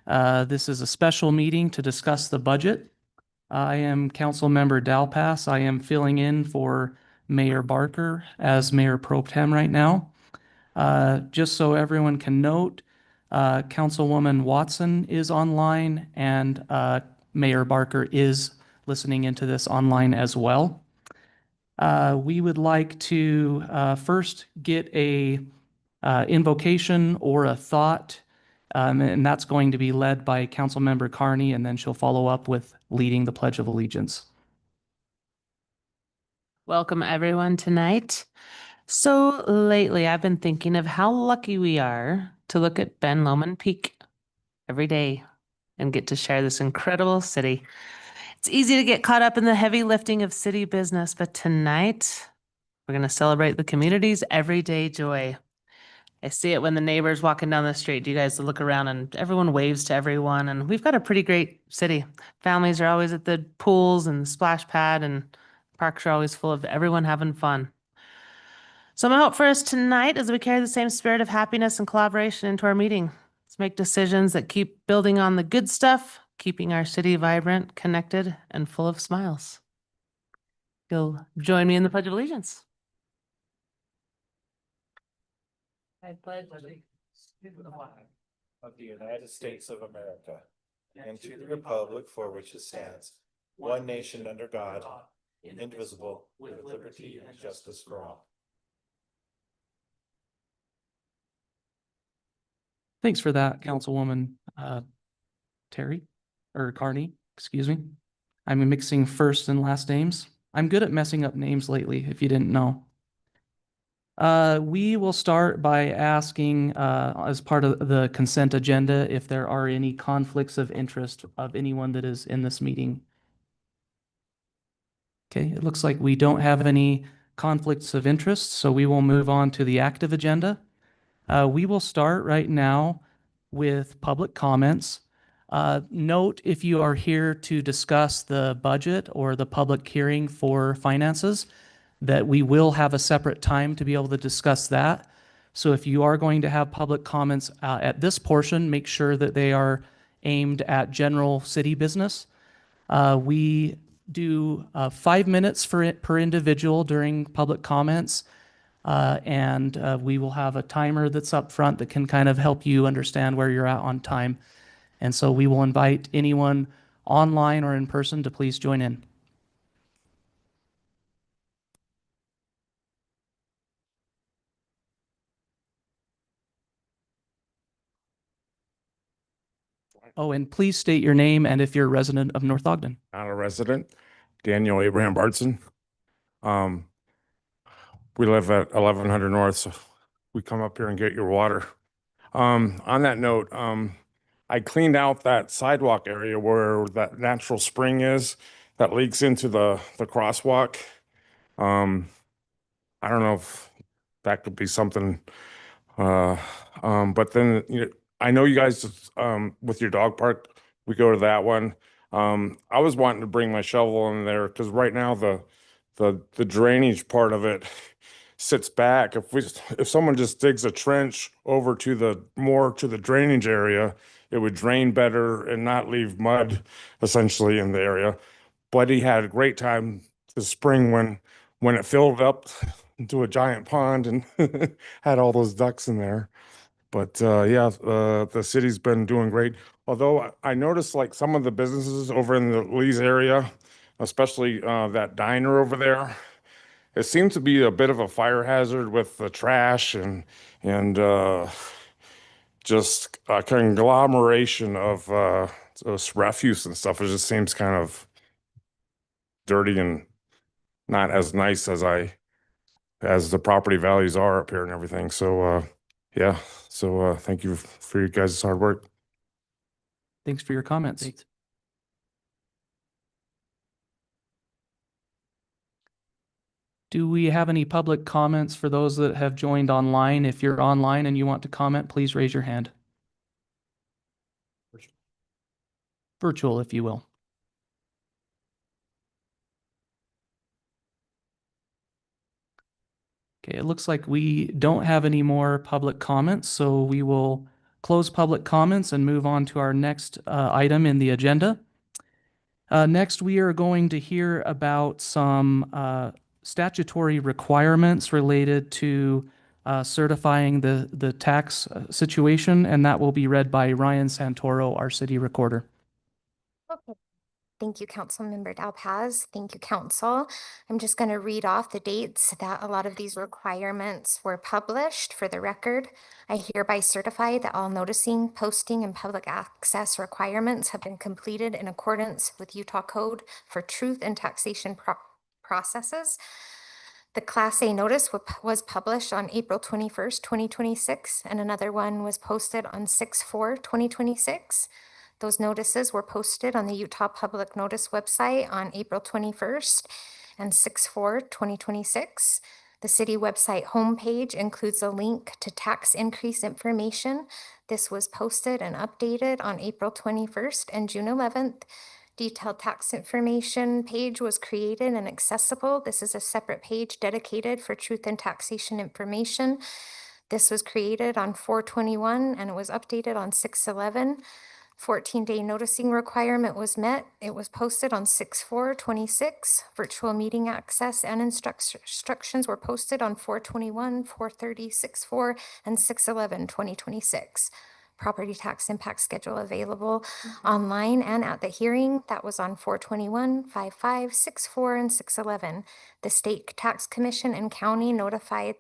This is a special meeting to discuss the budget. I am Councilmember Dalpass. I am filling in for Mayor Barker as Mayor Pro Tem right now. Just so everyone can note, Councilwoman Watson is online and Mayor Barker is listening into this online as well. We would like to first get a invocation or a thought, and that's going to be led by Councilmember Carney, and then she'll follow up with leading the Pledge of Allegiance. Welcome everyone tonight. So lately I've been thinking of how lucky we are to look at Ben Lomond Peak every day and get to share this incredible city. It's easy to get caught up in the heavy lifting of city business, but tonight we're going to celebrate the community's everyday joy. I see it when the neighbors walking down the street. You guys look around and everyone waves to everyone, and we've got a pretty great city. Families are always at the pools and the splash pad, and parks are always full of everyone having fun. So my hope for us tonight is we carry the same spirit of happiness and collaboration into our meeting. Let's make decisions that keep building on the good stuff, keeping our city vibrant, connected, and full of smiles. You'll join me in the Pledge of Allegiance. I pledge allegiance to the flag of the United States of America and to the republic for which it stands, one nation under God, indivisible, with liberty and justice for all. Thanks for that, Councilwoman Carney, excuse me. I'm mixing first and last names. I'm good at messing up names lately, if you didn't know. We will start by asking, as part of the consent agenda, if there are any conflicts of interest of anyone that is in this meeting. Okay, it looks like we don't have any conflicts of interest, so we will move on to the active agenda. We will start right now with public comments. Note if you are here to discuss the budget or the public hearing for finances, that we will have a separate time to be able to discuss that. So if you are going to have public comments at this portion, make sure that they are aimed at general city business. We do 5 minutes per individual during public comments. And we will have a timer that's up front that can kind of help you understand where you're at on time. And so we will invite anyone online or in person to please join in. Oh, and please state your name and if you're a resident of North Ogden. Not a resident. Daniel Abraham Bartson. We live at 1100 North, so we come up here and get your water. On that note, I cleaned out that sidewalk area where that natural spring is that leaks into the crosswalk. I don't know if that could be something. But then I know you guys with your dog park, we go to that one. I was wanting to bring my shovel in there because right now the drainage part of it sits back. If someone just digs a trench over to the drainage area, it would drain better and not leave mud essentially in the area. But he had a great time this spring when it filled up into a giant pond and had all those ducks in there. But yeah, the city's been doing great. Although I noticed like some of the businesses over in the Lee's area, especially that diner over there, it seems to be a bit of a fire hazard with the trash and just a conglomeration of refuse and stuff. It just seems kind of dirty and not as nice as the property values are up here and everything. So yeah, so thank you for your guys' hard work. Thanks for your comments. Thanks. Do we have any public comments for those that have joined online? If you're online and you want to comment, please raise your hand. Virtual, if you will. Okay, it looks like we don't have any more public comments, so we will close public comments and move on to our next item in the agenda. Next, we are going to hear about some statutory requirements related to certifying the tax situation, and that will be read by Ryan Santoro, our city recorder. Okay. Thank you, Councilmember Dalpaz. Thank you, Council. I'm just going to read off the dates that a lot of these requirements were published for the record. I hereby certify that all noticing, posting, and public access requirements have been completed in accordance with Utah Code for Truth and Taxation processes. The Class A notice was published on April 21st, 2026, and another one was posted on 6/4/2026. Those notices were posted on the Utah Public Notice website on April 21st and 6/4/2026. The city website homepage includes a link to tax increase information. This was posted and updated on April 21st and June 11th. Detailed tax information page was created and accessible. This is a separate page dedicated for truth and taxation information. This was created on 4/21 and it was updated on 6/11. 14-day noticing requirement was met. It was posted on 6/4/26. Virtual meeting access and instructions were posted on 4/21, 4/30, 6/4, and 6/11/2026. Property tax impact schedule available online and at the hearing. That was on 4/21, 5/5, 6/4, and 6/11. The State Tax Commission and County notified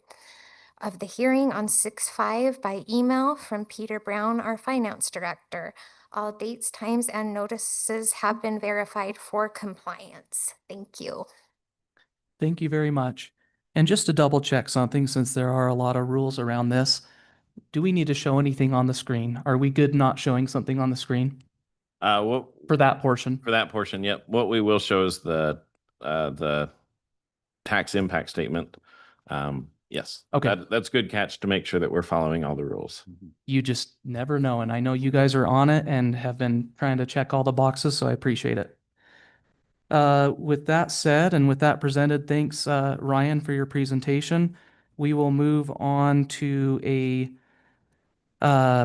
of the hearing on 6/5 by email from Peter Brown, our finance director. All dates, times, and notices have been verified for compliance. Thank you. Thank you very much. And just to double check something, since there are a lot of rules around this, do we need to show anything on the screen? Are we good not showing something on the screen What for that portion? for that portion? Yep. What we will show is the tax impact statement. Yes. Okay. That's good catch to make sure that we're following all the rules. You just never know. And I know you guys are on it and have been trying to check all the boxes, so I appreciate it. With that said, and with that presented, thanks, Ryan, for your presentation. We will move on to a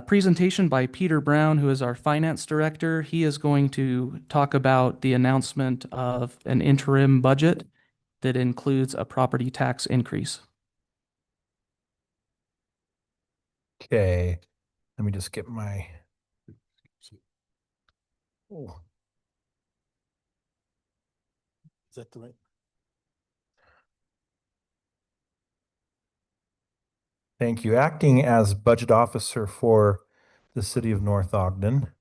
presentation by Peter Brown, who is our finance director. He is going to talk about the announcement of an interim budget that includes a property tax increase. Okay, let me just get my. Oh. Is that the right? Thank you. Acting as budget officer for the city of North Ogden.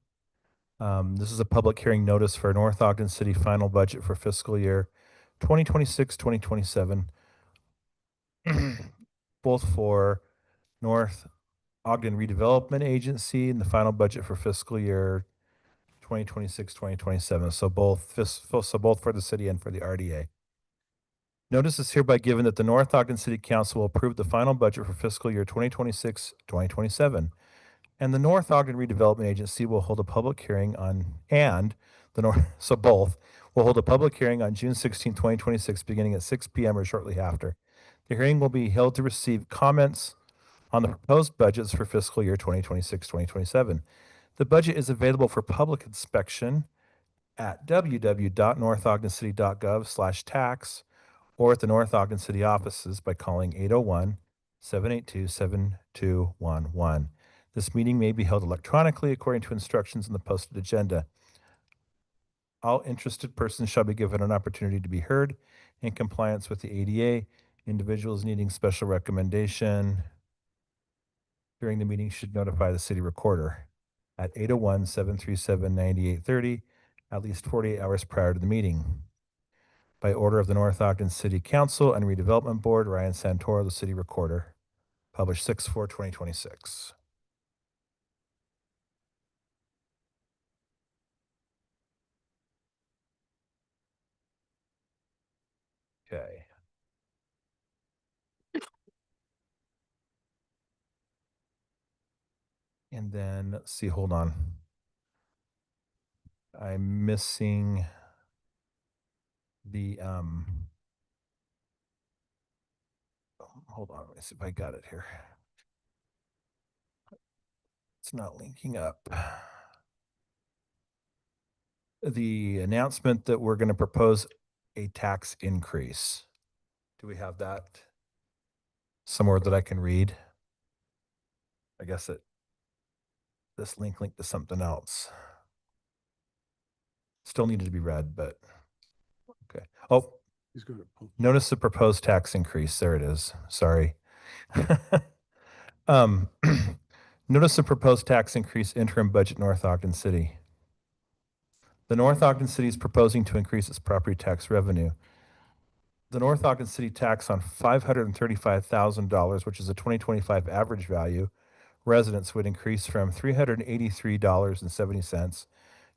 This is a public hearing notice for North Ogden City final budget for fiscal year 2026, 2027. Both for North Ogden Redevelopment Agency and the final budget for fiscal year 2026, 2027. So both for the city and for the RDA. Notice is hereby given that the North Ogden City Council will approve the final budget for fiscal year 2026, 2027. And the North Ogden Redevelopment Agency will hold a public hearing on, both will hold a public hearing on June 16, 2026, beginning at 6 p.m. or shortly after. The hearing will be held to receive comments on the proposed budgets for fiscal year 2026, 2027. The budget is available for public inspection at www.northogdencity.gov/tax or at the North Ogden City offices by calling 801-782-7211. This meeting may be held electronically according to instructions in the posted agenda. All interested persons shall be given an opportunity to be heard in compliance with the ADA. Individuals needing special recommendation during the meeting should notify the city recorder at 801-737-9830 at least 48 hours prior to the meeting. By order of the North Ogden City Council and Redevelopment Board, Ryan Santoro, the city recorder. Published 6/4/2026. Okay. And then let's see, hold on. I'm missing the hold on, let me see if I got it here. It's not linking up. The announcement that we're going to propose a tax increase. Do we have that somewhere that I can read? I guess this link linked to something else. Still needed to be read, but okay. Oh, notice the proposed tax increase. There it is. Sorry. um, notice the proposed tax increase interim budget North Ogden City. The North Ogden City is proposing to increase its property tax revenue. The North Ogden City tax on $535,000, which is a 2025 average value, residents would increase from $383.70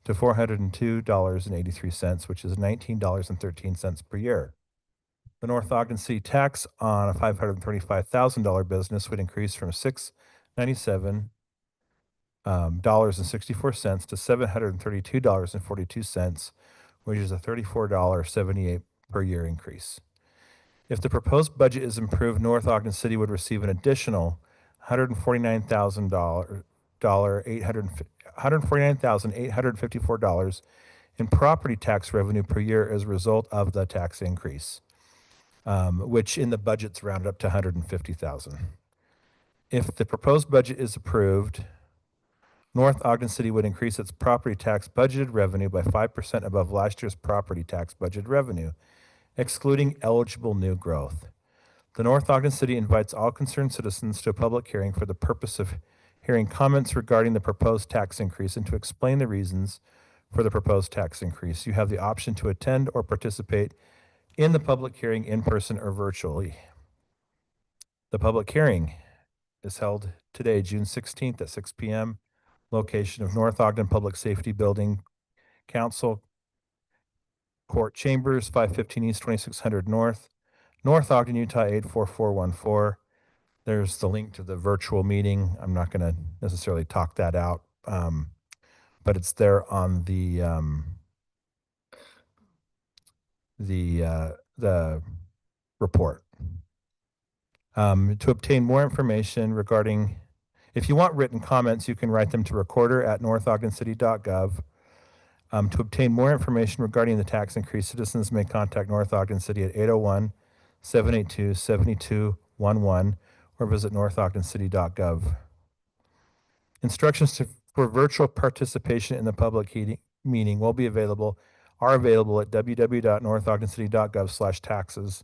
to $402.83, which is $19.13 per year. The North Ogden City tax on a $535,000 business would increase from $697 dollars and 64 cents to $732.42, which is a $34.78 per year increase. If the proposed budget is improved, North Ogden City would receive an additional $149,854 in property tax revenue per year as a result of the tax increase, which in the budget's rounded up to $150,000. If the proposed budget is approved, North Ogden City would increase its property tax budgeted revenue by 5% above last year's property tax budgeted revenue, excluding eligible new growth. The North Ogden City invites all concerned citizens to a public hearing for the purpose of hearing comments regarding the proposed tax increase and to explain the reasons for the proposed tax increase. You have the option to attend or participate in the public hearing in person or virtually. The public hearing is held today, June 16th at 6 p.m. Location of North Ogden Public Safety Building, Council Court Chambers, 515 East, 2600 North, North Ogden, Utah 84414. There's the link to the virtual meeting. I'm not going to necessarily talk that out, but it's there on the report. To obtain more information regarding, if you want written comments, you can write them to recorder@northogdencity.gov. To obtain more information regarding the tax increase, citizens may contact North Ogden City at 801-782-7211 or visit northogdencity.gov. Instructions for virtual participation in the public meeting are available at www.northogdencity.gov/taxes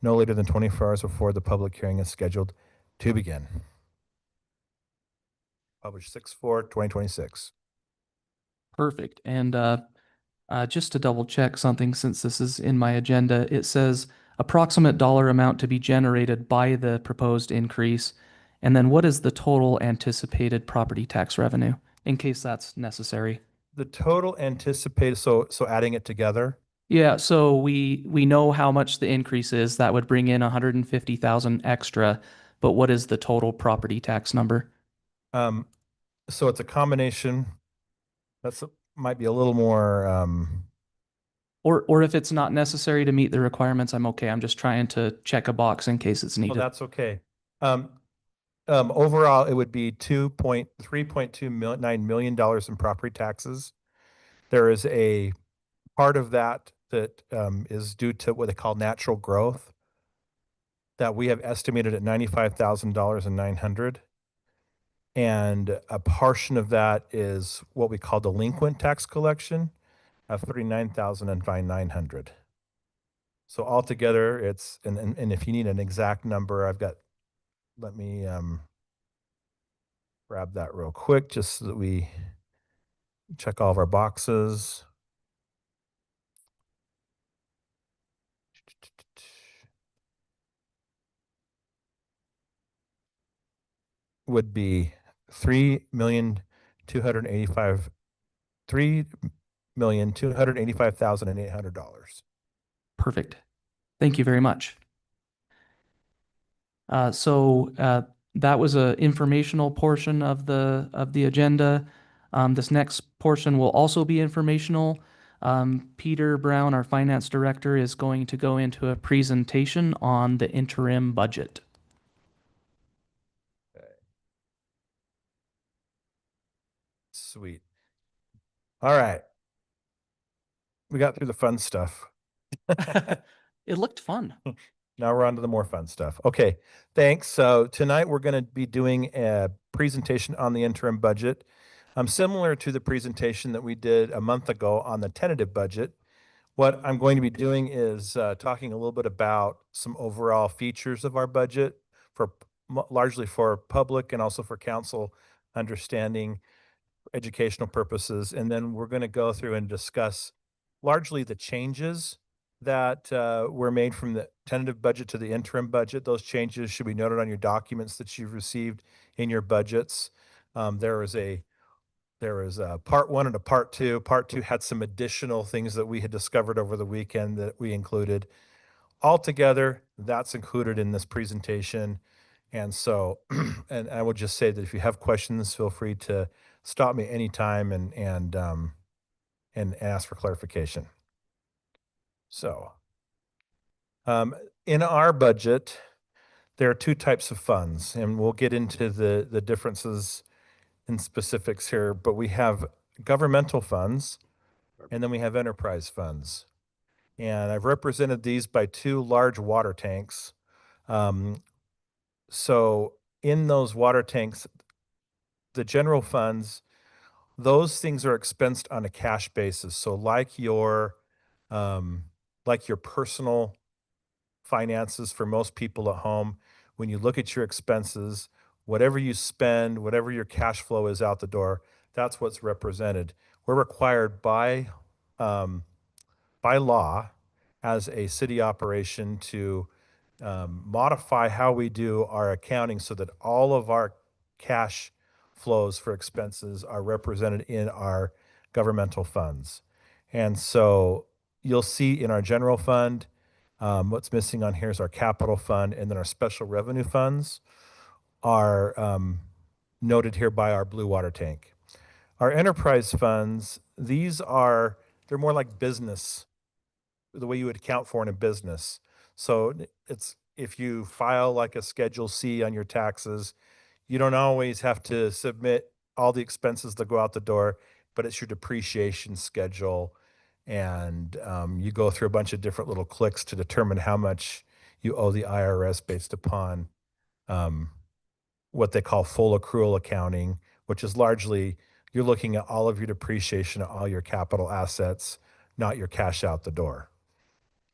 no later than 24 hours before the public hearing is scheduled to begin. Published 6/4/2026. Perfect. And just to double check something, since this is in my agenda, it says approximate dollar amount to be generated by the proposed increase. And then what is the total anticipated property tax revenue, in case that's necessary? The total anticipated, so adding it together, Yeah, so we know how much the increase is. That would bring in 150,000 extra, but what is the total property tax number? so it's a combination. Might be a little more, Or if it's not necessary to meet the requirements, I'm okay. I'm just trying to check a box in case it's oh, needed. that's okay. Overall, it would be $3.29 million in property taxes. There is a part of that is due to what they call natural growth that we have estimated at $95,900. And a portion of that is what we call delinquent tax collection of $39,900. So altogether, it's, and if you need an exact number, let me grab that real quick just so that we check all of our boxes. Would be $3,285,800. Perfect. Thank you very much. So that was a informational portion of the agenda. This next portion will also be informational. Peter Brown, our finance director, is going to go into a presentation on the interim budget. Sweet. All right. We got through the fun stuff. It looked fun. Now we're on to the more fun stuff. Okay, thanks. So tonight we're going to be doing a presentation on the interim budget. Similar to the presentation that we did a month ago on the tentative budget. What I'm going to be doing is talking a little bit about some overall features of our budget for largely for public and also for council understanding, educational purposes. And then we're going to go through and discuss largely the changes that were made from the tentative budget to the interim budget. Those changes should be noted on your documents that you've received in your budgets. There was a part one and a part two. Part two had some additional things that we had discovered over the weekend that we included. Altogether, that's included in this presentation. And so, and I will just say that if you have questions, feel free to stop me anytime and ask for clarification. So, in our budget, there are two types of funds, and we'll get into the differences in specifics here, but we have governmental funds and then we have enterprise funds. And I've represented these by two large water tanks. So in those water tanks, the general funds, those things are expensed on a cash basis. So like your personal finances for most people at home, when you look at your expenses, whatever you spend, whatever your cash flow is out the door, that's what's represented. We're required by law as a city operation to modify how we do our accounting so that all of our cash flows for expenses are represented in our governmental funds. And so you'll see in our general fund, what's missing on here is our capital fund, and then our special revenue funds are noted here by our blue water tank. Our enterprise funds, they're more like business, the way you would account for in a business. So it's if you file like a Schedule C on your taxes, you don't always have to submit all the expenses that go out the door, but it's your depreciation schedule. And you go through a bunch of different little clicks to determine how much you owe the IRS based upon what they call full accrual accounting, which is largely you're looking at all of your depreciation, all your capital assets, not your cash out the door.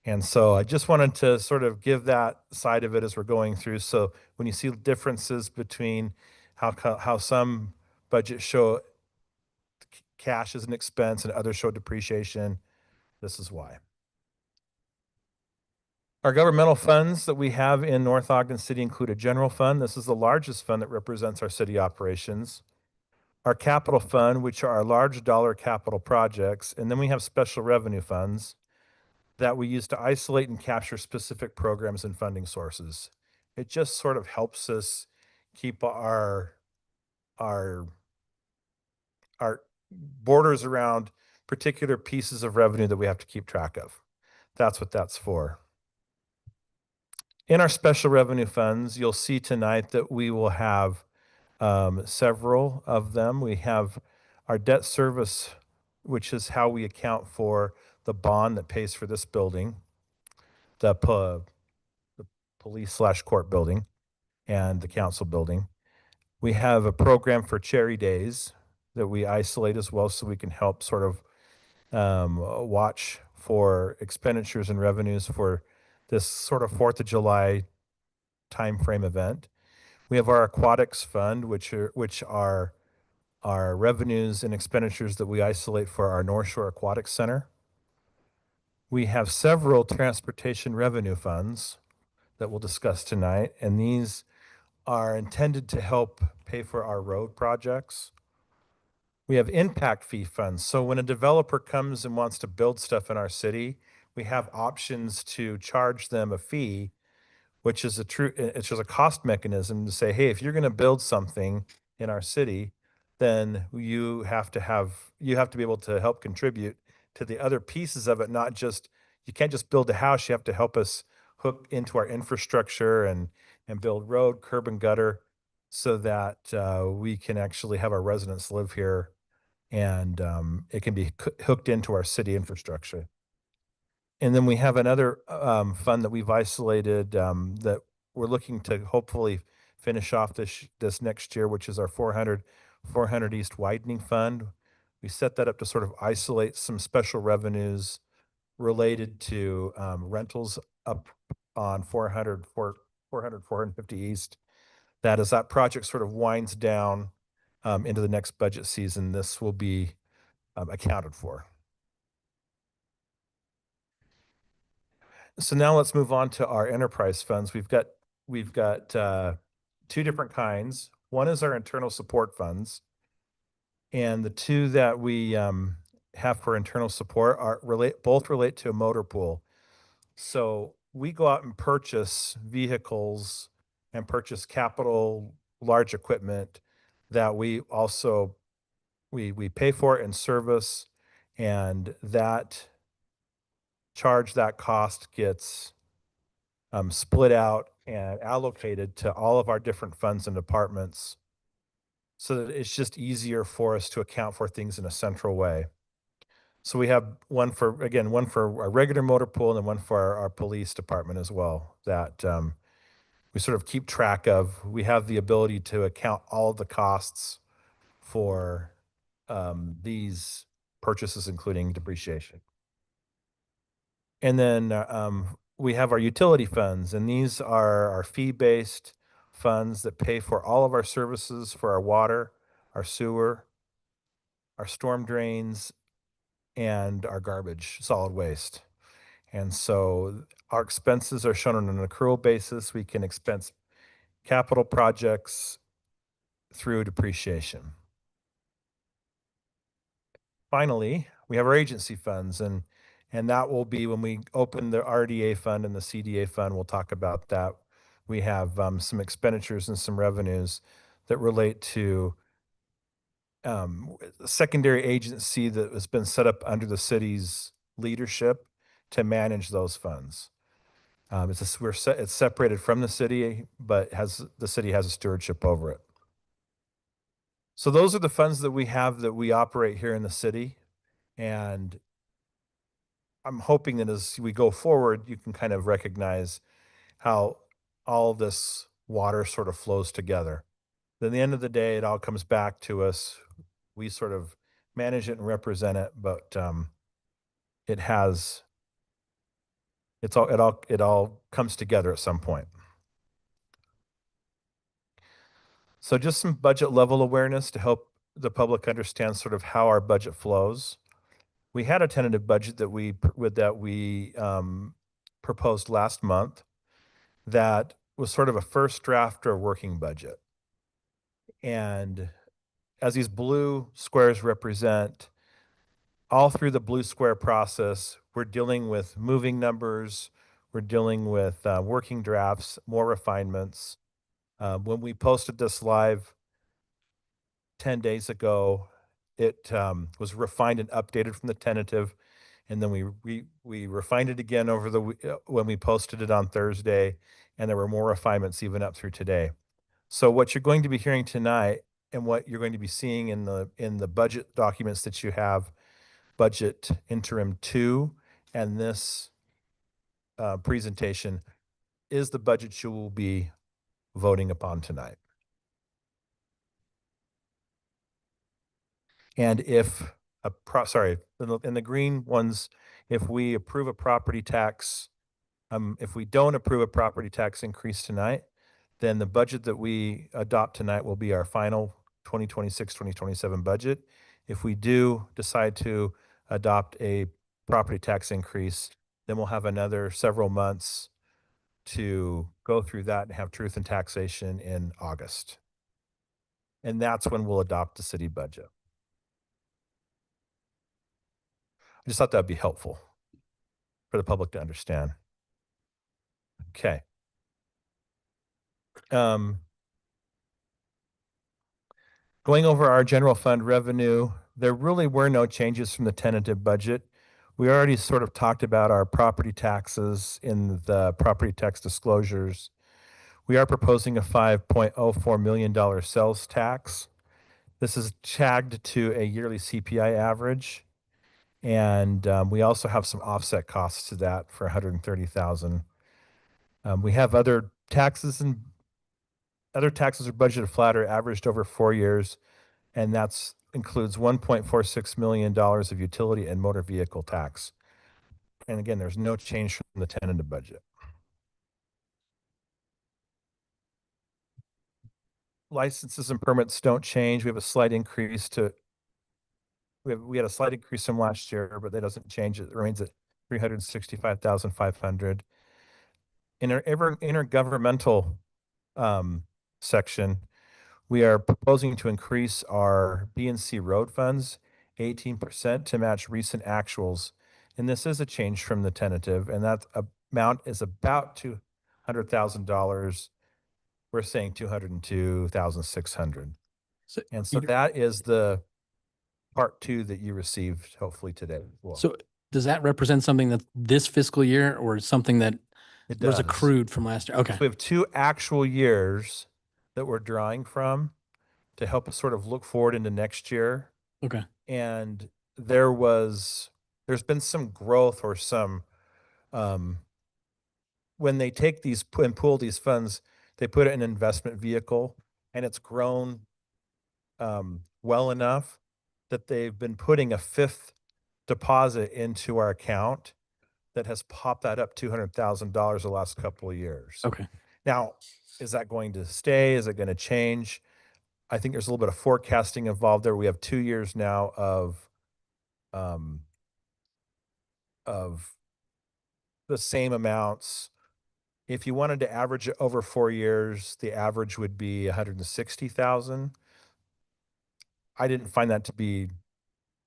And so I just wanted to sort of give that side of it as we're going through. So when you see differences between how some budgets show cash as an expense and others show depreciation, this is why. Our governmental funds that we have in North Ogden City include a general fund. This is the largest fund that represents our city operations. Our capital fund, which are our large dollar capital projects. And then we have special revenue funds that we use to isolate and capture specific programs and funding sources. It just sort of helps us keep our borders around particular pieces of revenue that we have to keep track of. That's what that's for. In our special revenue funds, you'll see tonight that we will have several of them. We have our debt service, which is how we account for the bond that pays for this building, the police/court building, and the council building. We have a program for Cherry Days that we isolate as well, so we can help sort of watch for expenditures and revenues for this sort of 4th of July timeframe event. We have our aquatics fund, which are our revenues and expenditures that we isolate for our North Shore Aquatics Center. We have several transportation revenue funds that we'll discuss tonight, and these are intended to help pay for our road projects. We have impact fee funds. So when a developer comes and wants to build stuff in our city, we have options to charge them a fee, which is it's just a cost mechanism to say, hey, if you're going to build something in our city, then you have to be able to help contribute to the other pieces of it, not just, you can't just build a house, you have to help us hook into our infrastructure and build road, curb and gutter so that we can actually have our residents live here and it can be hooked into our city infrastructure. And then we have another fund that we've isolated that we're looking to hopefully finish off this next year, which is our 400 East Widening Fund. We set that up to sort of isolate some special revenues related to rentals up on 450 East. That as that project sort of winds down into the next budget season, this will be accounted for. So now let's move on to our enterprise funds. We've got two different kinds. One is our internal support funds, and the two that we have for internal support both relate to a motor pool. So we go out and purchase vehicles and purchase capital, large equipment that we also we pay for and service, and that cost gets split out and allocated to all of our different funds and departments so that it's just easier for us to account for things in a central way. So we have one for our regular motor pool and then one for our police department as well that we sort of keep track of. We have the ability to account all of the costs for these purchases, including depreciation. And then we have our utility funds, and these are our fee-based funds that pay for all of our services for our water, our sewer, our storm drains, and our garbage, solid waste. And so our expenses are shown on an accrual basis. We can expense capital projects through depreciation. Finally, we have our agency funds, and that will be when we open the RDA fund and the CDA fund. We'll talk about that. We have some expenditures and some revenues that relate to a secondary agency that has been set up under the city's leadership to manage those funds. It's separated from the city, but the city has a stewardship over it. So those are the funds that we have that we operate here in the city, and I'm hoping that as we go forward, you can kind of recognize how all this water sort of flows together. Then at the end of the day, it all comes back to us. We sort of manage it and represent it, but it all comes together at some point. So just some budget level awareness to help the public understand sort of how our budget flows. We had a tentative budget that we proposed last month that was sort of a first draft or working budget. And as these blue squares represent, all through the blue square process, we're dealing with moving numbers, we're dealing with working drafts, more refinements. When we posted this live 10 days ago, it was refined and updated from the tentative, and then we refined it again over when we posted it on Thursday, and there were more refinements even up through today. So what you're going to be hearing tonight and what you're going to be seeing in the budget documents that you have, budget interim 2 and this presentation, is the budget you will be voting upon tonight. And if in the green ones, if we approve a property tax, if we don't approve a property tax increase tonight, then the budget that we adopt tonight will be our final 2026-2027 budget. If we do decide to adopt a property tax increase, then we'll have another several months to go through that and have truth and taxation in August. And that's when we'll adopt the city budget. I just thought that'd be helpful for the public to understand. Okay. Going over our general fund revenue, there really were no changes from the tentative budget. We already sort of talked about our property taxes in the property tax disclosures. We are proposing a $5.04 million sales tax. This is tagged to a yearly CPI average. And we also have some offset costs to that for 130,000. We have other taxes are budgeted flat or averaged over 4 years, and that's includes $1.46 million of utility and motor vehicle tax. And again, there's no change from the tentative budget. Licenses and permits don't change. We have a slight increase we had a slight increase from last year, but that doesn't change. It remains at 365,500. In our intergovernmental section, we are proposing to increase our B&C road funds 18% to match recent actuals. And this is a change from the tentative, and that amount is about $200,000. We're saying 202,600. And so that is the part 2 that you received hopefully today. Well, So does that represent something that this fiscal year or something that it was does. accrued from last year? Okay. So we have 2 actual years that we're drawing from to help us sort of look forward into next year. Okay. And there's been some growth or some when they take these and pool these funds, they put it in an investment vehicle, and it's grown well enough that they've been putting a 5th deposit into our account that has popped that up $200,000 the last couple of years. Okay. Now, is that going to stay? Is it going to change? I think there's a little bit of forecasting involved there. We have 2 years now of the same amounts. If you wanted to average it over 4 years, the average would be 160,000. I didn't find that to be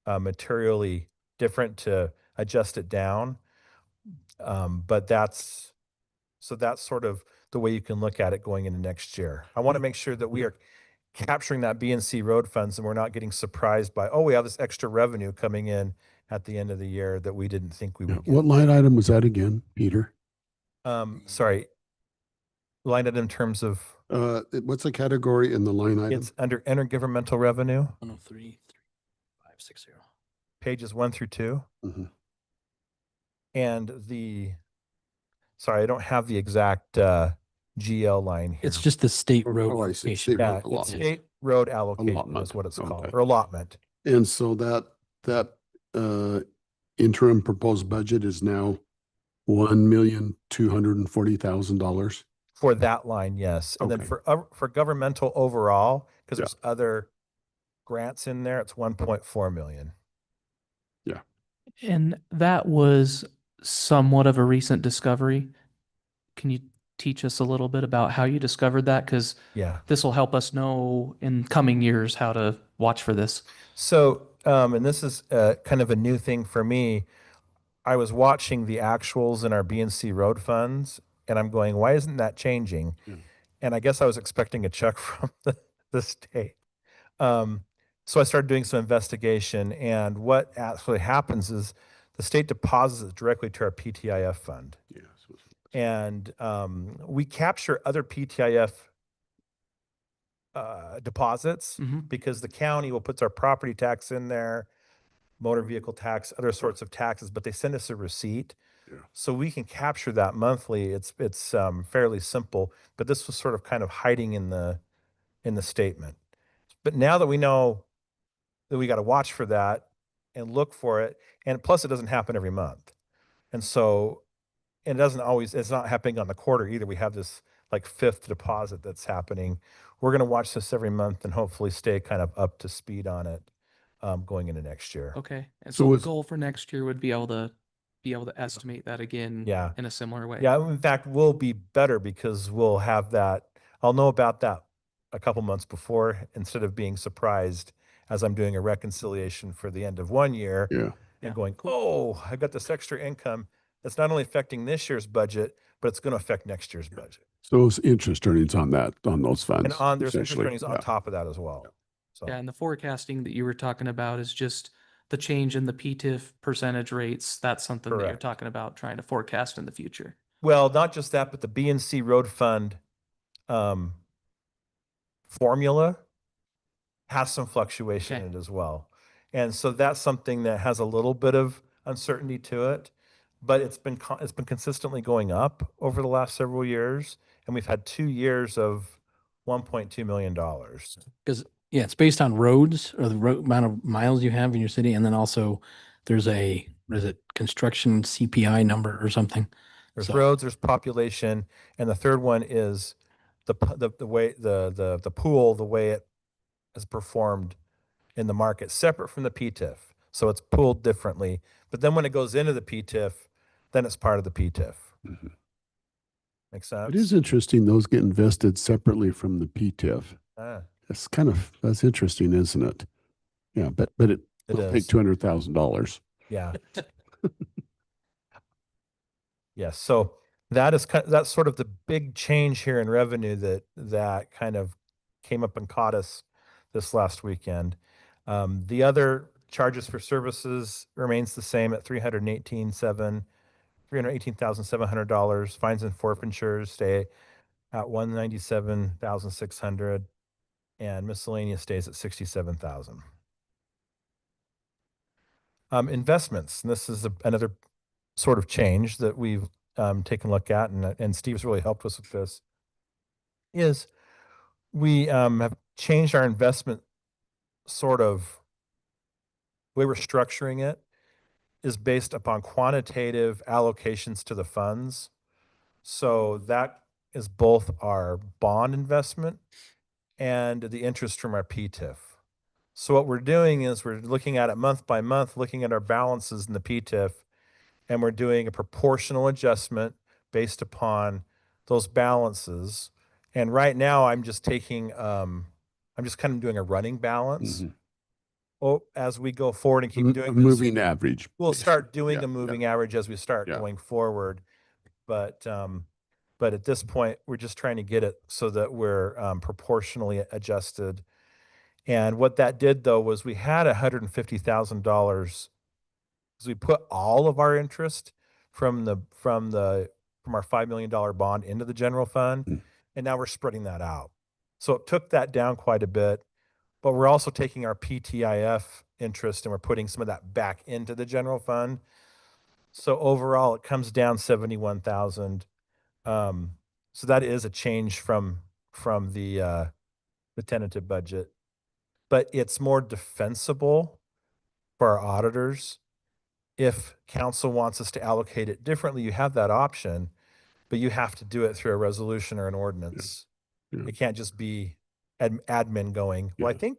materially different to adjust it down. But that's sort of the way you can look at it going into next year. I want to make sure that we are capturing that B&C road funds and we're not getting surprised by, oh, we have this extra revenue coming in at the end of the year that we didn't think we would get. What line item was that again, Peter? Sorry, line item in terms of, What's the category in the line item? it's under intergovernmental revenue, 103,3560. pages 1 through 2. Mhm. And sorry, I don't have the exact GL line here. It's just the state road Oh, I see. allocation. State Yeah, road it's allotment. state road allocation Allotment. is what it's called, Okay. or allotment. And so that interim proposed budget is now $1,240,000. For that line, yes. And then Okay. for governmental overall, because Yeah. there's other grants in there, it's 1.4 million. And that was somewhat of a recent discovery. Can you teach us a little bit about how you discovered that? Because Yeah. this will help us know in coming years how to watch for this. So, and this is kind of a new thing for me. I was watching the actuals in our B&C road funds, and I'm going, why isn't that changing? Yeah. And I guess I was expecting a check from the state. So I started doing some investigation, and what actually happens is the state deposits it directly to our PTIF fund. Yeah. And we capture other PTIF deposits Mhm. because the county will put our property tax in there, motor vehicle tax, other sorts of taxes, but they send us a receipt. Yeah. So we can capture that monthly. It's fairly simple, but this was sort of kind of hiding in the statement. But now that we know that we got to watch for that and look for it, and plus it doesn't happen every month. And so, and it's not happening on the quarter either. We have this like 5th deposit that's happening. We're going to watch this every month and hopefully stay kind of up to speed on it going into next year. Okay. And So so the is- goal for next year would be able to estimate that again Yeah. in a similar way. Yeah, in fact, we'll be better because we'll have that. I'll know about that a couple months before instead of being surprised as I'm doing a reconciliation for the end of one year Yeah. and Yeah, going, oh, I got this extra income that's not only affecting this year's budget, but it's going to affect next year's budget. So it's interest earnings on those funds. And there's interest essentially. earnings on Yeah. top of that as well. So, Yeah, and the forecasting that you were talking about is just the change in the PTIF percentage rates. That's something that you're Correct. talking about trying to forecast in the future. well, not just that, but the B&C road fund formula has some fluctuation Okay. in it as well. And so that's something that has a little bit of uncertainty to it, but it's been consistently going up over the last several years, and we've had 2 years of $1.2 million. Because, yeah, it's based on roads or the road amount of miles you have in your city. And then also there's what is it, construction CPI number or something. There's So- roads, there's population, and the third one is the way the pool, the way it is performed in the market, separate from the PTIF. So it's pooled differently. But then when it goes into the PTIF, then it's part of the PTIF. Mhm. Makes sense? It is interesting, those get invested separately from the PTIF. Ah, That's interesting, isn't it? Yeah, but it It will is. take $200,000. yeah. Yes. So that's sort of the big change here in revenue that kind of came up and caught us this last weekend. The other charges for services remains the same at $318,700. Fines and forfeitures stay at 197,600, and miscellaneous stays at 67,000. Investments, and this is another sort of change that we've taken a look at, and Steve's really helped us with this, is we have changed our investment sort of way we're structuring it is based upon quantitative allocations to the funds. So that is both our bond investment and the interest from our PTIF. So what we're doing is we're looking at it month by month, looking at our balances in the PTIF, and we're doing a proportional adjustment based upon those balances. And right now, I'm just taking, I'm just kind of doing a running balance. Mhm. Oh, as we go forward and keep A doing this, moving average. we'll start basically. doing Yeah, a moving average as we start Yeah. going forward. But at this point, we're just trying to get it so that we're proportionally adjusted. And what that did though was we had $150,000 because we put all of our interest from our $5 million bond into the general fund, Mm. and now we're spreading that out. So it took that down quite a bit, but we're also taking our PTIF interest and we're putting some of that back into the general fund. So overall, it comes down 71,000. So that is a change from the tentative budget, but it's more defensible for our auditors. If council wants us to allocate it differently, you have that option, but you have to do it through a resolution or an ordinance. Yeah. It can't just be admin going, well, I Yeah. think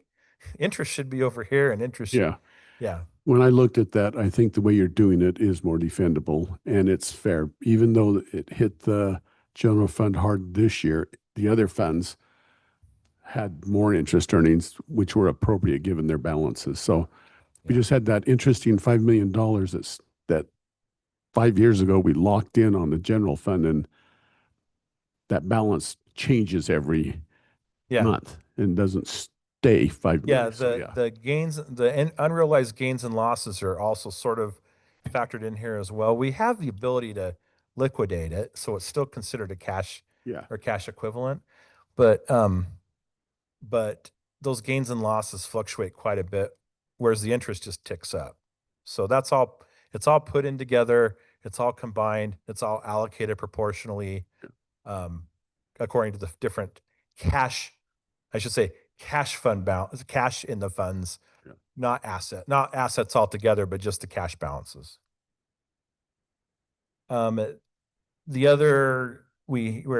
interest should be over here and interest. should-" Yeah. Yeah. When I looked at that, I think the way you're doing it is more defendable and it's fair. Even though it hit the general fund hard this year, the other funds had more interest earnings, which were appropriate given their balances. So we Yeah. just had that interesting $5 million that 5 years ago we locked in on the general fund, and that balance changes every Yeah. month and doesn't stay 5 Yeah. million. So, The gains, unrealized gains and losses are also sort of factored in here as well. We have the ability to liquidate it, so it's still considered a cash yeah. or cash equivalent. But those gains and losses fluctuate quite a bit, whereas the interest just ticks up. So it's all put in together, it's all combined, it's all allocated proportionally, according to the different cash, I should say, cash fund balance, cash in the funds, Yeah. not assets altogether, but just the cash balances. We're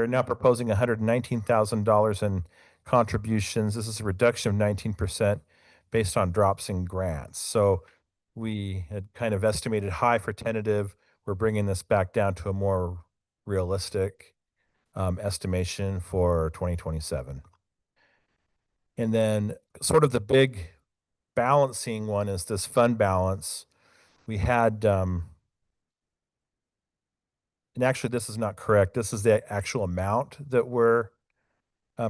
now proposing $119,000 in contributions. This is a reduction of 19% based on drops in grants. So we had kind of estimated high for tentative. We're bringing this back down to a more realistic estimation for 2027. And then sort of the big balancing one is this fund balance. We had, and actually this is not correct. This is the actual amount that we're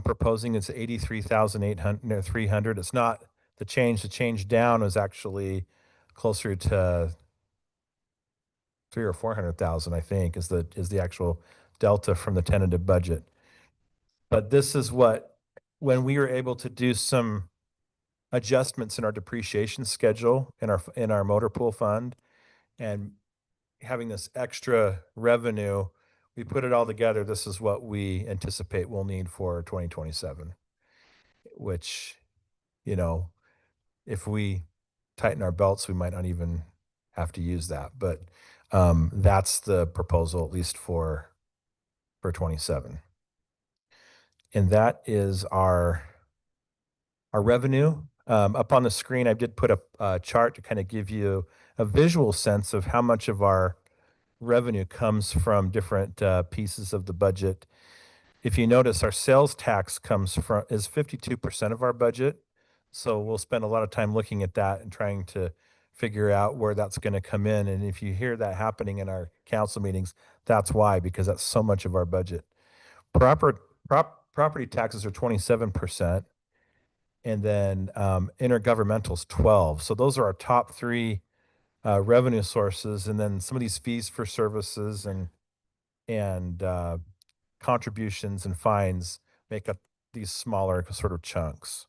proposing. It's 83,300. It's not the change. The change down is actually closer to 300,000 or 400,000, I think, is the actual delta from the tentative budget. But this is when we were able to do some adjustments in our depreciation schedule in our motor pool fund, and having this extra revenue, we put it all together. This is what we anticipate we'll need for 2027, which, you know, if we tighten our belts, we might not even have to use that. But that's the proposal, at least for 27. And that is our revenue. Up on the screen, I did put a chart to kind of give you a visual sense of how much of our revenue comes from different pieces of the budget. If you notice, our sales tax is 52% of our budget. So we'll spend a lot of time looking at that and trying to figure out where that's going to come in. And if you hear that happening in our council meetings, that's why, because that's so much of our budget. Property taxes are 27%. And then intergovernmental's 12. So those are our top three revenue sources. And then some of these fees for services and contributions and fines make up these smaller sort of chunks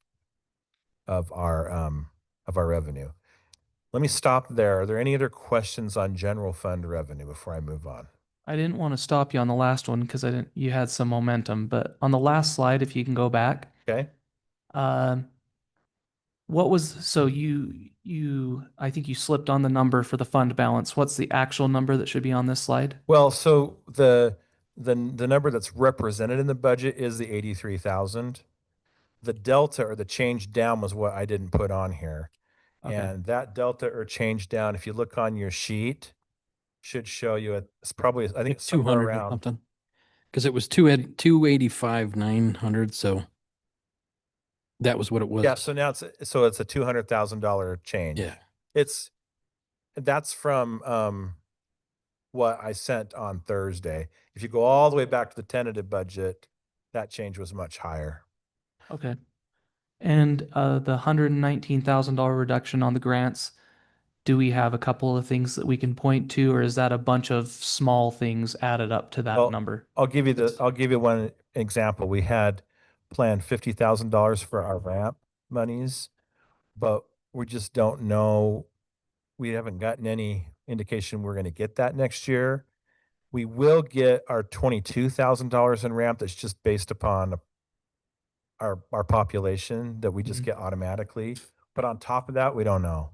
of our revenue. Let me stop there. Are there any other questions on general fund revenue before I move on? I didn't want to stop you on the last one because you had some momentum, but on the last slide, if you can go back, Okay. so I think you slipped on the number for the fund balance. What's the actual number that should be on this slide? Well, so the number that's represented in the budget is the 83,000. The delta or the change down was what I didn't put on here. Okay. And that delta or change down, if you look on your sheet, should show you it's probably, I think it's somewhere 200 or around. something. Because it was 285,900, so that was what it was. Yeah, so now it's a $200,000 change. Yeah. That's from what I sent on Thursday. If you go all the way back to the tentative budget, that change was much higher. Okay. And the $119,000 reduction on the grants, do we have a couple of things that we can point to, or is that a bunch of small things added up to that Well, number? I'll give you one example. We had planned $50,000 for our ramp monies, but we just don't know. We haven't gotten any indication we're going to get that next year. We will get our $22,000 in ramp. That's just based upon our population that we just Mhm. get automatically. But on top of that, we don't know.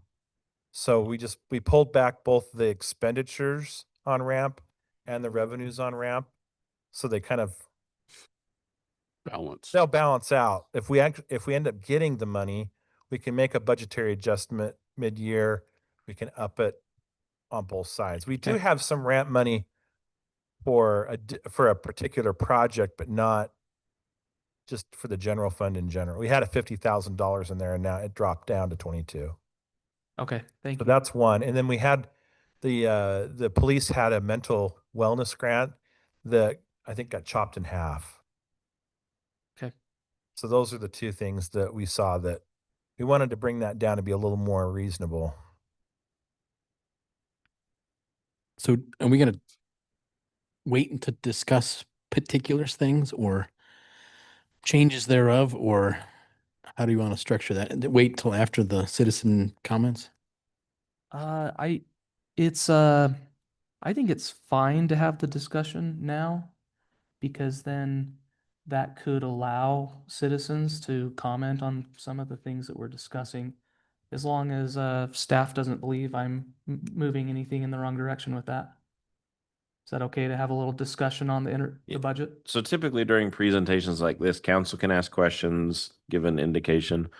So we pulled back both the expenditures on ramp and the revenues on ramp. So they kind of, Balance. they'll balance out. If we end up getting the money, we can make a budgetary adjustment mid-year. We can up it on both sides. We do Okay. have some ramp money for a particular project, but not just for the general fund in general. We had a $50,000 in there, and now it dropped down to 22. Okay, thank So you. that's one. And then we had the police had a mental wellness grant that I think got chopped in half. Okay. So those are the two things that we saw that we wanted to bring that down to be a little more reasonable. So are we going to wait to discuss particular things or changes thereof, or how do you want to structure that? Wait till after the citizen comments? I think it's fine to have the discussion now, because then that could allow citizens to comment on some of the things that we're discussing, as long as staff doesn't believe I'm moving anything in the wrong direction with that. Is that okay to have a little discussion on the Yeah. budget? So typically during presentations like this, council can ask questions, give an indication.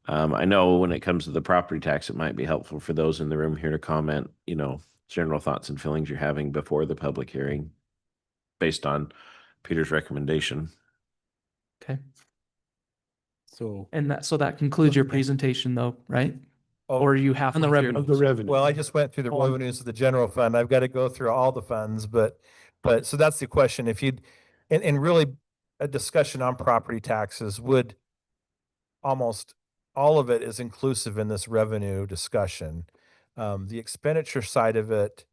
I know when it comes to the property tax, it might be helpful for those in the room here to comment, general thoughts and feelings you're having before the public hearing based on Peter's recommendation. Okay. So And that concludes your Okay. presentation though, right? Oh, Or you have on the through? revenue. Of the revenue. well, I just went through the Oh, I'm- revenues of the general fund. I've got to go through all the funds, but so that's the question. If you'd, and really a discussion on property taxes would almost all of it is inclusive in this revenue discussion. The expenditure side of it,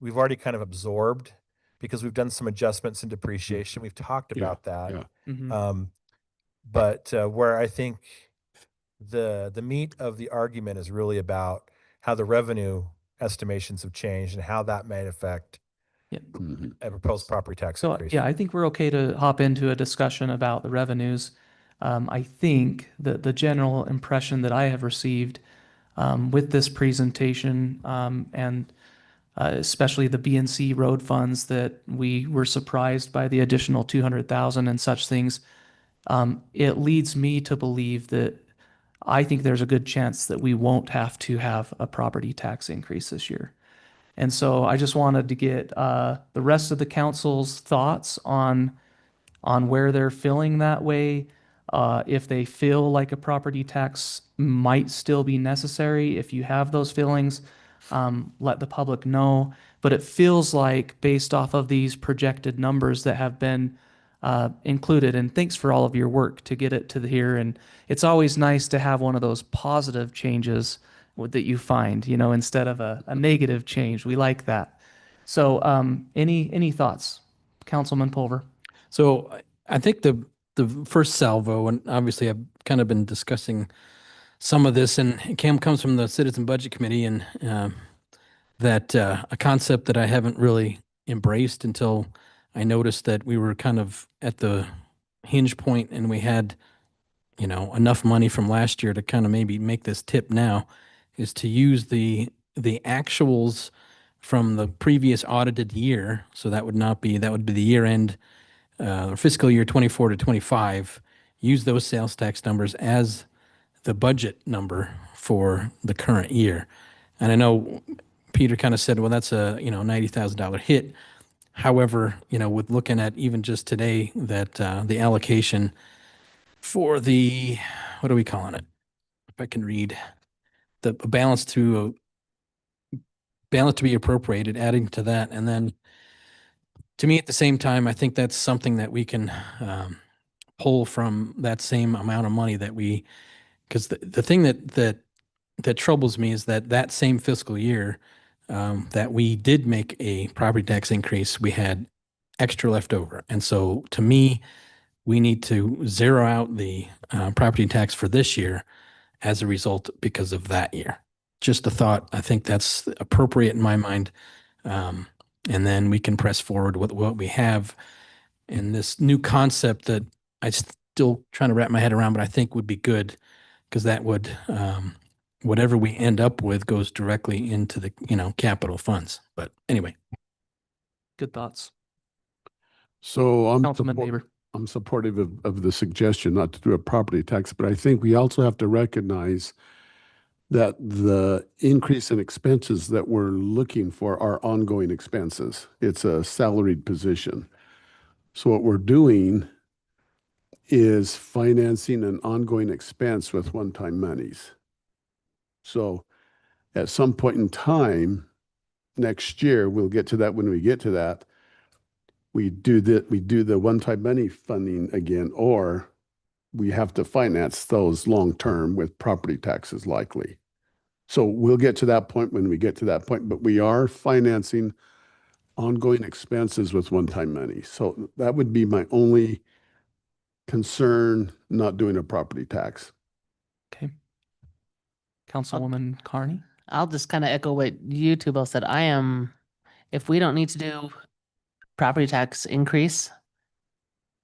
we've already kind of absorbed because we've done some adjustments in depreciation. We've talked Yeah, about that. yeah. Mhm. But where I think the meat of the argument is really about how the revenue estimations have changed and how that may affect Yeah. a proposed property tax So, increase. yeah, I think we're okay to hop into a discussion about the revenues. I think that the general impression that I have received with this presentation and especially the BNC road funds, that we were surprised by the additional 200,000 and such things. It leads me to believe that I think there's a good chance that we won't have to have a property tax increase this year. And so I just wanted to get the rest of the council's thoughts on where they're feeling that way. If they feel like a property tax might still be necessary, if you have those feelings, let the public know. But it feels like, based off of these projected numbers that have been included, and thanks for all of your work to get it to here. And it's always nice to have one of those positive changes that you find, instead of a negative change. We like that. So, any thoughts, Councilman Pulver? So I think the first salvo, and obviously I've kind of been discussing some of this, and it comes from the Citizen Budget Committee, and that a concept that I haven't really embraced until I noticed that we were kind of at the hinge point, and we had, enough money from last year to kind of maybe make this tip now, is to use the actuals from the previous audited year. So that would be the year end fiscal year 24 to 25, use those sales tax numbers as the budget number for the current year. And I know Peter kind of said, well, that's a, $90,000 hit. However, with looking at even just today, that the allocation for the, what are we calling it? If I can read, the balance to be appropriated, adding to that. And then to me, at the same time, I think that's something that we can pull from that same amount of money that because the thing that troubles me is that same fiscal year that we did make a property tax increase, we had extra left over. And so to me, we need to zero out the property tax for this year as a result because of that year. Just a thought. I think that's appropriate in my mind. And then we can press forward with what we have in this new concept that I still trying to wrap my head around, but I think would be good, because that would, whatever we end up with goes directly into the, capital funds. But anyway. Good thoughts. So Councilman Baber. I'm supportive of the suggestion not to do a property tax, but I think we also have to recognize that the increase in expenses that we're looking for are ongoing expenses. It's a salaried position. So what we're doing is financing an ongoing expense with one-time monies. So at some point in time next year, we'll get to that when we get to that, we do the one-time money funding again, or we have to finance those long-term with property taxes likely. So we'll get to that point when we get to that point, but we are financing ongoing expenses with one-time money. So that would be my only concern, not doing a property tax. Okay. Councilwoman Carney? I'll just kind of echo what you two both said. If we don't need to do property tax increase,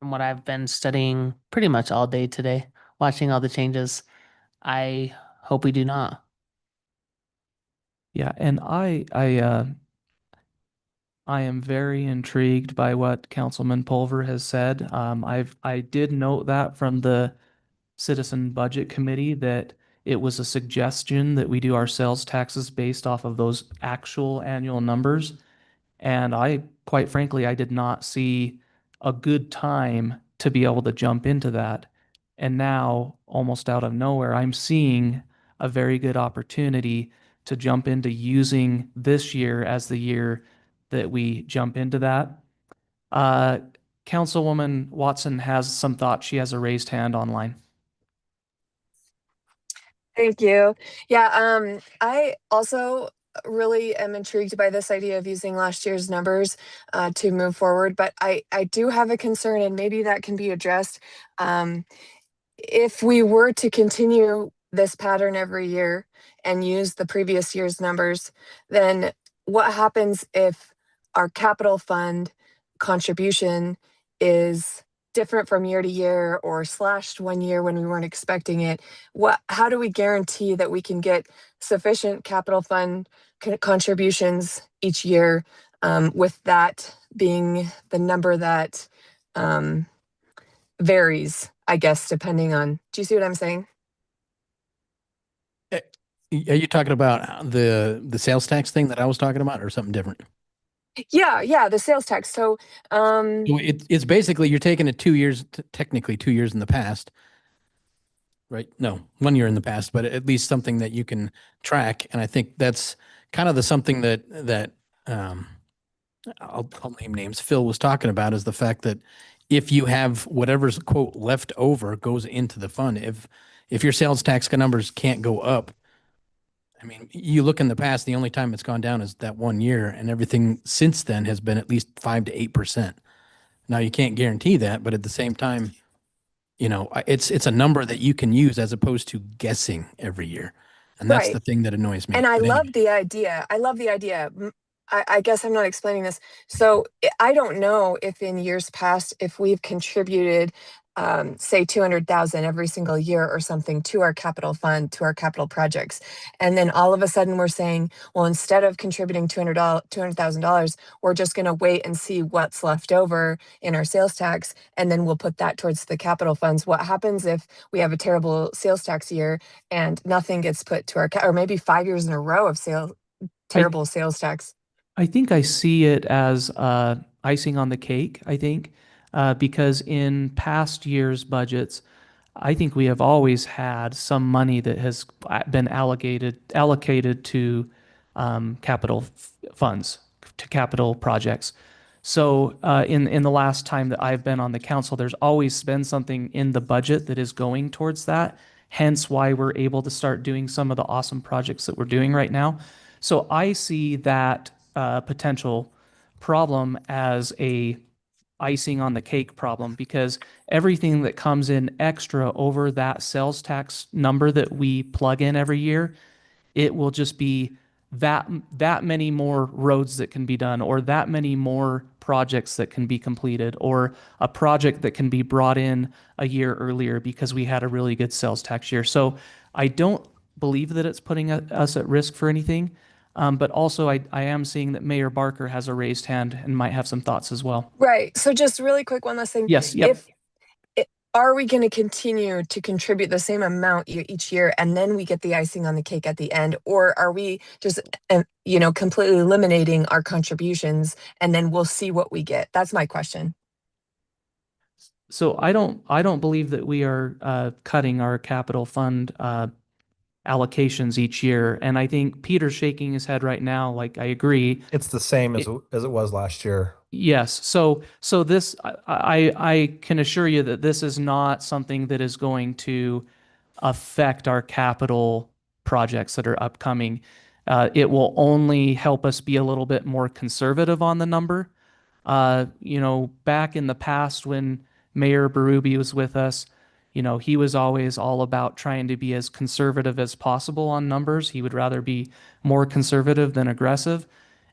from what I've been studying pretty much all day today, watching all the changes, I hope we do not. Yeah, and I am very intrigued by what Councilman Pulver has said. I did note that from the Citizen Budget Committee that it was a suggestion that we do our sales taxes based off of those actual annual numbers. And quite frankly, I did not see a good time to be able to jump into that. And now, almost out of nowhere, I'm seeing a very good opportunity to jump into using this year as the year that we jump into that. Councilwoman Watson has some thoughts. She has a raised hand online. Thank you. Yeah, I also really am intrigued by this idea of using last year's numbers to move forward, but I do have a concern, and maybe that can be addressed. If we were to continue this pattern every year and use the previous year's numbers, then what happens if our capital fund contribution is different from year to year or slashed one year when we weren't expecting it? How do we guarantee that we can get sufficient capital fund contributions each year, with that being the number that varies, I guess, depending on, do you see what I'm saying? Are you talking about the sales tax thing that I was talking about, or something different? Yeah, the sales tax. So, So it's basically you're taking it 2 years, technically 2 years in the past, right? No, 1 year in the past, but at least something that you can track. And I think that's kind of the something that I'll name names. Phil was talking about is the fact that if you have whatever's quote left over goes into the fund. If your sales tax numbers can't go up, I mean, you look in the past, the only time it's gone down is that 1 year, and everything since then has been at least 5 to 8%. Now you can't guarantee that, but at the same time, it's a number that you can use as opposed to guessing every year. And that's right. the thing that annoys me. And I But love anyway. the idea. I love the idea. I guess I'm not explaining this. So I don't know if in years past, if we've contributed, say 200,000 every single year or something to our capital fund, to our capital projects. And then all of a sudden we're saying, well, instead of contributing $200,000, we're just going to wait and see what's left over in our sales tax. And then we'll put that towards the capital funds. What happens if we have a terrible sales tax year and nothing gets put to our, or maybe 5 years in a row of terrible sales tax? I think I see it as icing on the cake, I think, because in past years' budgets, I think we have always had some money that has been allocated to capital funds, to capital projects. So in the last time that I've been on the council, there's always been something in the budget that is going towards that. Hence why we're able to start doing some of the awesome projects that we're doing right now. So I see that potential problem as a icing on the cake problem, because everything that comes in extra over that sales tax number that we plug in every year, it will just be that many more roads that can be done, or that many more projects that can be completed, or a project that can be brought in a year earlier because we had a really good sales tax year. So I don't believe that it's putting us at risk for anything. But also I am seeing that Mayor Barker has a raised hand and might have some thoughts as well. Right. So just really quick, one last thing. Yes, yep. Are we going to continue to contribute the same amount each year and then we get the icing on the cake at the end? Or are we just, completely eliminating our contributions and then we'll see what we get? That's my question. So I don't believe that we are cutting our capital fund allocations each year. And I think Peter's shaking his head right now. Like, I agree. It's the same as it was last year. Yes. So this, I can assure you that this is not something that is going to affect our capital projects that are upcoming. It will only help us be a little bit more conservative on the number. Back in the past when Mayor Berube was with us, he was always all about trying to be as conservative as possible on numbers. He would rather be more conservative than aggressive.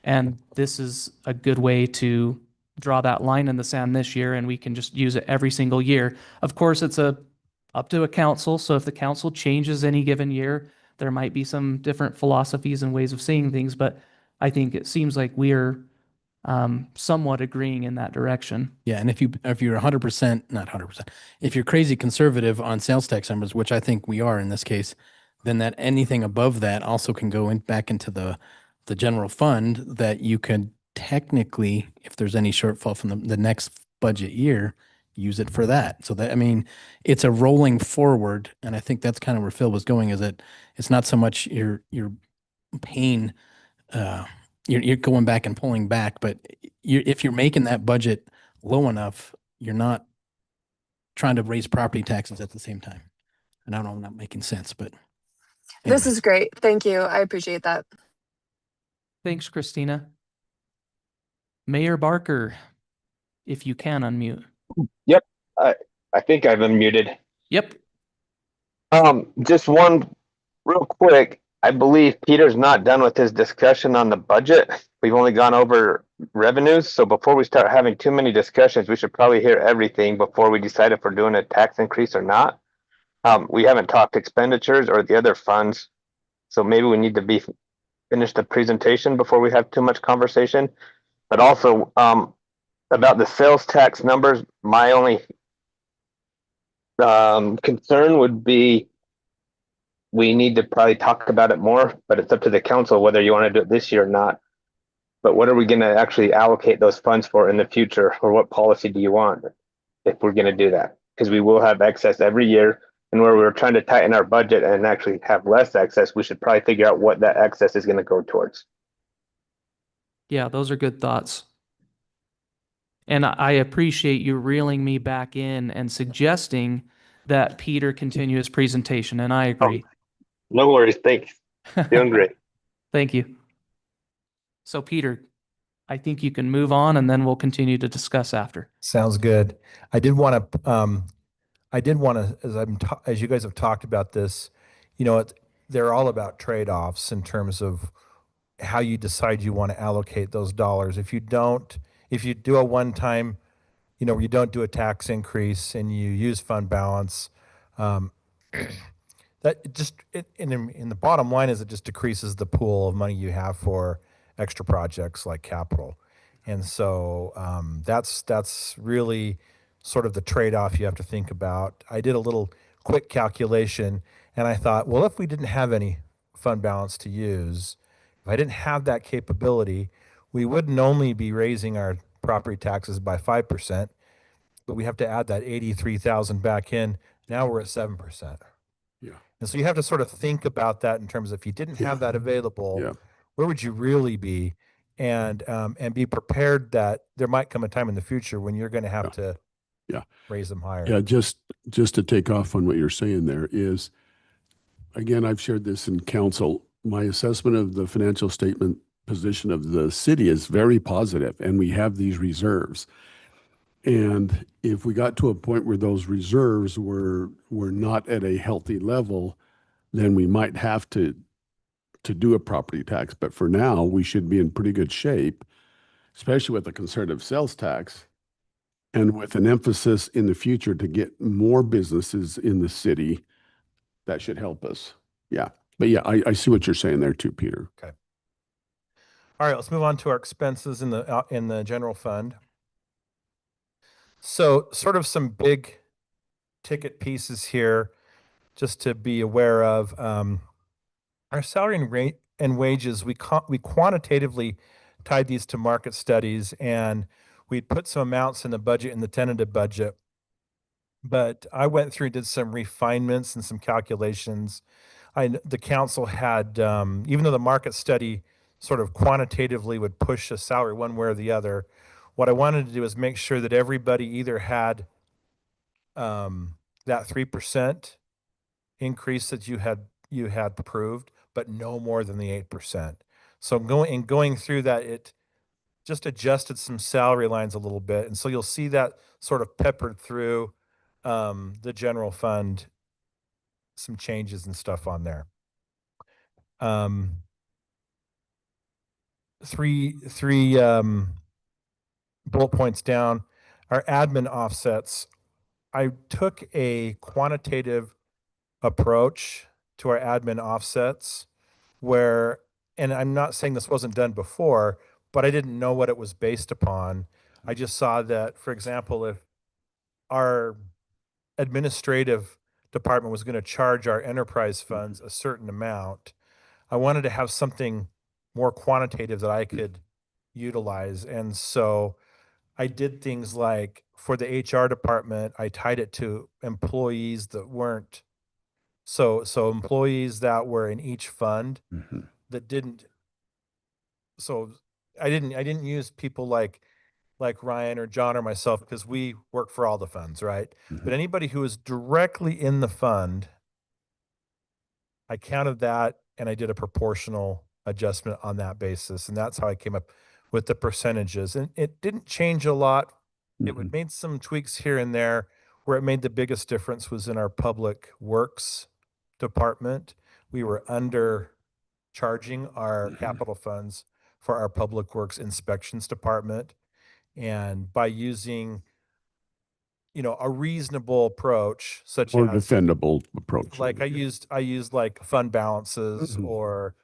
And this is a good way to draw that line in the sand this year, and we can just use it every single year. Of course, it's up to a council. So if the council changes any given year, there might be some different philosophies and ways of seeing things, but I think it seems like we're somewhat agreeing in that direction. Yeah, and if you're 100%, not 100%, if you're crazy conservative on sales tax numbers, which I think we are in this case, then that anything above that also can go back into the general fund that you could technically, if there's any shortfall from the next budget year, use it for that. So that, I mean, it's a rolling forward, and I think that's kind of where Phil was going, is that it's not so much you're paying, you're going back and pulling back, but if you're making that budget low enough, you're not trying to raise property taxes at the same time. And I don't know, I'm not making sense, but anyway. This is great. Thank you. I appreciate that. Thanks, Christina. Mayor Barker, if you can unmute. Yep. I think I've unmuted. Yep. Just one real quick. I believe Peter's not done with his discussion on the budget. We've only gone over revenues, so before we start having too many discussions, we should probably hear everything before we decide if we're doing a tax increase or not. We haven't talked expenditures or the other funds, so maybe we need to finish the presentation before we have too much conversation. But also, about the sales tax numbers, my only concern would be we need to probably talk about it more, but it's up to the council whether you want to do it this year or not. But what are we going to actually allocate those funds for in the future, or what policy do you want if we're going to do that? Because we will have excess every year, and where we're trying to tighten our budget and actually have less excess, we should probably figure out what that excess is going to go towards. Yeah, those are good thoughts. And I appreciate you reeling me back in and suggesting that Peter continue his presentation, and I agree. No worries. Thanks. Doing great. Thank you. So Peter, I think you can move on and then we'll continue to discuss after. Sounds good. I did want to, as you guys have talked about this, they're all about trade-offs in terms of how you decide you want to allocate those dollars. If you do a one-time, you don't do a tax increase and you use fund balance, that just in the bottom line is it just decreases the pool of money you have for extra projects like capital. And so that's really sort of the trade-off you have to think about. I did a little quick calculation and I thought, well, if we didn't have any fund balance to use, if I didn't have that capability, we wouldn't only be raising our property taxes by 5%, but we have to add that 83,000 back in. Now we're at 7%. Yeah. And so you have to sort of think about that in terms of if you didn't have that available, Yeah. where would you really be? And be prepared that there might come a time in the future when you're going to have to raise them higher. Yeah, just to take off on what you're saying there is, again, I've shared this in council. My assessment of the financial statement position of the city is very positive, and we have these reserves. And if we got to a point where those reserves were not at a healthy level, then we might have to do a property tax. But for now, we should be in pretty good shape, especially with the conservative sales tax and with an emphasis in the future to get more businesses in the city. That should help us. Yeah. But yeah, I see what you're saying there too, Peter. Okay. All right, let's move on to our expenses in the general fund. So sort of some big ticket pieces here just to be aware of. Our salary and rate and wages, we quantitatively tied these to market studies, and we put some amounts in the budget, in the tentative budget. But I went through and did some refinements and some calculations. The council had, even though the market study sort of quantitatively would push a salary one way or the other, what I wanted to do is make sure that everybody either had that 3% increase that you had approved, but no more than the 8%. So going through that, it just adjusted some salary lines a little bit, and so you'll see that sort of peppered through the general fund, some changes and stuff on there. Three bullet points down, our admin offsets. I took a quantitative approach to our admin offsets where, and I'm not saying this wasn't done before, but I didn't know what it was based upon. I just saw that, for example, if our administrative department was going to charge our enterprise funds a certain amount, I wanted to have something more quantitative that I could utilize. And so I did things like for the HR department, I tied it to employees that weren't, so employees that were in each fund that didn't, so I didn't use people like Ryan or John or myself because we work for all the funds, right? But anybody who is directly in the fund, I counted that and I did a proportional adjustment on that basis. And that's how I came up with the percentages. And it didn't change a lot. It made some tweaks here and there. Where it made the biggest difference was in our public works department, we were under charging our capital funds for our public works inspections department. And by using, a reasonable approach, such More as defendable approach. like I used like fund balances Mhm. or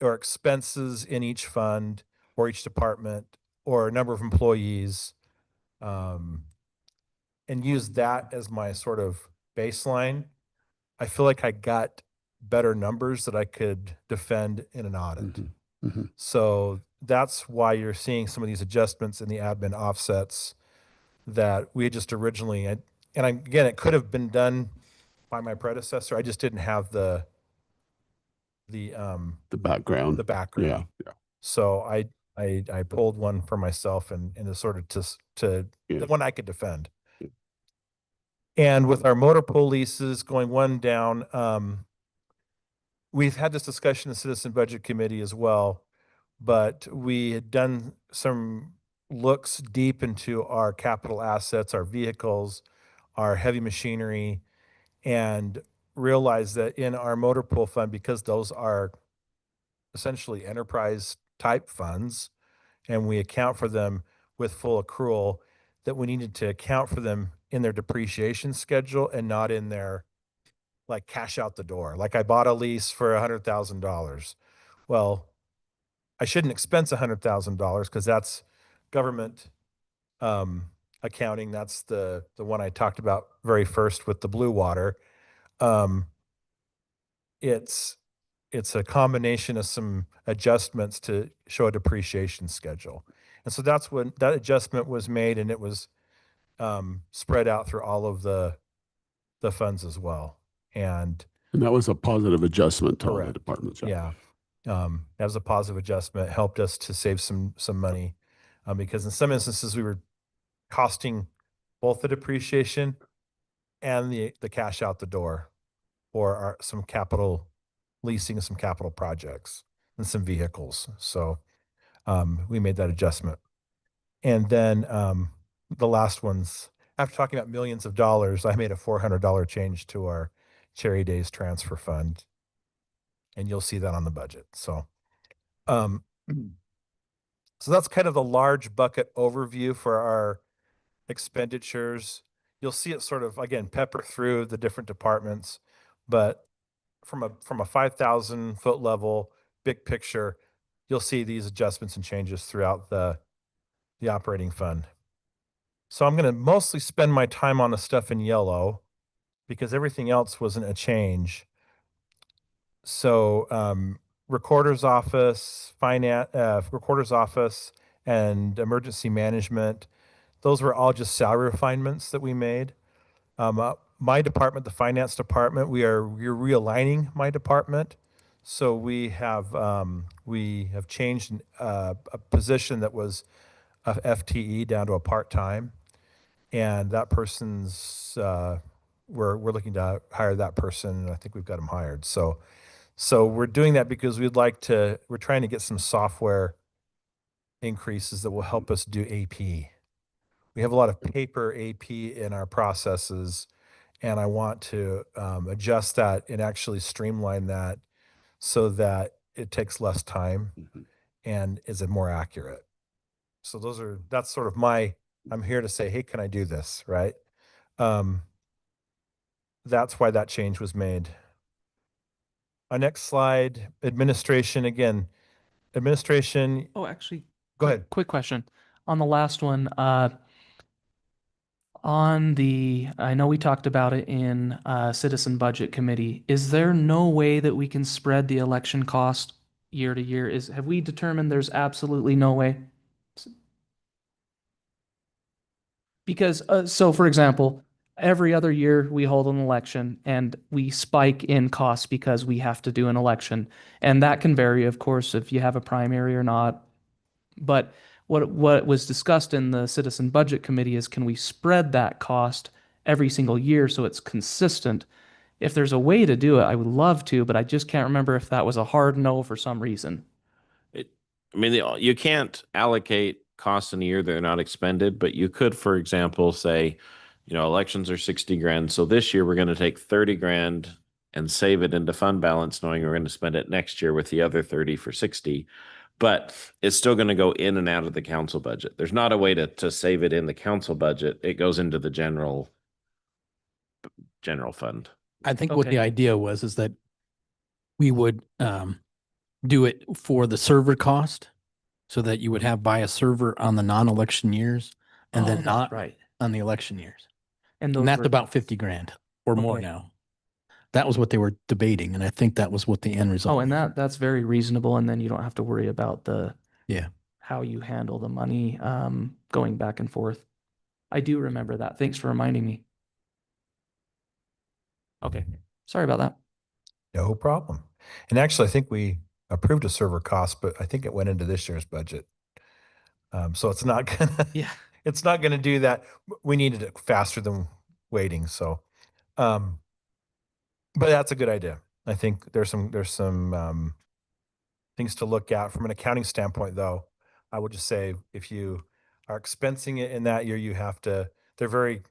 expenses in each fund or each department or a number of employees, and use that as my sort of baseline. I feel like I got better numbers that I could defend in an audit. Mhm. Mhm. So that's why you're seeing some of these adjustments in the admin offsets that we had just originally, again, it could have been done by my predecessor. I just didn't have the The background. the background. Yeah. So I pulled one for myself and sort of to Yeah. the one I could defend. Yeah. And with our motor pool leases going one down, we've had this discussion in the Citizen Budget Committee as well, but we had done some looks deep into our capital assets, our vehicles, our heavy machinery, and realized that in our motor pool fund, because those are essentially enterprise type funds, and we account for them with full accrual, that we needed to account for them in their depreciation schedule and not in their like cash out the door. Like I bought a lease for $100,000. Well, I shouldn't expense $100,000 because that's government accounting. That's the one I talked about very first with the blue water. Um, it's a combination of some adjustments to show a depreciation schedule. And so that's when that adjustment was made, and it was spread out through all of the funds as well. And And that was a positive adjustment to all the correct. departments. Yeah. That was a positive adjustment, helped us to save some money, because in some instances we were costing both the depreciation and the cash out the door for some capital leasing of some capital projects and some vehicles. So we made that adjustment. And then the last ones, after talking about millions of dollars, I made a $400 change to our Cherry Days transfer fund. And you'll see that on the budget. So, so that's kind of the large bucket overview for our expenditures. You'll see it sort of, again, pepper through the different departments, but from a 5,000-foot level, big picture, you'll see these adjustments and changes throughout the operating fund. So I'm going to mostly spend my time on the stuff in yellow because everything else wasn't a change. So recorder's office, recorder's office, and emergency management, those were all just salary refinements that we made. My department, the finance department, we're realigning my department. So we have changed a position that was a FTE down to a part-time, and that person's we're looking to hire that person, and I think we've got him hired. So we're doing that because we're trying to get some software increases that will help us do AP. We have a lot of paper AP in our processes, and I want to adjust that and actually streamline that so that it takes less time and is more accurate. So that's sort of I'm here to say, hey, can I do this, right? That's why that change was made. Our next slide, administration again. Administration, Oh, actually, go ahead. quick question. On the last one, I know we talked about it in Citizen Budget Committee. Is there no way that we can spread the election cost year to year? Have we determined there's absolutely no way? Because, so for example, every other year we hold an election and we spike in costs because we have to do an election. And that can vary, of course, if you have a primary or not. But what was discussed in the Citizen Budget Committee is, can we spread that cost every single year so it's consistent? If there's a way to do it, I would love to, but I just can't remember if that was a hard no for some reason. You can't allocate costs in a year that are not expended, but you could, for example, say, elections are 60 grand. So this year we're going to take 30 grand and save it into fund balance, knowing we're going to spend it next year with the other 30 for 60. But it's still going to go in and out of the council budget. There's not a way to save it in the council budget. It goes into the general fund. I think what Okay. the idea was is that we would do it for the server cost so that you would have buy a server on the non-election years and Oh, then that's not right. on the election years. And And those that's were, about 50 grand or more Okay. now. That was what they were debating. And I think that was what the end result. oh, and was. that's very reasonable. And then you don't have to worry about Yeah. how you handle the money, going back and forth. I do remember that. Thanks for reminding me. Okay. Sorry about that. No problem. And actually, I think we approved a server cost, but I think it went into this year's budget. So it's not gonna, Yeah. it's not gonna do that. We needed it faster than waiting, so. But that's a good idea. I think there's some things to look at from an accounting standpoint, though. I would just say if you are expensing it in that year, you have to, they're very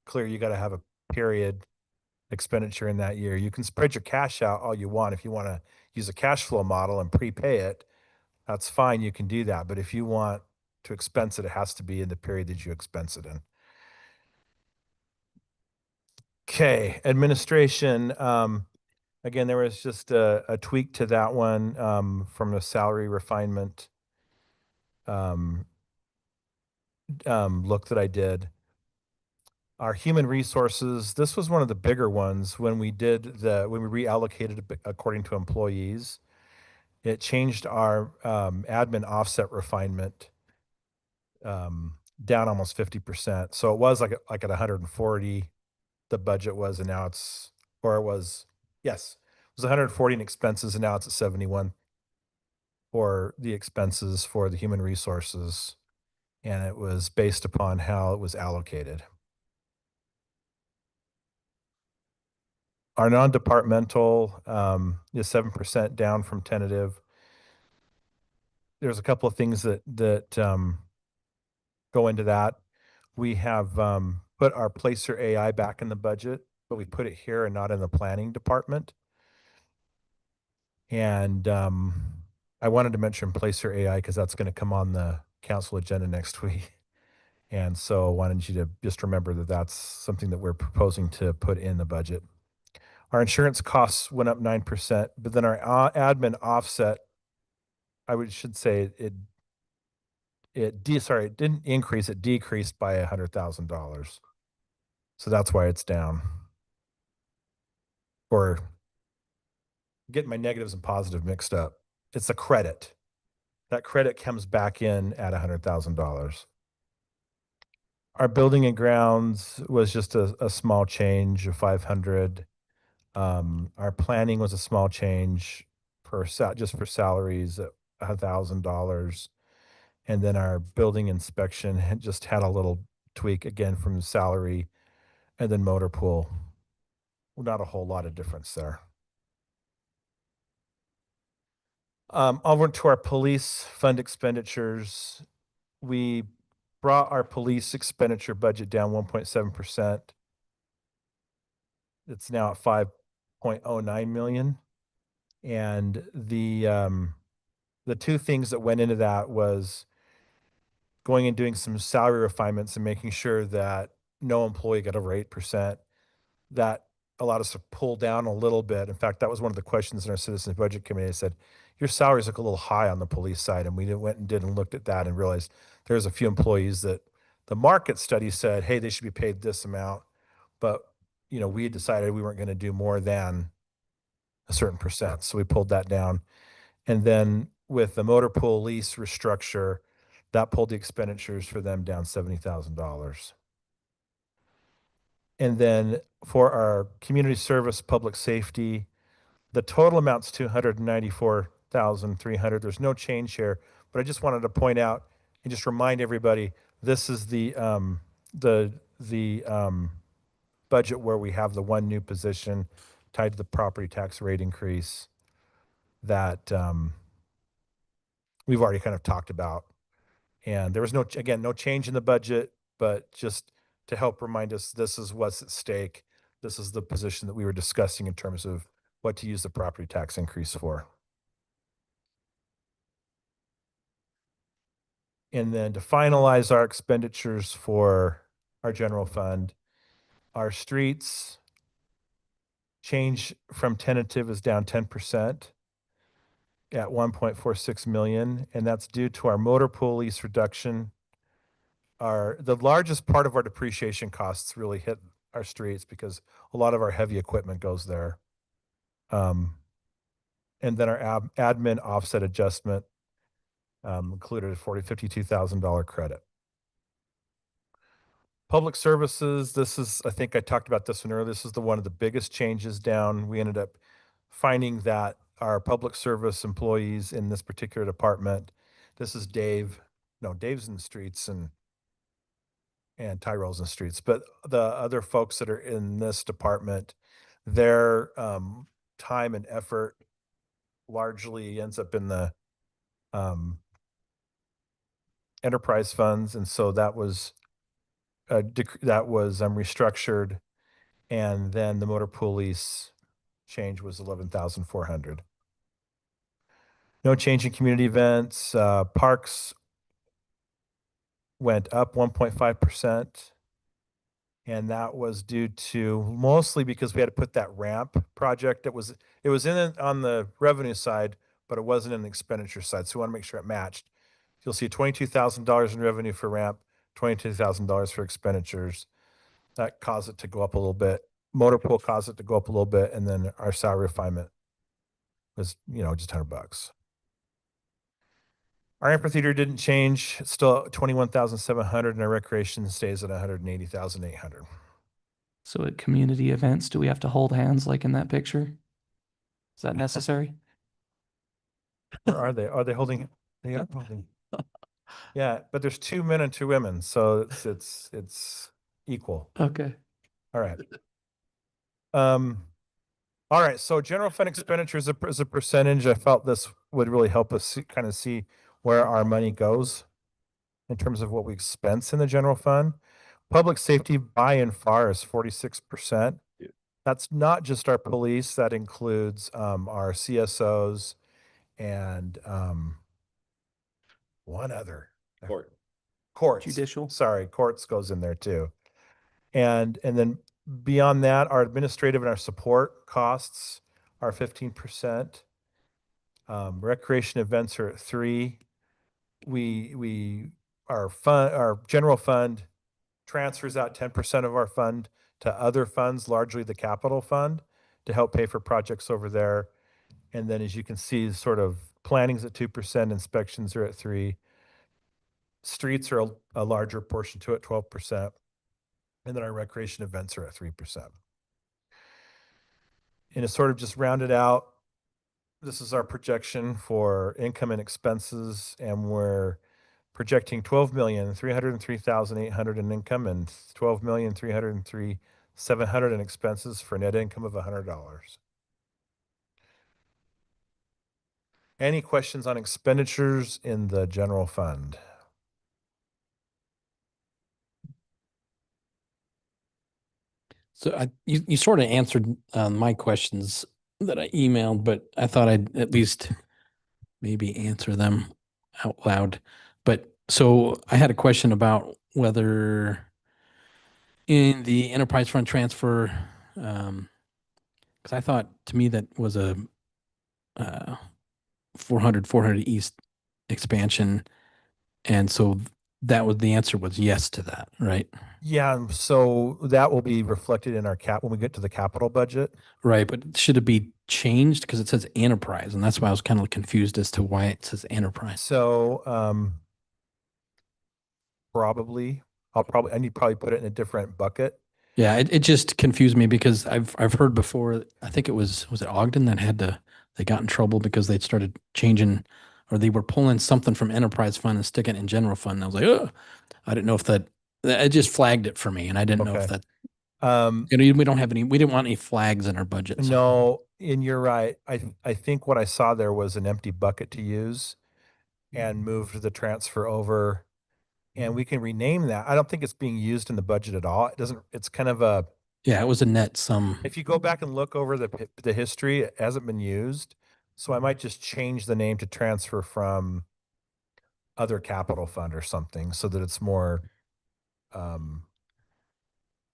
clear, you gotta have a period expenditure in that year. You can spread your cash out all you want. If you want to use a cash flow model and prepay it, that's fine. You can do that. But if you want to expense it, it has to be in the period that you expense it in. Okay, administration. Again, there was just a tweak to that one from the salary refinement look that I did. Our human resources, this was one of the bigger ones when we reallocated according to employees. It changed our admin offset refinement down almost 50%. So it was like at 140, the budget was, and now it's, or it was, yes, it was 140 in expenses, and now it's at 71 for the expenses for the human resources. And it was based upon how it was allocated. Our non-departmental is 7% down from tentative. There's a couple of things that go into that. We have put our Placer AI back in the budget, but we put it here and not in the planning department. And I wanted to mention Placer AI because that's going to come on the council agenda next week. And so I wanted you to just remember that that's something that we're proposing to put in the budget. Our insurance costs went up 9%, but then our admin offset, should say it didn't increase, it decreased by $100,000. So that's why it's down. Or getting my negatives and positive mixed up. It's a credit. That credit comes back in at $100,000. Our building and grounds was just a small change of 500. Our planning was a small change for just for salaries at $1,000. And then our building inspection just had a little tweak again from the salary, and then motor pool. Not a whole lot of difference there. Over to our police fund expenditures. We brought our police expenditure budget down 1.7%. It's now at 5.09 million. And the two things that went into that was going and doing some salary refinements and making sure that no employee got over 8%. That allowed us to pull down a little bit. In fact, that was one of the questions in our citizens budget committee. They said, your salaries look a little high on the police side. And we went and did and looked at that and realized there's a few employees that the market study said, hey, they should be paid this amount. But, we had decided we weren't going to do more than a certain percent. So we pulled that down. And then with the motor pool lease restructure, that pulled the expenditures for them down $70,000. And then for our community service, public safety, the total amount's 294,300. There's no change here, but I just wanted to point out and just remind everybody, this is the budget where we have the one new position tied to the property tax rate increase that we've already kind of talked about. And there was no change in the budget, but just to help remind us, this is what's at stake. This is the position that we were discussing in terms of what to use the property tax increase for. And then to finalize our expenditures for our general fund, our streets change from tentative is down 10% at 1.46 million, and that's due to our motor pool lease reduction. The largest part of our depreciation costs really hit our streets because a lot of our heavy equipment goes there. And then our admin offset adjustment included a $52,000 credit. Public services, this is, I think I talked about this one earlier. This is one of the biggest changes down. We ended up finding that our public service employees in this particular department, this is Dave, no, Dave's in the streets and Tyrell's in the streets, but the other folks that are in this department, their time and effort largely ends up in the enterprise funds, and so that was restructured, and then the motor pool lease change was 11,400. No change in community events. Parks went up 1.5%. And that was due to mostly because we had to put that ramp project. It was on the revenue side, but it wasn't in the expenditure side. So we want to make sure it matched. You'll see $22,000 in revenue for ramp, $22,000 for expenditures. That caused it to go up a little bit. Motor pool caused it to go up a little bit, and then our salary refinement was, just $100. Our amphitheater didn't change. It's still 21,700, and our recreation stays at 180,800. So at community events, do we have to hold hands like in that picture? Is that necessary? Where are they? Are they holding? They are holding. Yeah, but there's 2 men and 2 women, so it's equal. Okay. All right. All right. So general fund expenditures as a percentage, I felt this would really help us kind of see where our money goes in terms of what we expense in the general fund. Public safety by and far is 46%. That's not just our police. That includes our CSOs and one other. Courts. Judicial. Sorry, courts goes in there too. And then beyond that, our administrative and our support costs are 15%. Recreation events are at 3%. Our general fund transfers out 10% of our fund to other funds, largely the capital fund, to help pay for projects over there. And then as you can see, sort of planning's at 2%, inspections are at 3%. Streets are a larger portion to it, 12%. And then our recreation events are at 3%. And to sort of just round it out, this is our projection for income and expenses, and we're projecting 12,303,800 in income and 12,303,700 in expenses for net income of $100. Any questions on expenditures in the general fund? So you sort of answered my questions that I emailed, but I thought I'd at least maybe answer them out loud. But so I had a question about whether in the enterprise fund transfer, because I thought to me that was a 400 East expansion. And so that was the answer was yes to that, right? Yeah, so that will be reflected in our when we get to the capital budget. Right, but should it be changed? Because it says enterprise, and that's why I was kind of confused as to why it says enterprise. So probably I need to probably put it in a different bucket. Yeah, it just confused me because I've heard before, I think it was it Ogden that they got in trouble because they'd started changing, or they were pulling something from enterprise fund and sticking it in general fund. And I was like, oh, I didn't know if that, it just flagged it for me. And I didn't know if Okay. that, we don't have any, we didn't want any flags in our budget. So. No, and you're right. I think what I saw there was an empty bucket to use and moved the transfer over, and we can rename that. I don't think it's being used in the budget at all. It's kind of Yeah, it was a net sum. If you go back and look over the history, it hasn't been used. So I might just change the name to transfer from other capital fund or something so that it's more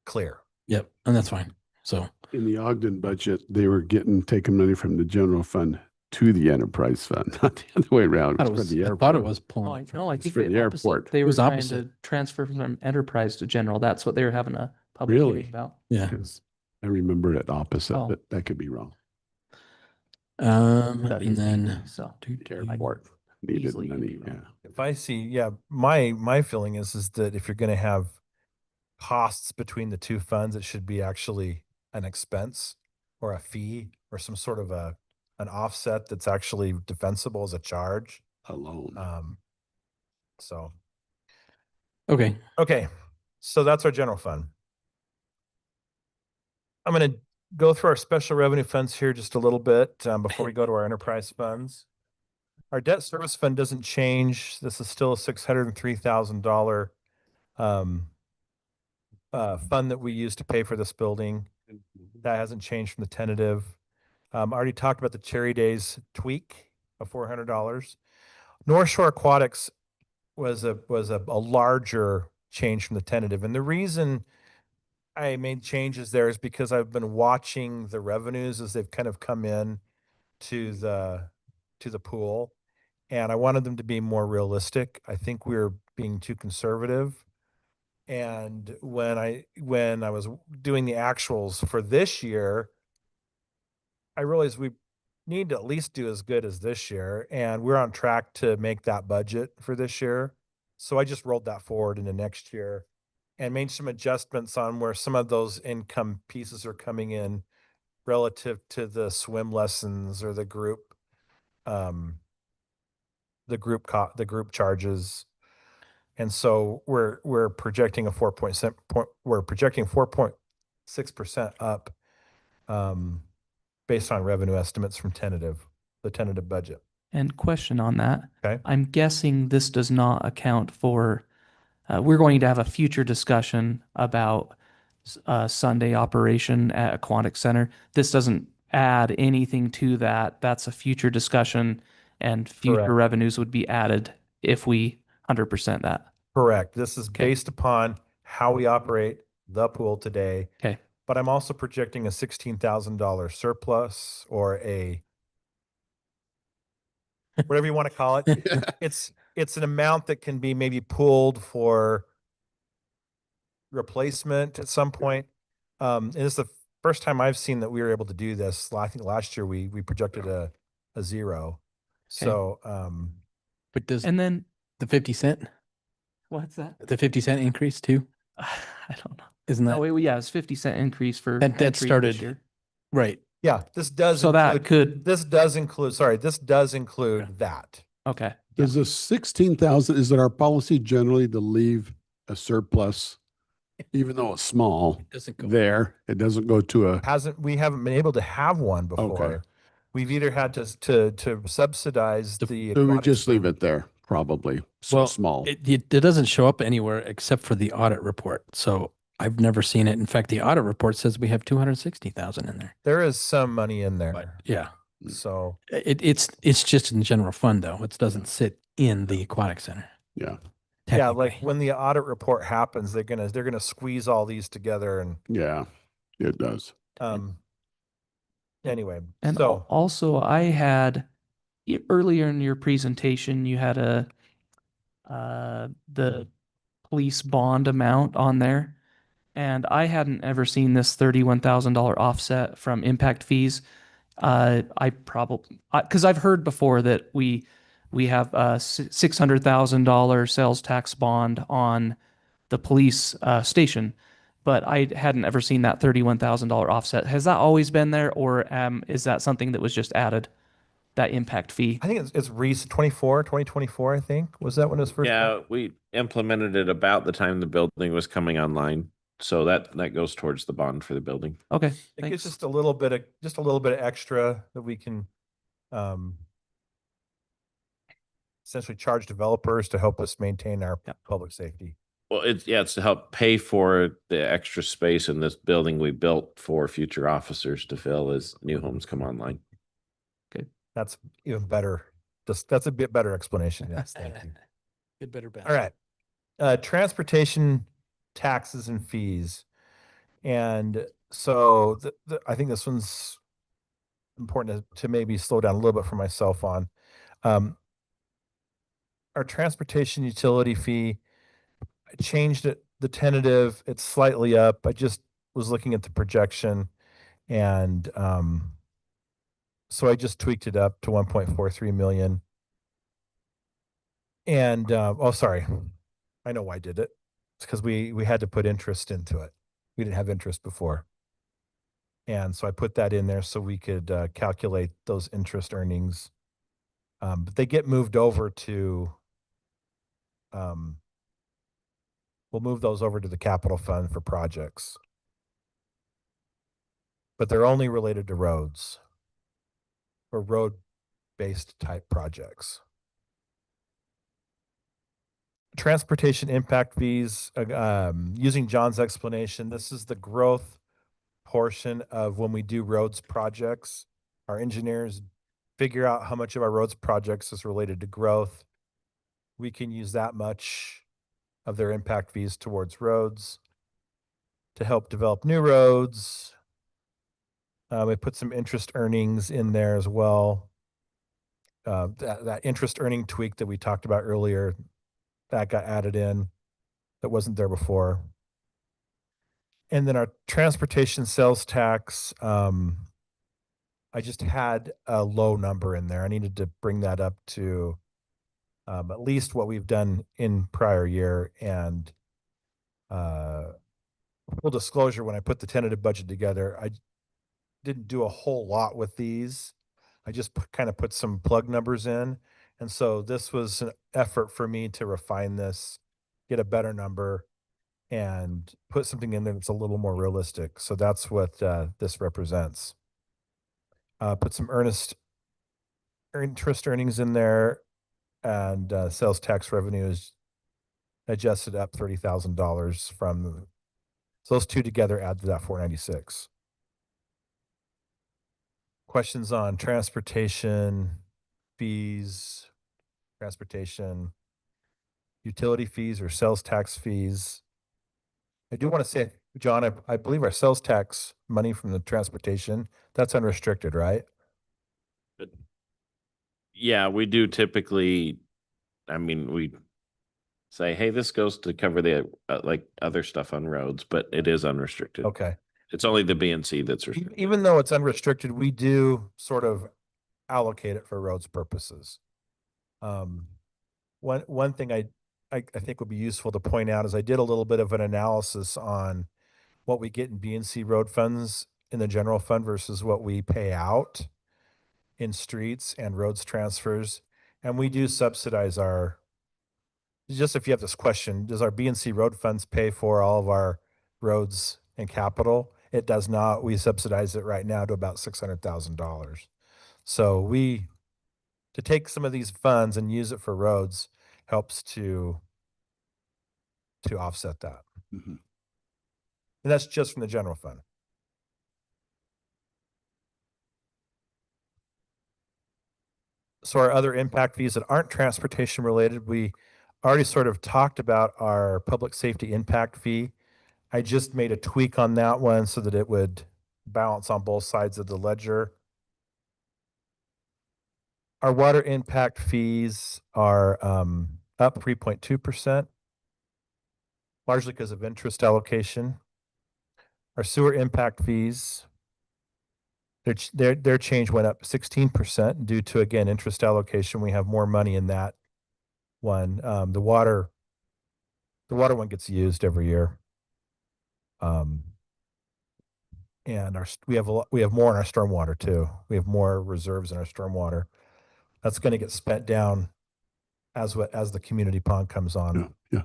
clear. Yep, and that's fine. So In the Ogden budget, they were taking money from the general fund to the enterprise fund, not the other way around. I It's for the thought it airport. was Oh, pulling. no, I It's think for the the opposite. airport. They It were was trying opposite. to transfer from enterprise to general. That's what they were having a public Really? hearing about. Yeah. Because I remember it opposite, Oh. but that could be wrong. That And is then easy, so. Airport needed Easily can money, be yeah. wrong. If I see, yeah, my feeling is that if you're going to have costs between the two funds, it should be actually an expense or a fee or some sort of an offset that's actually defensible as a charge. Alone. So, okay. okay. So that's our general fund. I'm going to go through our special revenue funds here just a little bit before we go to our enterprise funds. Our debt service fund doesn't change. This is still a $603,000 fund that we use to pay for this building. That hasn't changed from the tentative. I already talked about the Cherry Days tweak of $400. North Shore Aquatics was a larger change from the tentative, and the reason I made changes there is because I've been watching the revenues as they've kind of come in to the pool, and I wanted them to be more realistic. I think we were being too conservative. And when I was doing the actuals for this year, I realized we need to at least do as good as this year, and we're on track to make that budget for this year. So I just rolled that forward into next year and made some adjustments on where some of those income pieces are coming in relative to the swim lessons or the group the group charges. And so we're projecting a 4.6% up based on revenue estimates from the tentative budget. And question on that. Okay. I'm guessing this does not account for, we're going to have a future discussion about Sunday operation at Aquatic Center. This doesn't add anything to that. That's a future discussion, and future Correct. revenues would be added if we 100% that. Correct. This is Okay. based upon how we operate the pool today. Okay. But I'm also projecting a $16,000 surplus or a whatever you want to call it. It's an amount that can be maybe pooled for replacement at some point. And it's the first time I've seen that we were able to do this. I think last year we projected a zero. So But does And then, the 50 cent, what's that? the 50 cent increase too? I don't know. Isn't that Oh, yeah, it's 50-cent increase for That entry this started- year. right? yeah, this does So that include, could, this does include that. okay. Does the 16,000, is it our policy generally to leave a surplus, even though it's small, Doesn't go there? It doesn't go to a, We haven't been able to have one before. We've either had to subsidize The- the. so we aquatic just leave swim. it there, probably. So Well, small. It doesn't show up anywhere except for the audit report. So I've never seen it. In fact, the audit report says we have 260,000 in there. There is some money in there. But yeah, So it's just in general fund though. It doesn't sit in the aquatic center. Yeah. yeah, like technically. when the audit report happens, they're gonna squeeze all these together and Yeah, it does. anyway. And So also, I had earlier in your presentation, you had the police bond amount on there, and I hadn't ever seen this $31,000 offset from impact fees. I probably, because I've heard before that we have a $600,000 sales tax bond on the police station, but I hadn't ever seen that $31,000 offset. Has that always been there, or is that something that was just added? That impact fee? I think it's recent 2024, I think. Was that when it was first? Yeah, we implemented it about the time the building was coming online. So that goes towards the bond for the building. Okay, It thanks. gives just a little bit of extra that we can essentially charge developers to help us maintain our Yep. public safety. Well, it's to help pay for the extra space in this building we built for future officers to fill as new homes come online. That's even better. That's a bit better explanation. Yes, thank you. Good, better, best. All right. Transportation taxes and fees. And so I think this one's important to maybe slow down a little bit for myself on. Our transportation utility fee, I changed it, the tentative, it's slightly up. I just was looking at the projection and so I just tweaked it up to 1.43 million. And oh, sorry. I know why I did it. It's because we had to put interest into it. We didn't have interest before. And so I put that in there so we could calculate those interest earnings. But they get moved over to, we'll move those over to the capital fund for projects. But they're only related to roads or road-based type projects. Transportation impact fees, using John's explanation, this is the growth portion of when we do roads projects. Our engineers figure out how much of our roads projects is related to growth. We can use that much of their impact fees towards roads to help develop new roads. We put some interest earnings in there as well. That interest earning tweak that we talked about earlier, that got added in, that wasn't there before. And then our transportation sales tax, I just had a low number in there. I needed to bring that up to at least what we've done in prior year. And full disclosure, when I put the tentative budget together, I didn't do a whole lot with these. I just kind of put some plug numbers in. And so this was an effort for me to refine this, get a better number, and put something in there that's a little more realistic. So that's what this represents. Put some interest earnings in there, and sales tax revenues adjusted up $30,000 from. So those two together add to that 496. Questions on transportation fees, transportation utility fees, or sales tax fees? I do want to say, John, I believe our sales tax money from the transportation, that's unrestricted, right? Yeah, we do typically, we say, hey, this goes to cover the like other stuff on roads, but it is unrestricted. Okay. It's only the B and C that's restricted. Even though it's unrestricted, we do sort of allocate it for roads purposes. One thing I think would be useful to point out is I did a little bit of an analysis on what we get in B and C road funds in the general fund versus what we pay out in streets and roads transfers. And we do subsidize just if you have this question, does our B and C road funds pay for all of our roads and capital? It does not. We subsidize it right now to about $600,000. So to take some of these funds and use it for roads helps to offset that. Mhm. And that's just from the general fund. So our other impact fees that aren't transportation related, we already sort of talked about our public safety impact fee. I just made a tweak on that one so that it would balance on both sides of the ledger. Our water impact fees are up 3.2%, largely because of interest allocation. Our sewer impact fees, their change went up 16% due to, again, interest allocation. We have more money in that one. The water one gets used every year. And we have more in our stormwater too. We have more reserves in our stormwater. That's going to get spent down as the community pond comes on. Yeah.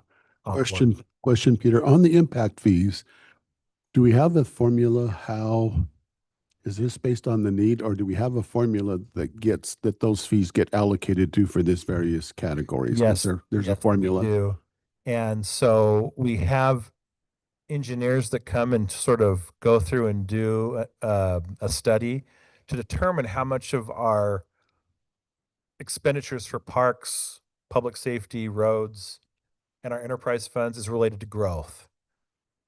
Question, Peter, on the impact fees, do we have a formula? How is this based on the need, or do we have a formula that those fees get allocated to for this various categories? Yes, There's a formula. We do. And so we have engineers that come and sort of go through and do a study to determine how much of our expenditures for parks, public safety, roads, and our enterprise funds is related to growth.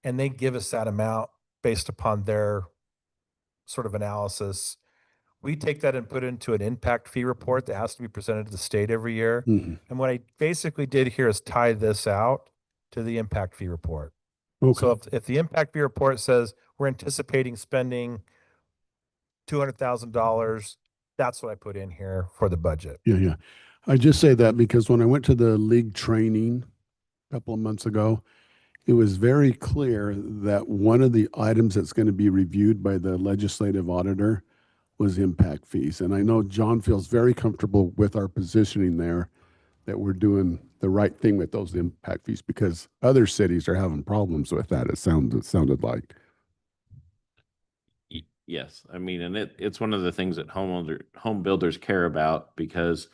And they give us that amount based upon their sort of analysis. We take that and put it into an impact fee report that has to be presented to the state every year. Mhm. And what I basically did here is tie this out to the impact fee report. Okay. So if the impact fee report says we're anticipating spending $200,000, that's what I put in here for the budget. Yeah, yeah. I just say that because when I went to the league training a couple of months ago, it was very clear that one of the items that's going to be reviewed by the legislative auditor was impact fees. And I know John feels very comfortable with our positioning there, that we're doing the right thing with those impact fees, because other cities are having problems with that. It sounded like. Yes, I mean, and it's one of the things that home builders care about, because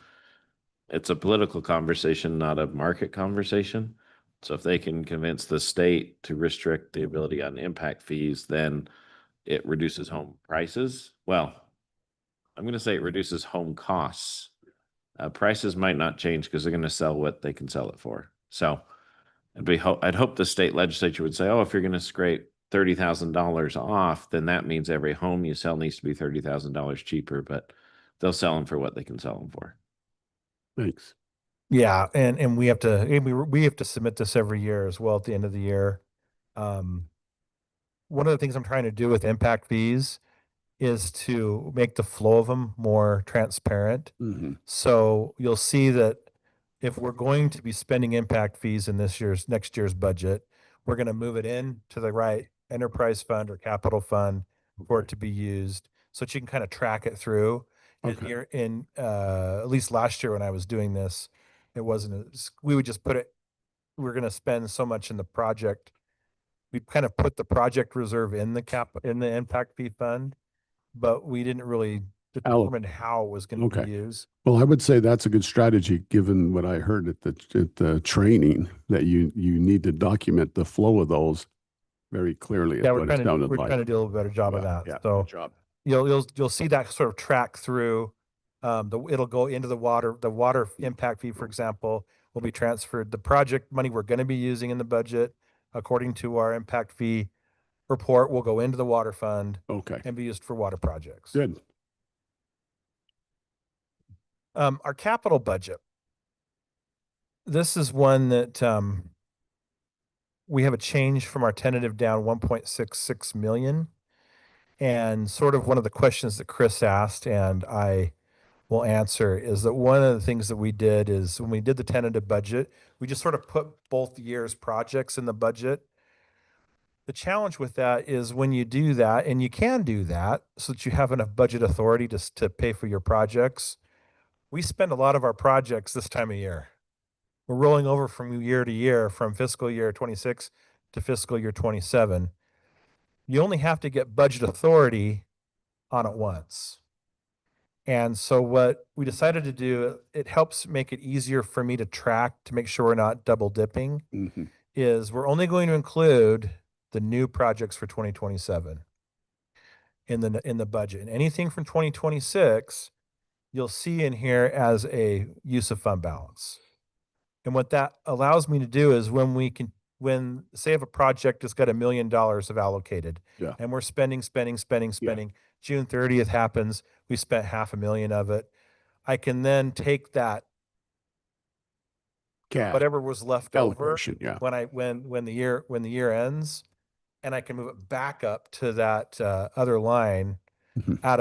it's a political conversation, not a market conversation. So if they can convince the state to restrict the ability on impact fees, then it reduces home prices. Well, I'm going to say it reduces home costs. Prices might not change because they're going to sell what they can sell it for. So I'd hope the state legislature would say, oh, if you're going to scrape $30,000 off, then that means every home you sell needs to be $30,000 cheaper, but they'll sell them for what they can sell them for. Thanks. Yeah, and we have to submit this every year as well at the end of the year. One of the things I'm trying to do with impact fees is to make the flow of them more transparent. Mhm. So you'll see that if we're going to be spending impact fees in next year's budget, we're going to move it in to the right enterprise fund or capital fund for it to be used, so that you can kind of track it through. And Okay. here at least last year when I was doing this, we would just put it, we're going to spend so much in the project. We kind of put the project reserve in the impact fee fund, but we didn't really determine how it was going to Okay. be used. Well, I would say that's a good strategy, given what I heard at the training, that you need to document the flow of those very clearly. Is Yeah, what it sounded we're like. trying to do a little better job of that. Yeah, So good job. you'll see that sort of track through. It'll go into the water impact fee, for example, will be transferred. The project money we're going to be using in the budget, according to our impact fee report, will go into the water fund Okay. and be used for water projects. Good. Our capital budget. This is one that we have a change from our tentative down 1.66 million. And sort of one of the questions that Chris asked, and I will answer, is that one of the things that we did is when we did the tentative budget, we just sort of put both years' projects in the budget. The challenge with that is when you do that, and you can do that so that you have enough budget authority to pay for your projects. We spend a lot of our projects this time of year. We're rolling over from year to year, from fiscal year 26 to fiscal year 27. You only have to get budget authority on it once. And so what we decided to do, it helps make it easier for me to track, to make sure we're not double dipping, Mhm. is we're only going to include the new projects for 2027 in the budget. And anything from 2026, you'll see in here as a use of fund balance. And what that allows me to do is when say if a project has got $1 million of allocated, Yeah. and we're spending, June 30th happens, we spent $500,000 of it. I can then take that, Cash. whatever was left over, Allocation, yeah. when the year ends, and I can move it back up to that other line Mhm. out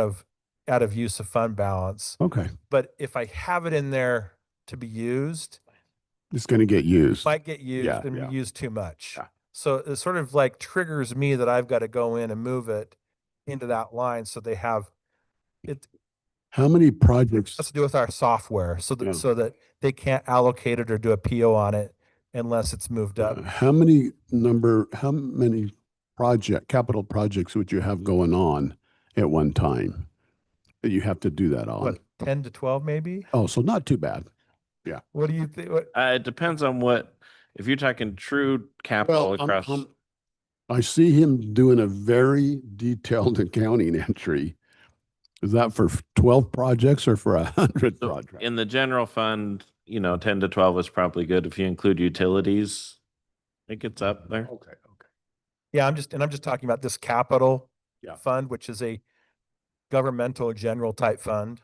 of use of fund balance. Okay. But if I have it in there to be used, It's going to get used. might get used Yeah, and yeah. used too much. Yeah. So it sort of like triggers me that I've got to go in and move it into that line so they have it. How many projects? Has to do with our software, so Yeah. that they can't allocate it or do a PO on it unless it's moved up. How many capital projects would you have going on at one time that you have to do that on? What, 10 to 12 maybe? Oh, so not too bad. What do you think? It depends on what If you're talking true capital Well, across, I see him doing a very detailed accounting entry. Is that for 12 projects or for 100 so projects? in the general fund, 10 to 12 is probably good. If you include utilities, it gets up there. Okay. Yeah, I'm just talking about this capital Yeah. fund, which is a governmental general type fund.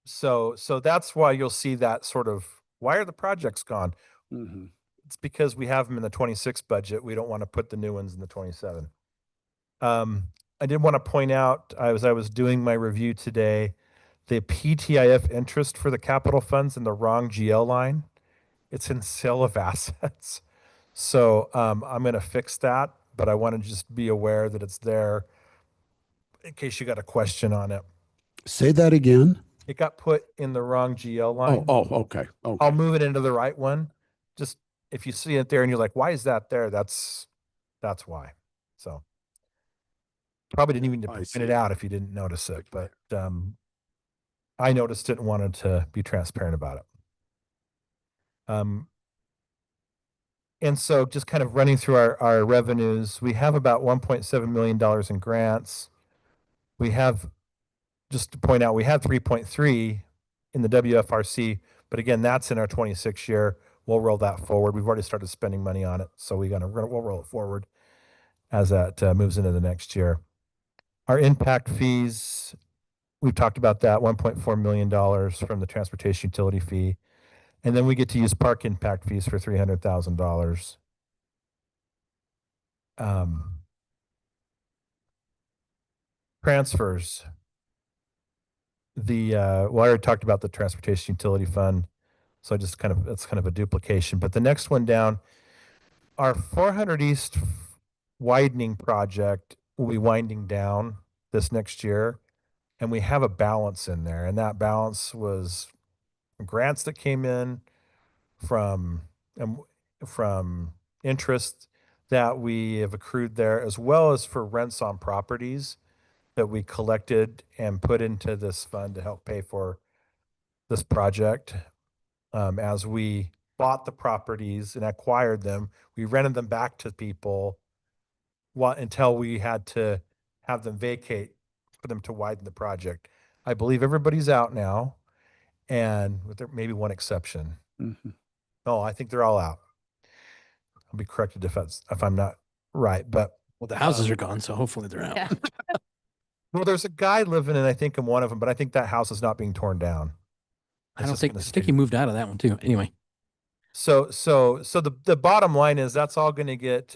So that's why you'll see that sort of, why are the projects gone? Mm-hmm. It's because we have them in the 26 budget. We don't want to put the new ones in the 27. I did want to point out, I was doing my review today, the PTIF interest for the capital funds in the wrong GL line. It's in sale of assets. So I'm going to fix that, but I want to just be aware that it's there in case you got a question on it. Say that again. It got put in the wrong GL line. Okay. I'll move it into the right one. Just if you see it there and you're like, why is that there? That's why. So probably didn't even need to I point see. it out if you didn't notice it, but I noticed it and wanted to be transparent about it. And so just kind of running through our revenues, we have about $1.7 million in grants. We have, just to point out, we had 3.3 in the WFRC, but again, that's in our 26 year. We'll roll that forward. We've already started spending money on it, so we'll roll it forward as that moves into the next year. Our impact fees, we've talked about that, $1.4 million from the transportation utility fee. And then we get to use park impact fees for $300,000. Transfers. Well, I already talked about the transportation utility fund. So that's kind of a duplication. But the next one down, our 400 East widening project will be winding down this next year. And we have a balance in there. And that balance was grants that came in from interest that we have accrued there, as well as for rents on properties that we collected and put into this fund to help pay for this project. As we bought the properties and acquired them, we rented them back to people until we had to have them vacate for them to widen the project. I believe everybody's out now, and with maybe one exception. Mm-hmm. No, I think they're all out. I'll be corrected if I'm not right, but Well, the houses are gone, so hopefully they're out. Yeah. well, there's a guy living in, I think, in one of them, but I think that house is not being torn down. I It's don't just think, gonna I think stay. he moved out of that one too. Anyway, So the bottom line is that's all going to get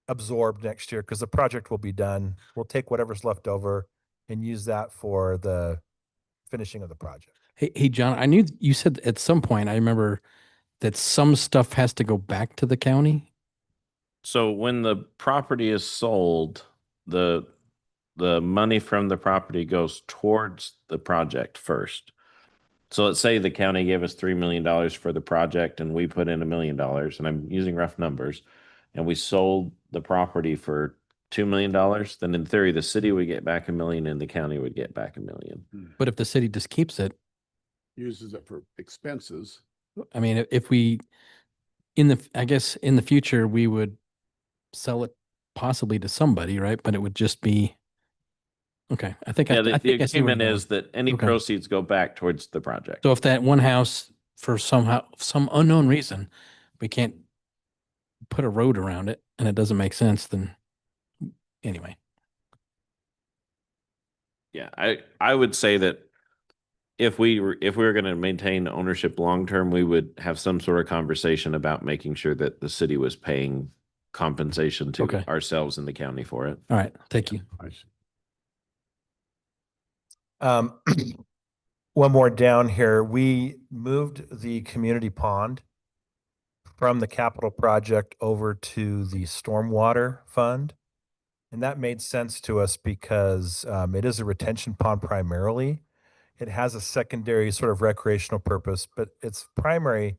absorbed next year because the project will be done. We'll take whatever's left over and use that for the finishing of the project. hey, John, I knew you said at some point, I remember that some stuff has to go back to the county. So when the property is sold, the money from the property goes towards the project first. So let's say the county gave us $3 million for the project and we put in $1 million, and I'm using rough numbers, and we sold the property for $2 million, then in theory, the city would get back $1 million and the county would get back $1 million. But if the city just keeps it, Uses it for expenses. I mean, if we, I guess in the future, we would sell it possibly to somebody, right? But it would just be, okay. I think, Yeah, I the think I see where agreement you're going. is that any Okay. proceeds go back towards the project. So if that one house, for some unknown reason, we can't put a road around it and it doesn't make sense, then anyway. Yeah, I would say that if we were going to maintain ownership long term, we would have some sort of conversation about making sure that the city was paying compensation to Okay. ourselves and the county for it. All right. Thank you. I see. One more down here. We moved the community pond from the capital project over to the stormwater fund. And that made sense to us because it is a retention pond primarily. It has a secondary sort of recreational purpose, but its primary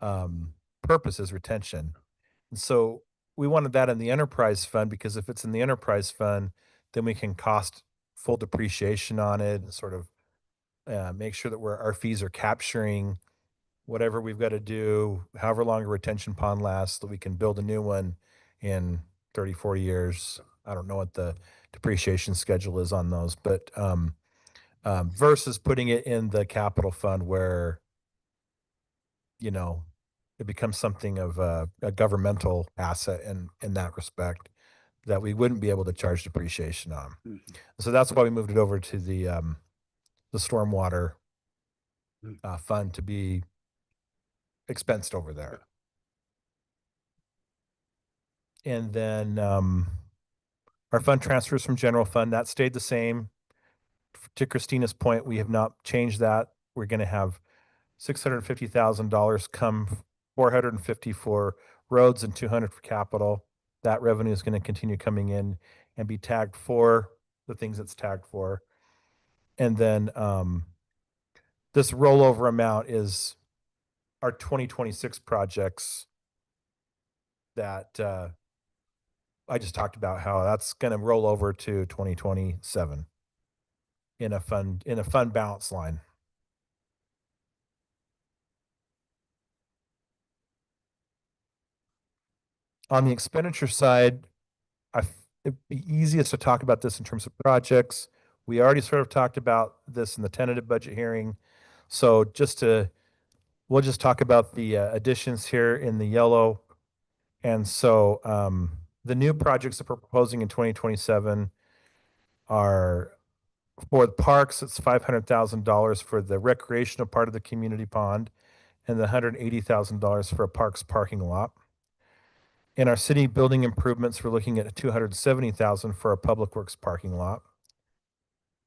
purpose is retention. And so we wanted that in the enterprise fund because if it's in the enterprise fund, then we can cost full depreciation on it and sort of make sure that our fees are capturing whatever we've got to do, however long a retention pond lasts, that we can build a new one in 30, 40 years. I don't know what the depreciation schedule is on those, but versus putting it in the capital fund where, it becomes something of a governmental asset in that respect that we wouldn't be able to charge depreciation on. Mhm. So that's why we moved it over to the stormwater fund to be expensed over there. And then our fund transfers from general fund, that stayed the same. To Christina's point, we have not changed that. We're going to have $650,000 come, 450 for roads and 200 for capital. That revenue is going to continue coming in and be tagged for the things it's tagged for. And then this rollover amount is our 2026 projects that I just talked about, how that's going to roll over to 2027 in a fund balance line. On the expenditure side, it'd be easiest to talk about this in terms of projects. We already sort of talked about this in the tentative budget hearing. So we'll just talk about the additions here in the yellow. And so the new projects that we're proposing in 2027 are for the parks, it's $500,000 for the recreational part of the community pond and the $180,000 for a parks parking lot. In our city building improvements, we're looking at $270,000 for a public works parking lot.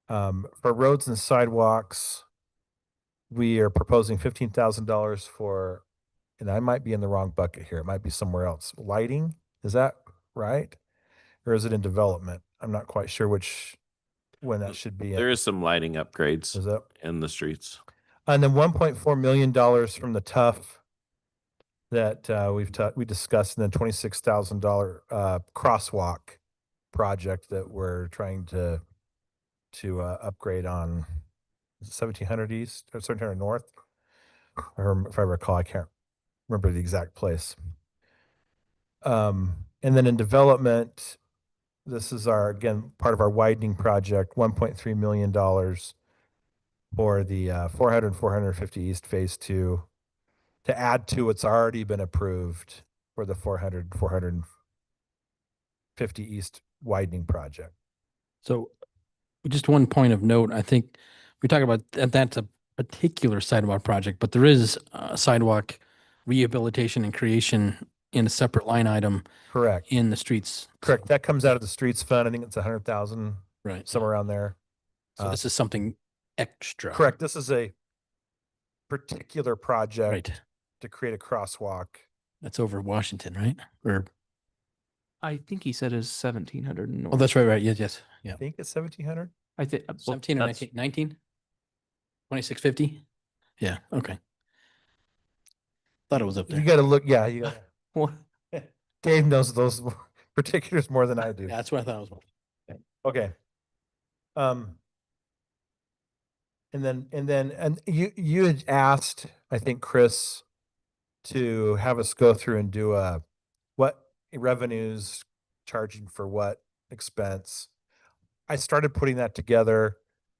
For roads and sidewalks, we are proposing $15,000 for, and I might be in the wrong bucket here. It might be somewhere else. Lighting, is that right? Or is it in development? I'm not quite sure when that should be. There is some lighting upgrades Is that? in the streets. And then $1.4 million from the TUF that we discussed, and then $26,000 crosswalk project that we're trying to upgrade on 1700 East or 1700 North. Or if I recall, I can't remember the exact place. And then in development, this is again part of our widening project, $1.3 million for the 400 and 450 East Phase 2 to add to what's already been approved for the 400, 450 East widening project. So just one point of note, I think we talk about that's a particular sidewalk project, but there is sidewalk rehabilitation and creation in a separate line item Correct. in the streets. Correct. That comes out of the streets fund. I think it's 100,000, Right. somewhere around there. So this is something extra. Correct. This is a particular project Right. to create a crosswalk. That's over Washington, right? Or, I think he said is 1700 north. oh, that's right, right. Yes, yes. Yeah. I think it's 1,700. I think 17 or 19? 19? 2650? Yeah, okay. Thought it was up there. You got to look. Yeah. You gotta, What? Dave knows those particulars more than I do. Yeah, that's what I thought it was. Okay. And you had asked, I think, Chris, to have us go through and do what revenues charging for what expense. I started putting that together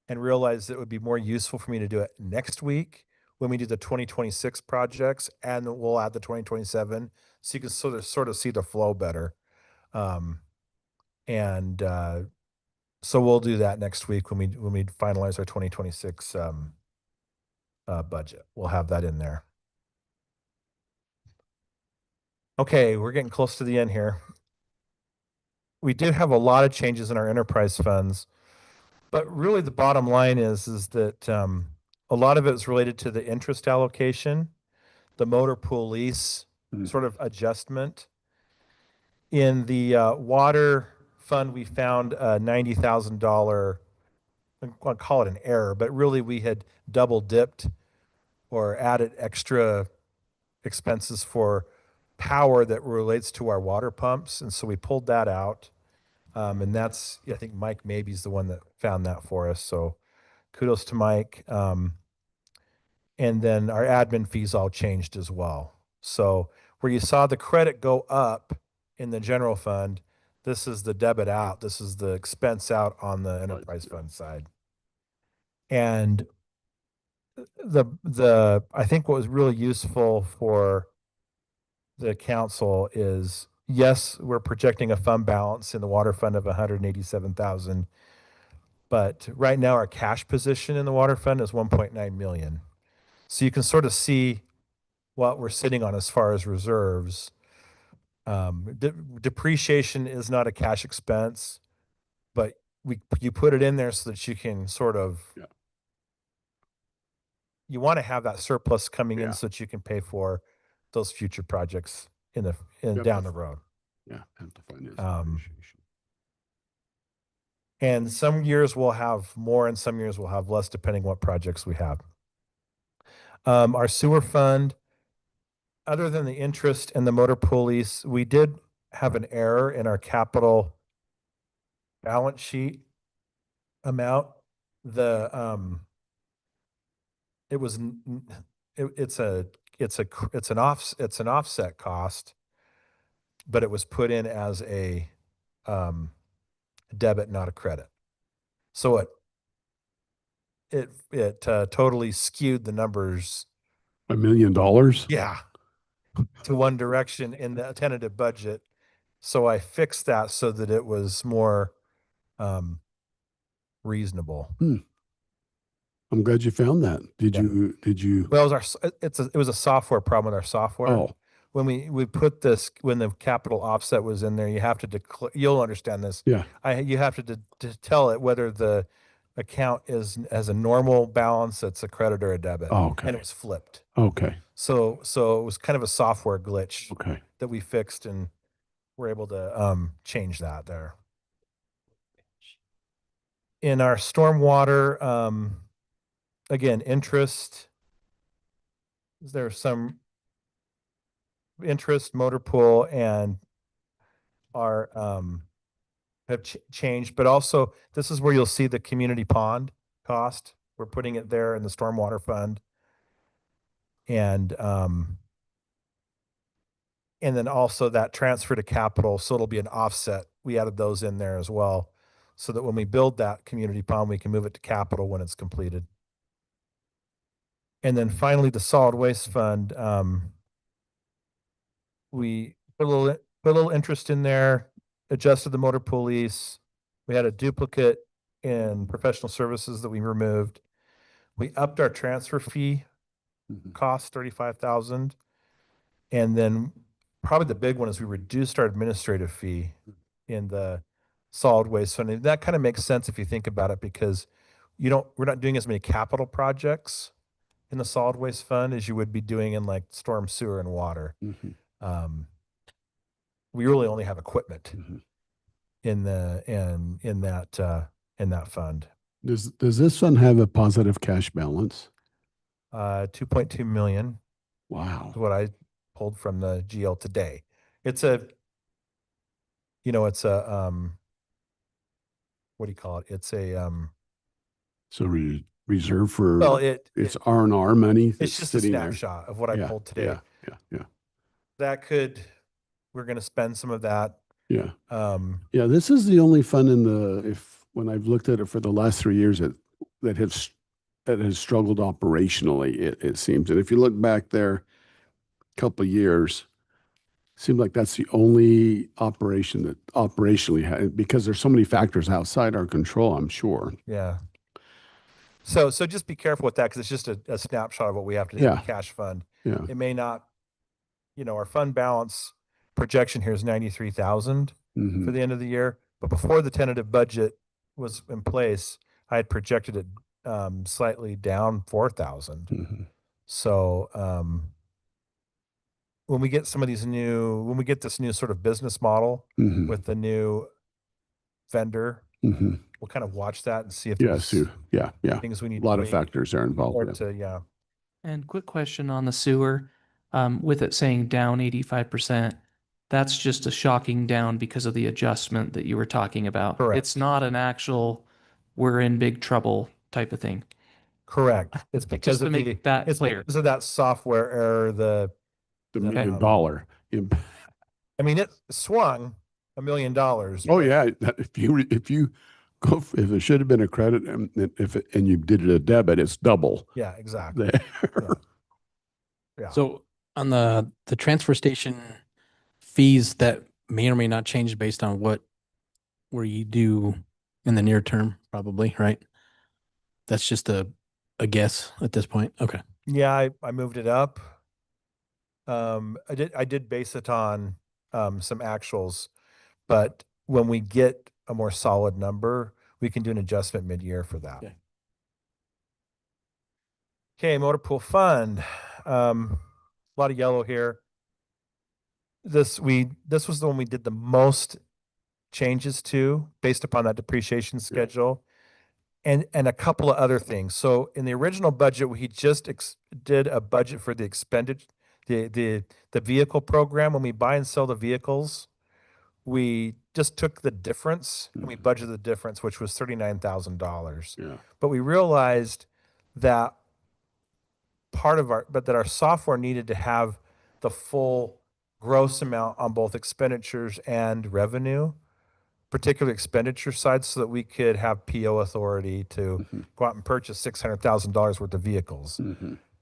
and realized it would be more useful for me to do it next week when we do the 2026 projects, and we'll add the 2027 so you can sort of see the flow better. So we'll do that next week when we finalize our 2026 budget. We'll have that in there. Okay, we're getting close to the end here. We do have a lot of changes in our enterprise funds, but really the bottom line is that a lot of it is related to the interest allocation, the motor pool lease sort of adjustment. In the water fund, we found a $90,000, I'll call it an error, but really we had double dipped or added extra expenses for power that relates to our water pumps. And so we pulled that out. And I think Mike maybe is the one that found that for us. So Kudos to Mike. And then our admin fees all changed as well. So where you saw the credit go up in the general fund, this is the debit out. This is the expense out on the enterprise fund side. And I think what was really useful for the council is, yes, we're projecting a fund balance in the water fund of 187,000. But right now our cash position in the water fund is 1.9 million. So you can sort of see what we're sitting on as far as reserves. Depreciation is not a cash expense, but you put it in there so that you can sort of, Yeah. you want to have that surplus coming Yeah. in so that you can pay for those future projects Yep. down the road. Yeah, have to finance Um, depreciation. And some years we'll have more and some years we'll have less depending what projects we have. Our sewer fund, other than the interest and the motor pool lease, we did have an error in our capital balance sheet amount. It was, it's an offset cost, but it was put in as a debit, not a credit. So it totally skewed the numbers. $1 million? Yeah. To one direction in the tentative budget. So I fixed that so that it was more reasonable. I'm glad you found that. Did Yeah. you? Well, it was a software problem with our software. Oh, When we put this, when the capital offset was in there, you have to declare, you'll understand this. yeah. You have to tell it whether the account has a normal balance, that's a credit or a debit. Oh, okay. And it was flipped. Okay. So it was kind of a software glitch Okay. that we fixed, and we're able to change that there. In our stormwater, again, interest, there's some interest, motor pool, and our have changed, but also this is where you'll see the community pond cost. We're putting it there in the stormwater fund. And then also that transfer to capital, so it'll be an offset. We added those in there as well, so that when we build that community pond, we can move it to capital when it's completed. And then finally, the solid waste fund, we put a little interest in there, adjusted the motor pool lease. We had a duplicate in professional services that we removed. We upped our transfer fee cost, 35,000. And then probably the big one is we reduced our administrative fee in the solid waste fund. And that kind of makes sense if you think about it, because we're not doing as many capital projects in the solid waste fund as you would be doing in like storm, sewer, and water. We really only have equipment in that fund. Does this one have a positive cash balance? 2.2 million Wow. is what I pulled from the GL today. It's what do you call it? It's a So reserve for, well, it's R&R money it's that's just a sitting there. snapshot of what I Yeah, pulled today. Yeah. We're going to spend some of that. Yeah. Yeah, This is the only fund when I've looked at it for the last 3 years that has struggled operationally, it seems. And if you look back there a couple of years, it seemed like that's the only operation that operationally had, because there's so many factors outside our control, I'm sure. Yeah. So just be careful with that, because it's just a snapshot of what we have to do in the cash fund. Yeah. It may not, our fund balance projection here is 93,000 for the end of the year. But before the tentative budget was in place, I had projected it slightly down 4,000. So when we get this new sort of business model with the new vendor, we'll kind of watch that and see if there's things we need A lot to of tweak factors are involved. or Yeah. to, And quick question on the sewer, with it saying down 85%, that's just a shocking down because of the adjustment that you were talking about. Correct. It's not an actual, we're in big trouble type of thing. Correct. It's because Just to of make the, that it's clear. because of that software error, The Okay. million dollar. I mean, it swung $1 million. Oh, yeah. If you go, if it should have been a credit and and you did it a debit, it's double. Yeah, exactly. There. Yeah. So on the transfer station fees that may or may not change based on where you do in the near term, probably, right? That's just a guess at this point. Okay. Yeah, I moved it up. I did base it on some actuals, but when we get a more solid number, we can do an adjustment mid-year for that. Okay. Okay, motor pool fund. A lot of yellow here. This was the one we did the most changes to based upon that depreciation schedule. And a couple of other things. So in the original budget, we just did a budget for the expenditure, the vehicle program. When we buy and sell the vehicles, we just took the difference and we budgeted the difference, which was $39,000. Yeah. But we realized that that our software needed to have the full gross amount on both expenditures and revenue, particular expenditure side, so that we could have PO authority to go out and purchase $600,000 worth of vehicles.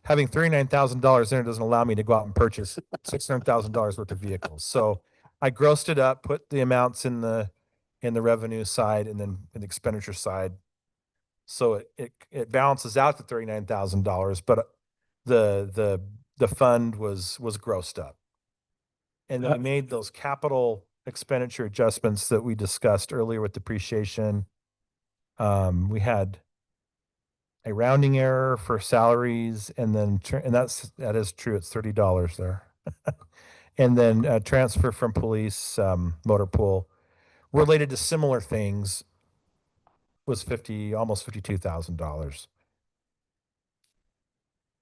Having $39,000 in it doesn't allow me to go out and purchase $600,000 worth of vehicles. So I grossed it up, put the amounts in the revenue side and then in the expenditure side. So it balances out to $39,000, but the fund was grossed up. And then we made those capital expenditure adjustments that we discussed earlier with depreciation. We had a rounding error for salaries, and then and that is true. It's $30 there. And then transfer from police motor pool related to similar things was almost $52,000.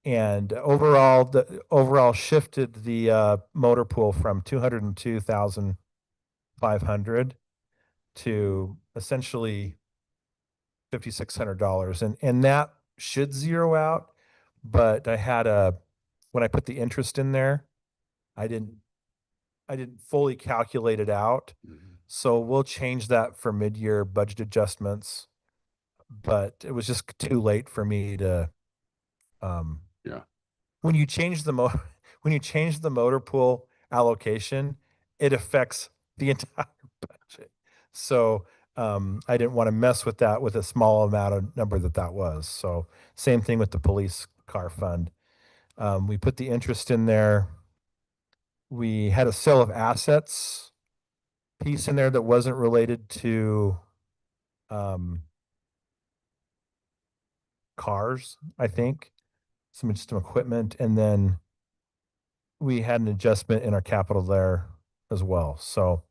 And overall shifted the motor pool from 202,500 to essentially $5,600, and that should zero out. But when I put the interest in there, I didn't fully calculate it out. So we'll change that for mid-year budget adjustments. But it was just too late for me to. Yeah. When you change the when you change the motor pool allocation, it affects the entire budget. So I didn't want to mess with that with a small amount of number that was. So same thing with the police car fund. We put the interest in there. We had a sale of assets piece in there that wasn't related to cars, I think. Some equipment, and then we had an adjustment in our capital there as well. So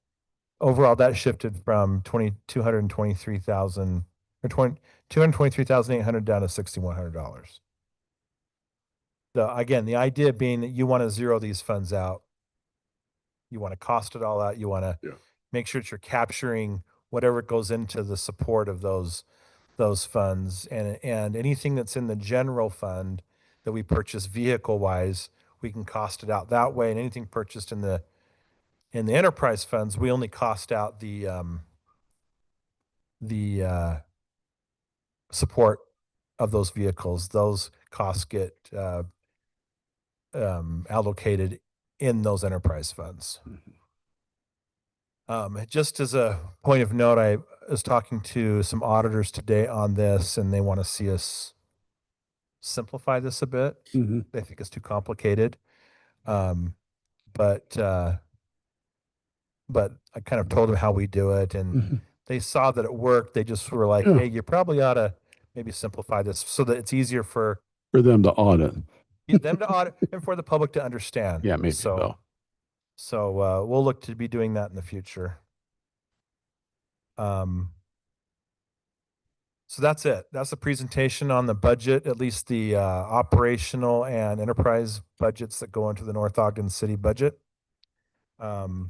overall, that shifted from 223,000 or 223,800 down to $6,100. Again, the idea being that you want to zero these funds out. You want to cost it all out. You want to make sure that you're capturing whatever goes into the support of those funds, and anything that's in the general fund that we purchase vehicle wise, we can cost it out that way. And anything purchased in the enterprise funds, we only cost out the support of those vehicles. Those costs get allocated in those enterprise funds. Just as a point of note, I was talking to some auditors today on this, and they want to see us simplify this a bit. They think it's too complicated. But I kind of told them how we do it, and they saw that it worked. They just were like, "Hey, you probably ought to maybe simplify this so that it's easier for them to audit. them to audit and for the public to understand." Yeah, maybe so. So we'll look to be doing that in the future. So that's it. That's the presentation on the budget, at least the operational and enterprise budgets that go into the North Ogden City budget. We're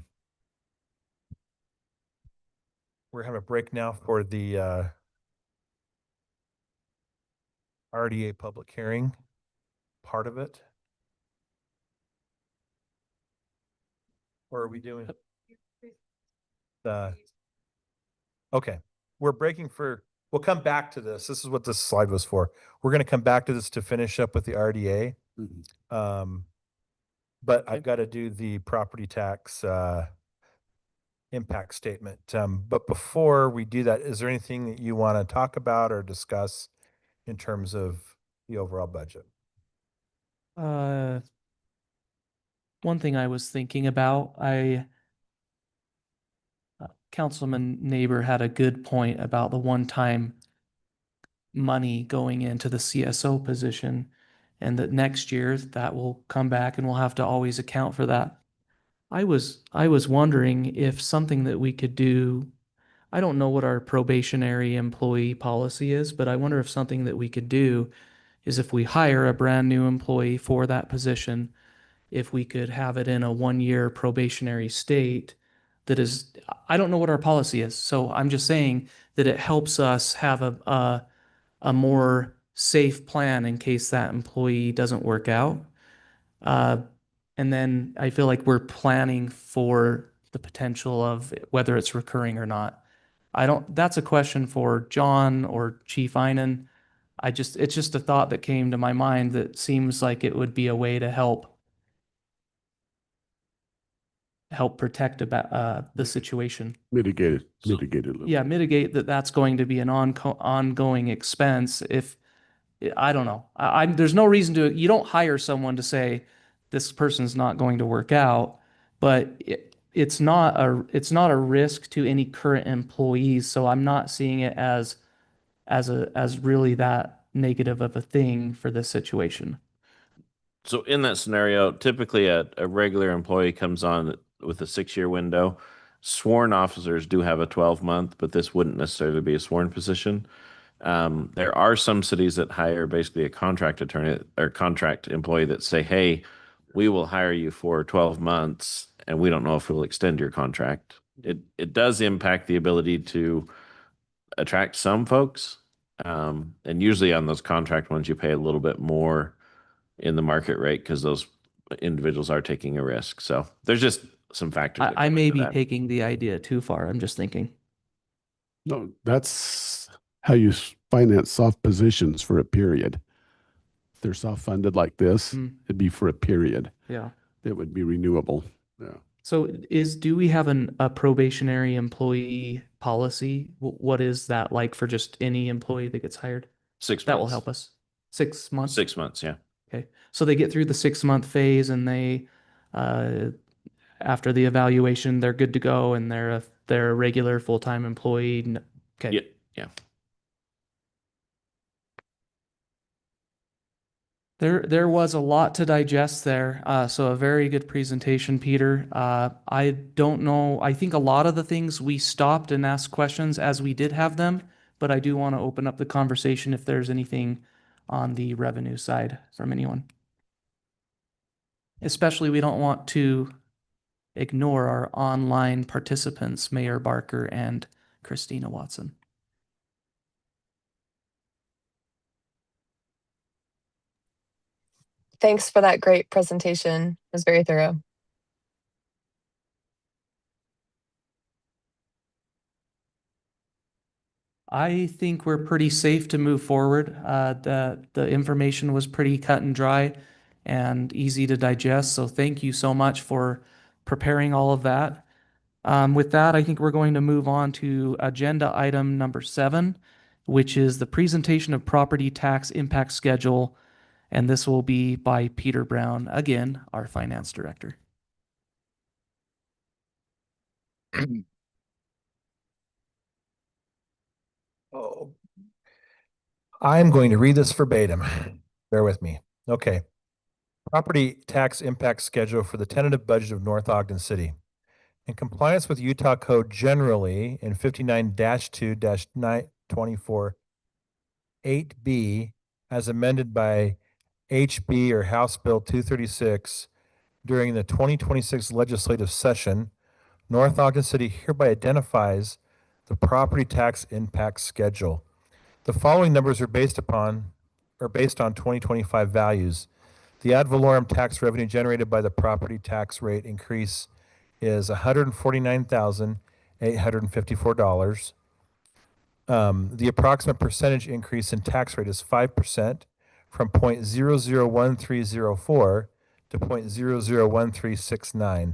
having a break now for the RDA public hearing part of it? Or are we doing the, okay, we're breaking for, we'll come back to this. This is what this slide was for. We're going to come back to this to finish up with the RDA. But I've got to do the property tax impact statement. But before we do that, is there anything that you want to talk about or discuss in terms of the overall budget? One thing I was thinking about, Councilman Neighbor had a good point about the one-time money going into the CSO position, and that next year that will come back and we'll have to always account for that. I was wondering if something that we could do, I don't know what our probationary employee policy is, but I wonder if something that we could do is if we hire a brand new employee for that position, if we could have it in a 1-year probationary state that is, I don't know what our policy is. So I'm just saying that it helps us have a more safe plan in case that employee doesn't work out. And then I feel like we're planning for the potential of whether it's recurring or not. That's a question for John or Chief Einan. It's just a thought that came to my mind that seems like it would be a way to help protect about the situation. Mitigate it, So- mitigate it a little. Yeah, mitigate that that's going to be an ongoing expense if, I don't know. There's no reason to, you don't hire someone to say this person's not going to work out, but it's not a risk to any current employees. So I'm not seeing it as really that negative of a thing for this situation. So in that scenario, typically a regular employee comes on with a 6-year window. Sworn officers do have a 12-month, but this wouldn't necessarily be a sworn position. There are some cities that hire basically a contract attorney or contract employee that say, hey, we will hire you for 12 months and we don't know if we'll extend your contract. It does impact the ability to attract some folks. And usually on those contract ones, you pay a little bit more in the market rate because those individuals are taking a risk. So there's just some factors. that I come may into be that. taking the idea too far. I'm just thinking. No, that's how you finance soft positions for a period. If they're soft funded like this, it'd be for a period. Yeah. It would be renewable. Yeah. So do we have a probationary employee policy? What is that like for just any employee that gets hired? 6 months. That will help us. 6 months? 6 months, yeah. Okay. So they get through the 6-month phase and they, after the evaluation, they're good to go and they're a regular full-time employee. Okay. Yeah, yeah. There was a lot to digest there. So a very good presentation, Peter. I don't know. I think a lot of the things we stopped and asked questions as we did have them, but I do want to open up the conversation if there's anything on the revenue side from anyone. Especially we don't want to ignore our online participants, Mayor Barker and Christina Watson. Thanks for that great presentation. It was very thorough. I think we're pretty safe to move forward. The information was pretty cut and dry and easy to digest. So thank you so much for preparing all of that. With that, I think we're going to move on to agenda item number 7, which is the presentation of property tax impact schedule. And this will be by Peter Brown, again, our finance director. Oh, I'm going to read this verbatim. Bear with me. Okay. Property tax impact schedule for the tentative budget of North Ogden City. In compliance with Utah Code generally in 59-2-924 8B as amended by HB or House Bill 236 during the 2026 legislative session, North Ogden City hereby identifies the property tax impact schedule. The following numbers are based upon or based on 2025 values. The ad valorem tax revenue generated by the property tax rate increase is $149,854. The approximate percentage increase in tax rate is 5% from 0.001304 to 0.001369.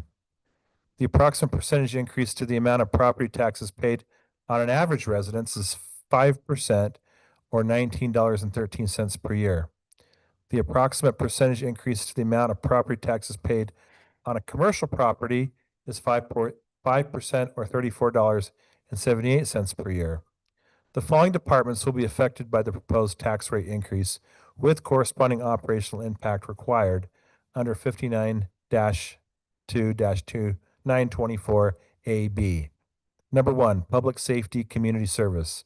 The approximate percentage increase to the amount of property taxes paid on an average residence is 5% or $19.13 per year. The approximate percentage increase to the amount of property taxes paid on a commercial property is 5% or $34.78 per year. The following departments will be affected by the proposed tax rate increase with corresponding operational impact required under 59-2-2924 AB. Number one, public safety community service.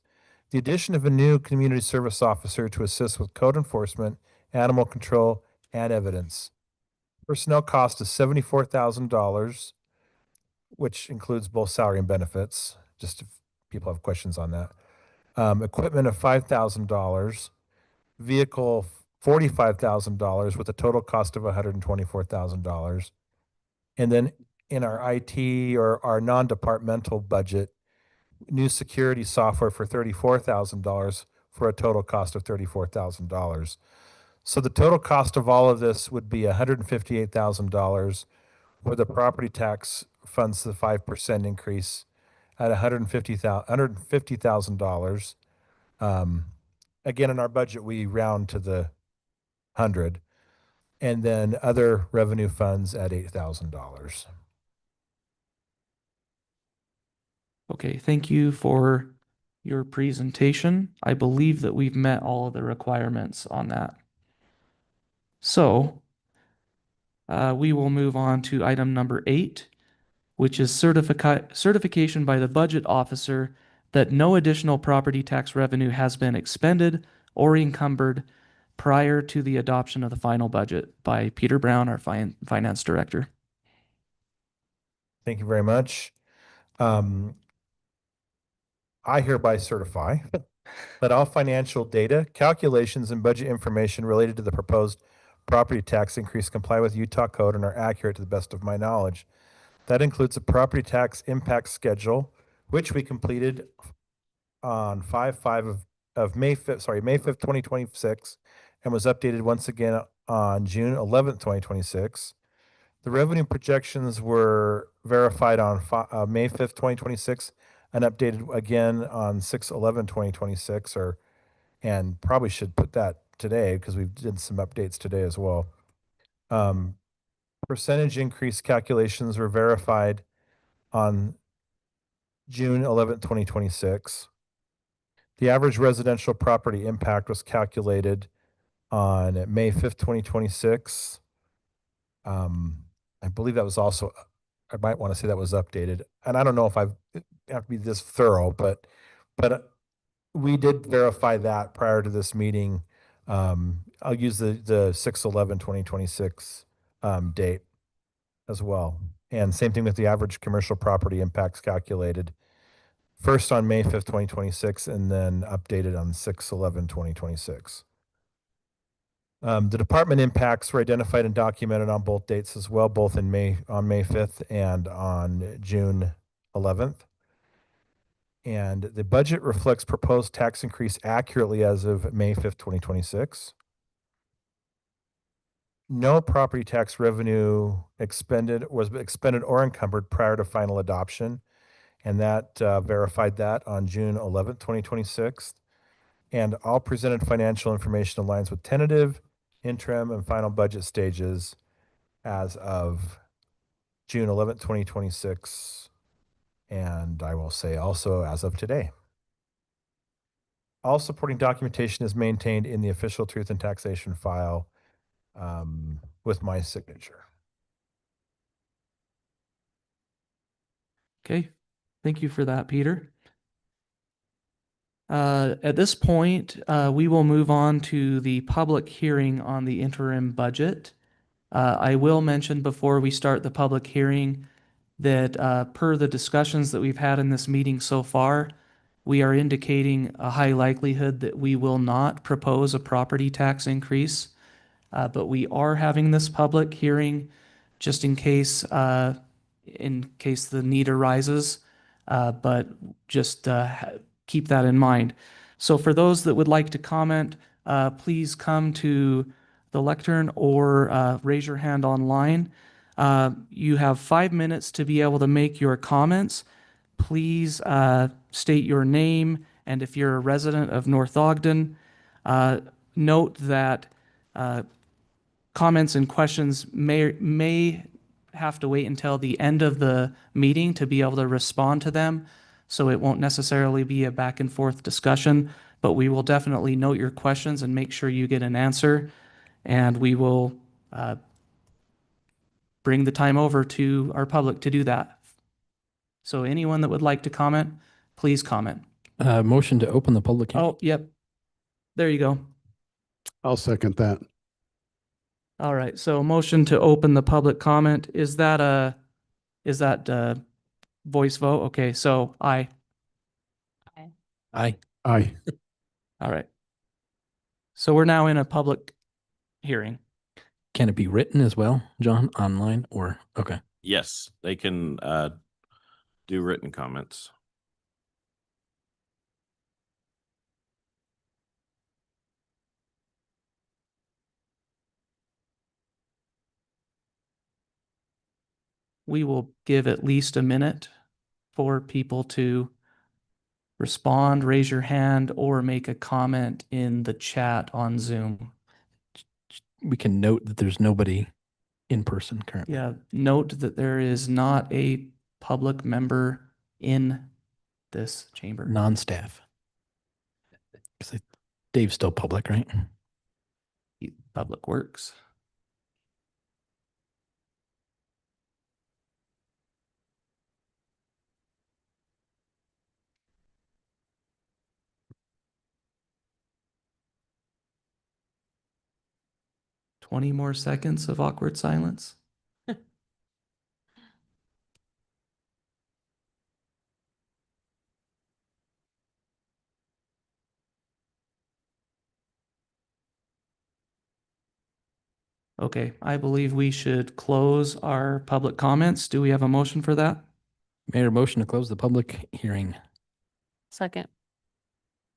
The addition of a new community service officer to assist with code enforcement, animal control, and evidence. Personnel cost is $74,000, which includes both salary and benefits, just if people have questions on that. Equipment of $5,000, vehicle $45,000 with a total cost of $124,000. And then in our IT or our non-departmental budget, new security software for $34,000 for a total cost of $34,000. So the total cost of all of this would be $158,000, where the property tax funds the 5% increase at $150,000. Again, in our budget, we round to the 100, and then other revenue funds at $8,000. Okay, thank you for your presentation. I believe that we've met all of the requirements on that. So we will move on to item number 8, which is certification by the budget officer that no additional property tax revenue has been expended or encumbered prior to the adoption of the final budget by Peter Brown, our finance director. Thank you very much. I hereby certify that all financial data, calculations, and budget information related to the proposed property tax increase comply with Utah code and are accurate to the best of my knowledge. That includes a property tax impact schedule, which we completed on May 5th, 2026, and was updated once again on June 11th, 2026. The revenue projections were verified on May 5th, 2026, and updated again on 6/11/2026, and probably should put that today because we did some updates today as well. Percentage increase calculations were verified on June 11th, 2026. The average residential property impact was calculated on May 5th, 2026. I believe that was also, I might want to say that was updated. And I don't know if I have to be this thorough, but we did verify that prior to this meeting. I'll use the 6/11/2026 date as well. And same thing with the average commercial property impacts calculated first on May 5th, 2026, and then updated on 6/11/2026. The department impacts were identified and documented on both dates as well, both on May 5th and on June 11th. And the budget reflects proposed tax increase accurately as of May 5th, 2026. No property tax revenue was expended or encumbered prior to final adoption, and that verified that on June 11th, 2026. And all presented financial information aligns with tentative, interim, and final budget stages as of June 11th, 2026. And I will say also as of today. All supporting documentation is maintained in the official truth and taxation file with my signature. Okay, thank you for that, Peter. At this point, we will move on to the public hearing on the interim budget. I will mention before we start the public hearing that per the discussions that we've had in this meeting so far, we are indicating a high likelihood that we will not propose a property tax increase. But we are having this public hearing just in case the need arises. But just keep that in mind. So for those that would like to comment, please come to the lectern or raise your hand online. You have 5 minutes to be able to make your comments. Please state your name, and if you're a resident of North Ogden, note that comments and questions may have to wait until the end of the meeting to be able to respond to them. So it won't necessarily be a back and forth discussion, but we will definitely note your questions and make sure you get an answer. And we will bring the time over to our public to do that. So anyone that would like to comment, please comment. Motion to open the public hearing. Oh, yep. There you go. I'll second that. All right, so motion to open the public comment. Is that a voice vote? Okay, so aye. Aye. Aye. All right. So we're now in a public hearing. Can it be written as well, John, online or, okay. Yes, they can do written comments. We will give at least a minute for people to respond, raise your hand, or make a comment in the chat on Zoom. We can note that there's nobody in person currently. Yeah, note that there is not a public member in this chamber. Non-staff. 'Cause Dave's still public, right? Public Works. Twenty more seconds of awkward silence. Okay, I believe we should close our public comments. Do we have a motion for that? Mayor, motion to close the public hearing. Second.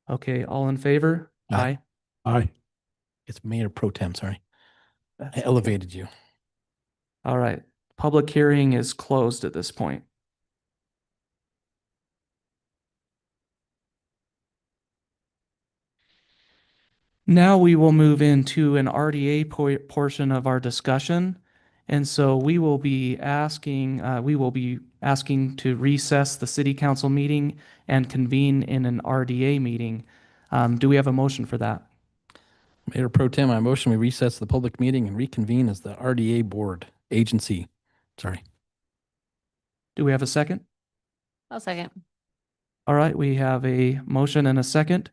Okay, all in favor? Aye. Aye. It's Mayor Pro Tem, sorry. I elevated you. All right, public hearing is closed at this point. Now we will move into an RDA portion of our discussion. And so we will be asking to recess the city council meeting and convene in an RDA meeting. Do we have a motion for that? Mayor Pro Tem, I motion we recess the public meeting and reconvene as the RDA board agency. Sorry. Do we have a second? I'll second. All right, we have a motion and a second.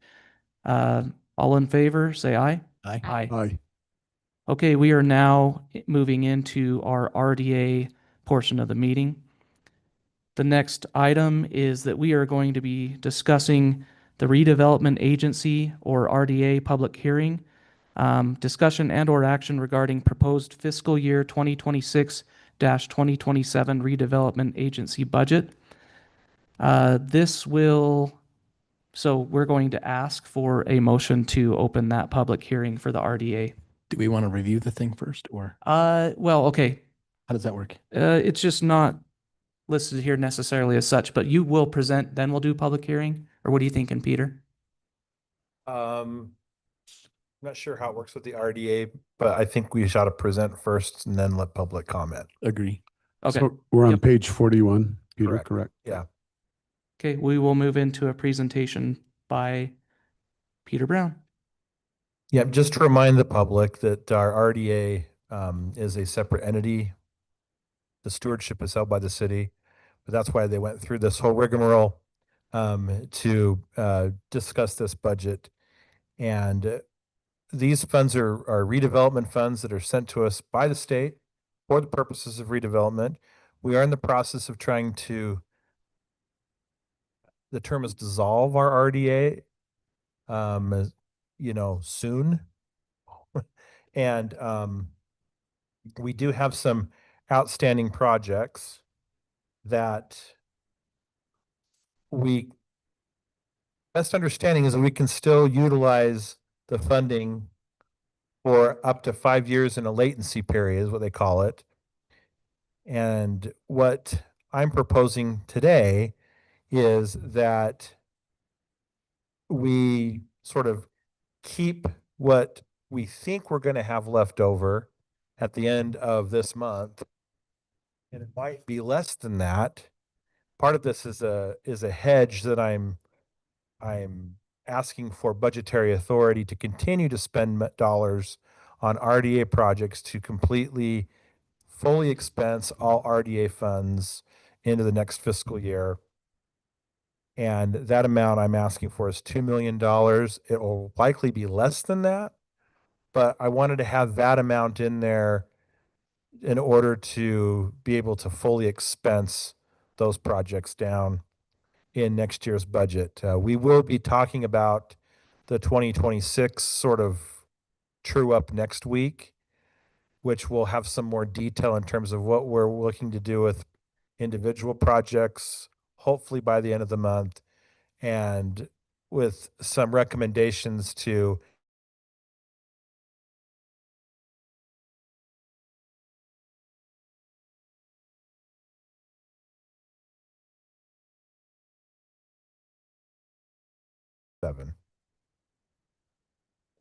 All in favor, say aye. Aye. Aye. Aye. Okay, we are now moving into our RDA portion of the meeting. The next item is that we are going to be discussing the redevelopment agency or RDA public hearing, discussion and or action regarding proposed fiscal year 2026-2027 redevelopment agency budget. So we're going to ask for a motion to open that public hearing for the RDA. Do we want to review the thing first or Well, okay. how does that work? It's just not listed here necessarily as such, but you will present, then we'll do public hearing? Or what are you thinking, Peter? I'm not sure how it works with the RDA, but I think we should present first and then let public comment. Agree. Okay. So we're on Yep. page 41, Peter, Correct. correct? Yeah. Okay, we will move into a presentation by Peter Brown. Yeah, just to remind the public that our RDA is a separate entity. The stewardship is held by the city, but that's why they went through this whole rigmarole to discuss this budget. And these funds are redevelopment funds that are sent to us by the state for the purposes of redevelopment. We are in the process of trying to the term is dissolve our RDA, soon. And we do have some outstanding projects that best understanding is that we can still utilize the funding for up to 5 years in a latency period, is what they call it. And what I'm proposing today is that we sort of keep what we think we're going to have left over at the end of this month. And it might be less than that. Part of this is a hedge that I'm asking for budgetary authority to continue to spend dollars on RDA projects to completely fully expense all RDA funds into the next fiscal year. And that amount I'm asking for is $2 million. It will likely be less than that, but I wanted to have that amount in there in order to be able to fully expense those projects down in next year's budget. We will be talking about the 2026 sort of true up next week, which will have some more detail in terms of what we're looking to do with individual projects, hopefully by the end of the month, and with some recommendations to seven.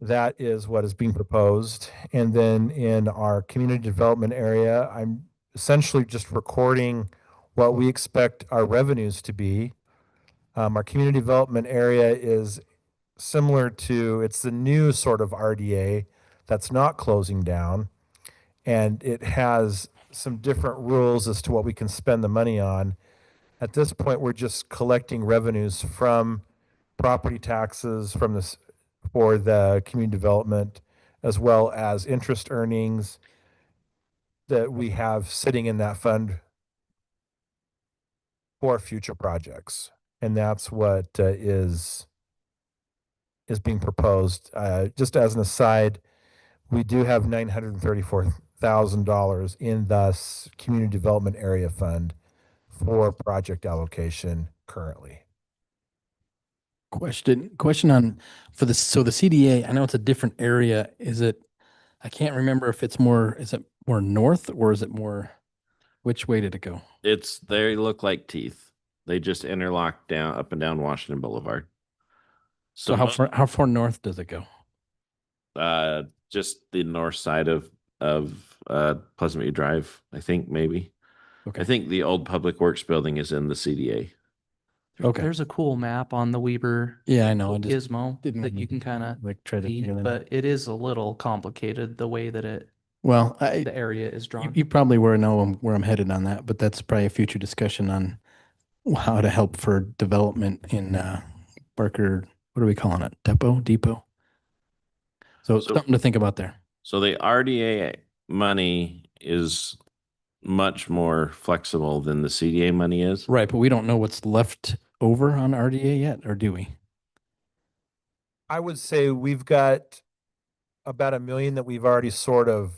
That is what is being proposed. And then in our community development area, I'm essentially just recording what we expect our revenues to be. Our community development area is similar to, it's the new sort of RDA that's not closing down. And it has some different rules as to what we can spend the money on. At this point, we're just collecting revenues from property taxes from this for the community development, as well as interest earnings that we have sitting in that fund for future projects. And that's what is being proposed. Just as an aside, we do have $934,000 in the community development area fund for project allocation currently. Question on for the so the CDA, I know it's a different area. I can't remember if is it more north or is it more, which way did it go? They look like teeth. They just interlock down up and down Washington Boulevard. So how far north does it go? Just the north side of Pleasant View Drive, I think maybe. Okay. I think the old Public Works building is in the CDA. Okay. There's a cool map on the Weber Yeah, I know. I just gizmo didn't that you can kind of like try to see, figure that out. but it is a little complicated the way that Well, the area is you, drawn. you probably know where I'm headed on that, but that's probably a future discussion on how to help for development in Barker. What are we calling it? Depot? So something to think about there. So the RDA money is much more flexible than the CDA money is. Right, but we don't know what's left over on RDA yet, or do we? I would say we've got about $1 million that we've already sort of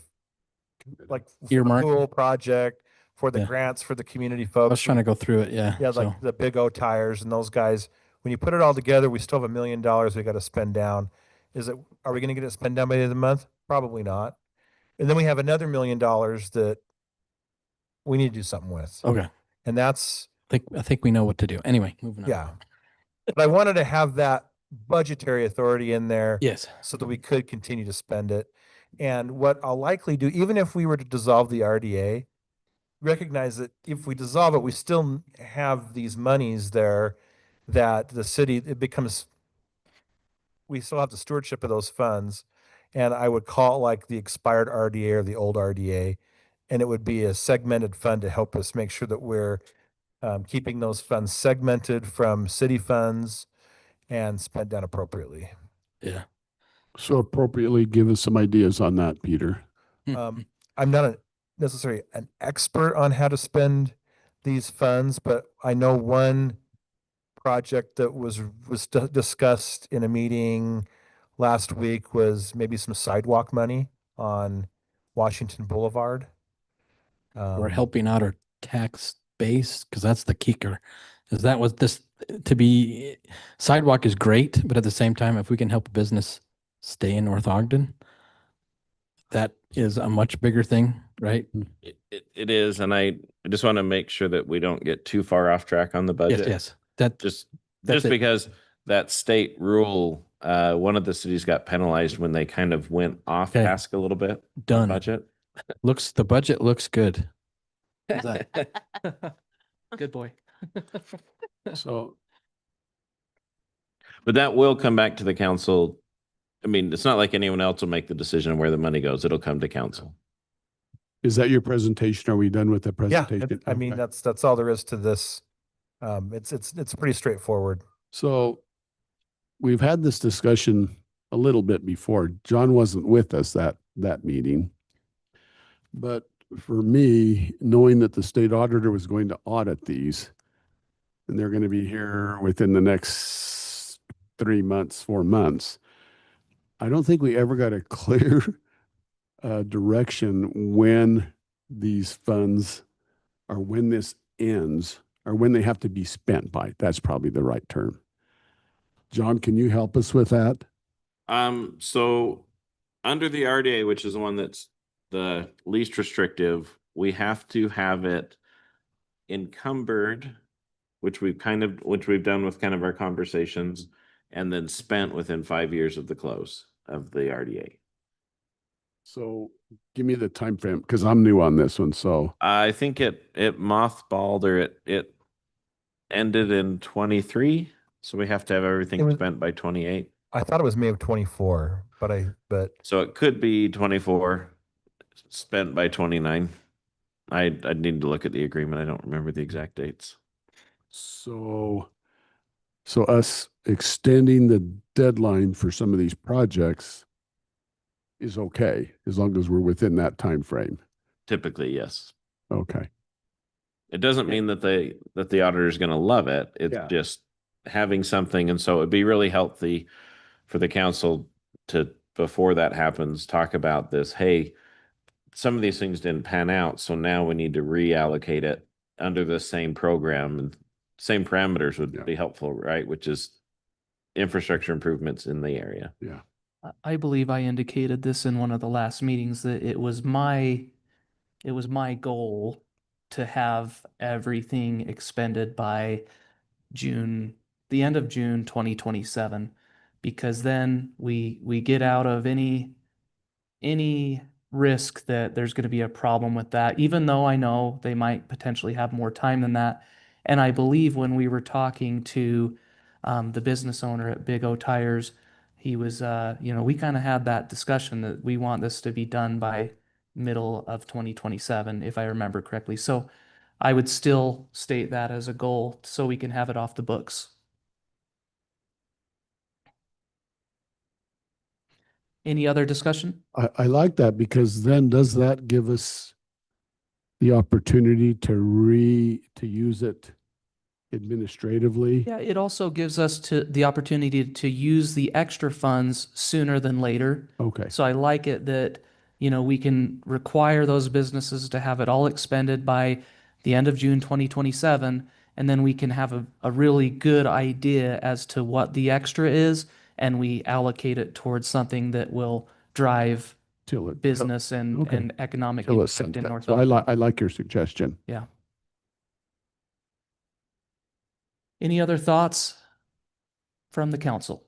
like for the Earmarked? pool project, for the Yeah. grants for the community I folks. was trying to go through it. Yeah. Yeah, So like the Big O tires and those guys. When you put it all together, we still have $1 million we got to spend down. Are we going to get it spent down by the end of the month? Probably not. And then we have another $1 million that we need to do something with. okay, And that's, I think we know what to do. Anyway, moving on. yeah. But I wanted to have that budgetary authority in there Yes. so that we could continue to spend it. And what I'll likely do, even if we were to dissolve the RDA, recognize that if we dissolve it, we still have these monies there that the city, we still have the stewardship of those funds. And I would call it like the expired RDA or the old RDA. And it would be a segmented fund to help us make sure that we're keeping those funds segmented from city funds and spent down appropriately. Yeah. So appropriately give us some ideas on that, Peter. I'm not necessarily an expert on how to spend these funds, but I know one project that was discussed in a meeting last week was maybe some sidewalk money on Washington Boulevard. We're Um, helping out our tax base because that's the kicker. Is that was this to be sidewalk is great, but at the same time, if we can help a business stay in North Ogden, that is a much bigger thing, right? It is, and I just want to make sure that we don't get too far off track on the Yes, budget. yes. That Just that's it. because that state rule, one of the cities got penalized when they kind of went off Okay. task a little bit on Done. budget. The budget looks good. How's that? Good boy. So But that will come back to the council. I mean, it's not like anyone else will make the decision where the money goes. It'll come to council. is that your presentation? Are we done with the yeah, presentation? I mean, Okay. that's all there is to this. It's pretty straightforward. So we've had this discussion a little bit before. John wasn't with us that meeting. But for me, knowing that the state auditor was going to audit these, and they're going to be here within the next 3 months, 4 months, I don't think we ever got a clear direction when these funds or when this ends or when they have to be spent by. That's probably the right term. John, can you help us with that? So under the RDA, which is the one that's the least restrictive, we have to have it encumbered, which we've done with kind of our conversations, and then spent within 5 years of the close of the RDA. So give me the time frame because I'm new on this one. So I think it mothballed, or it ended in 23, so we have to have everything was- spent by 28. I thought it was May of 24, but So it could be 24, spent by 29. I'd need to look at the agreement. I don't remember the exact dates. so us extending the deadline for some of these projects is okay as long as we're within that time frame. Typically, yes. Okay. It doesn't mean that the auditor is going to love it. It's Yeah. just having something. And so it'd be really healthy for the council to, before that happens, talk about this. Hey, some of these things didn't pan out, so now we need to reallocate it under the same program, and same parameters would Yeah. be helpful, right? Which is infrastructure improvements in the area. Yeah. I believe I indicated this in one of the last meetings that it was my goal to have everything expended by the end of June 2027, because then we get out of any risk that there's going to be a problem with that, even though I know they might potentially have more time than that. And I believe when we were talking to the business owner at Big O Tires, he was, we kind of had that discussion that we want this to be done by middle of 2027, if I remember correctly. So I would still state that as a goal so we can have it off the books. Any other discussion? I like that because then does that give us the opportunity to use it administratively? Yeah, it also gives us the opportunity to use the extra funds sooner than later. Okay. So I like it that, we can require those businesses to have it all expended by the end of June 2027, and then we can have a really good idea as to what the extra is, and we allocate it towards something that will drive Till it business and, okay. and economic till it's impact in sent out. North So Ogden. I like your suggestion. Yeah. Any other thoughts from the council?